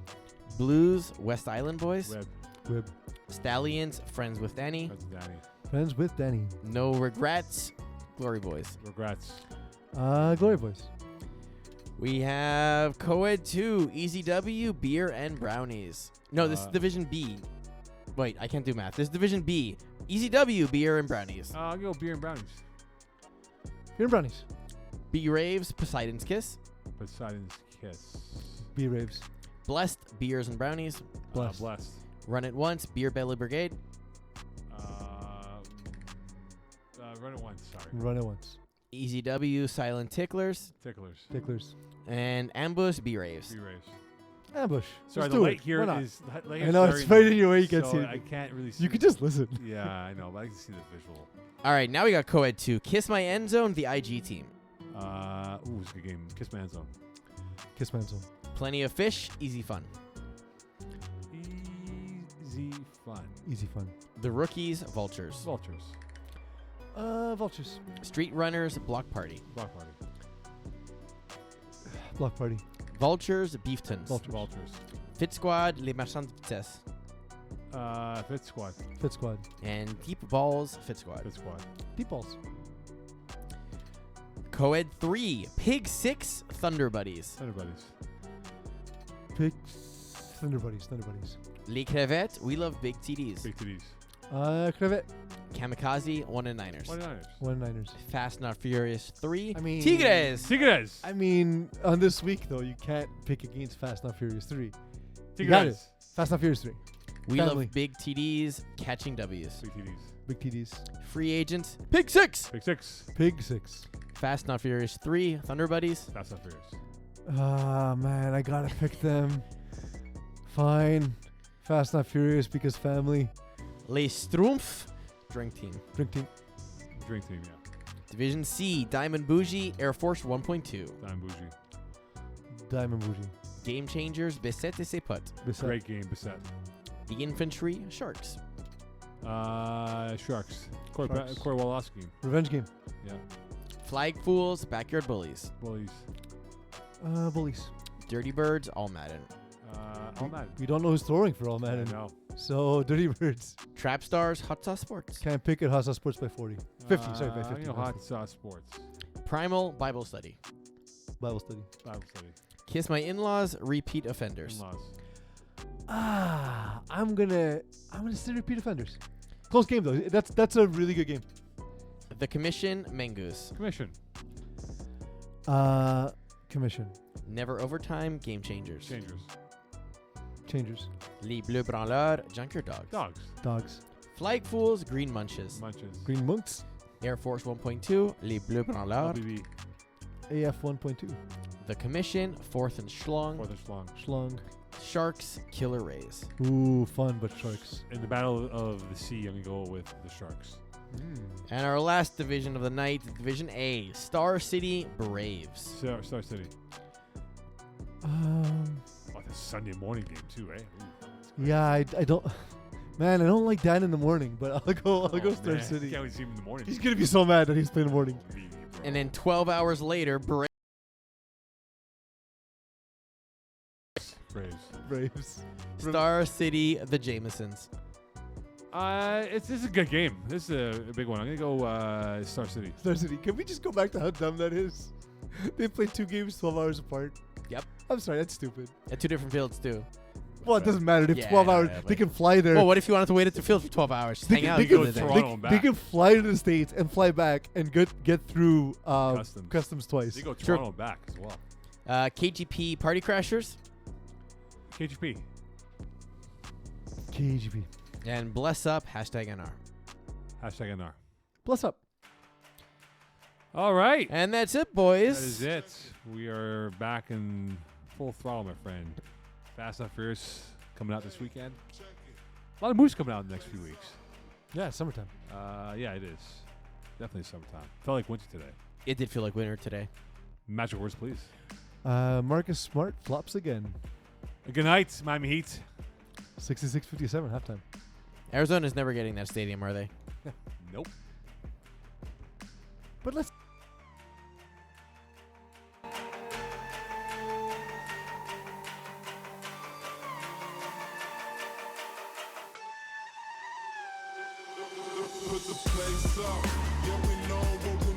Blues, West Island Boys. Web. Web. Stallions, Friends with Danny. That's Danny. Friends with Danny. No Regrets, Glory Boys. Regrets. Glory Boys. We have Coed 2, Easy W, Beer and Brownies. No, this is Division B. Wait, I can't do math. This is Division B. Easy W, Beer and Brownies. I'll go beer and brownies. Beer and Brownies. B Raves, Poseidon's Kiss. Poseidon's Kiss. B Raves. Blessed, Beers and Brownies. Blessed. Blessed. Run It Once, Beer Belly Brigade. Run it once. Sorry. Run it once. Easy W, Silent Ticklers. Ticklers. Ticklers. And Ambush, B Raves. B raves. Ambush. Sorry, Let's the do light it. here Why not? is. I know it's right in your way. You can't so see it. I can't really see. You could just listen. Yeah, I know, but I can see the visual. All right, now we got co-ed 2. Kiss My End Zone, the IG team. Ooh, it's a good game. Kiss Man Zone. Kiss Man Zone. Plenty of fish, easy fun. Easy fun. Easy fun. The Rookies, Vultures. Vultures. Vultures. Street Runners, Block Party. Block Party. Block Party. Vultures, Beeftons. Vultures. Fit Squad, Les Marchands de Vitesse. Fit Squad. Fit Squad. And Deep Balls, Fit Squad. Fit Squad. Deep balls. Co-ed 3, Pig 6, Thunder Buddies. Thunder Buddies. Pigs. Thunder Buddies. Thunder Buddies. Les Crevettes, We Love Big TDs. Big titties. Crevet. Kamikaze, 1 and Niners. 49ers. 1-Niners. Fast Not Furious 3, I mean- Tigres. Tigres. I mean, on this week though, you can't pick against Fast Not Furious 3. You got it. Tigres. Fast Not Furious 3. We Family. Love Big TDs, Catching W's. Big titties. Big TDs. Free Agents, Pig 6. Big 6. Pig 6. Fast Not Furious 3, Thunder Buddies. Fast and Furious. Ah, man, I gotta pick them. Fine. Fast Not Furious because family. Les Schtroumpfs, Drink Team. Drink team. Drink team, yeah. Division C, Diamond Bougie, Air Force 1.2. Dime Bougie. Diamond Bougie. Game Changers, Beset et ses potes. Beset. Great game, Beset. The Infantry, Sharks. Sharks. Corey Sharks. Woloski. Revenge game. Yeah. Flag Fools, Backyard Bullies. Bullies. Bullies. Dirty Birds, All Madden. All Madden. We don't know who's throwing for all I Madden. know. So, Dirty Birds. Trap Stars, Hot Sauce Sports. Can't pick it. Hot Sauce Sports by 40. 50. Sorry, by 50. You know, Hot Sauce Sports. Primal, Bible Study. Bible study. Bible study. Kiss My In-Laws, Repeat Offenders. In-laws. I'm gonna say repeat offenders. Close game though. That's a really good game. The Commission, Mangoose. Commission. Commission. Never Overtime, Game Changers. Changers. Les Bleus Branleurs, Junkyard Dogs. Dogs. Dogs. Flag Fools, Green Munches. Munches. Green Monks. Air Force 1.2, Les Bleus Branleurs. LBB. AF 1.2. The Commission, Fourth and Schlong. Fourth and Schlong. Schlong. Sharks, Killer Rays. Ooh, fun but sharks. In the Battle of the Sea, I'm going to go with the Sharks. And our last division of the night, Division A, Star City Braves. Star City. Oh, that's a Sunday morning game too, eh? Ooh. Yeah, I don't. Man, I don't like Dan in the morning, but I'll go Star Man, City. Can't wait to see him in the morning. He's gonna be so mad that he's playing in the morning. Me, bro. And then 12 hours later, Braves. Braves. Star City, the Jamesons. This is a good game. This is a big one. I'm gonna go Star City. Star City. Can we just go back to how dumb that is? They played 2 games 12 hours apart. Yep. I'm sorry, that's stupid. At 2 different fields, too. Well, it doesn't matter. They have Yeah, 12 hours. yeah, They but- can fly there. Well, what if you wanted to wait at the field for 12 hours? Just They hang can- out. they and go can to the Toronto day. and they back. can fly to the States and fly back and get through customs twice. They go Sure. Toronto and back as well. KGP Party Crashers. KGP. KGP. And Bless Up, #NR. #NR. Bless up. All right. And that's it, boys. That is it. We are back in full throttle, my friend. Fast and Furious coming out this weekend. A lot of movies coming out in the next few weeks. Yeah, summertime. Yeah, it is. Definitely summertime. Felt like winter today. It did feel like winter today. Magic words, please. Marcus Smart flops again. Good night, Miami Heat. 66-57 halftime. Arizona's never getting that stadium, are they? Nope. But let's. Put the place up, yeah we know what we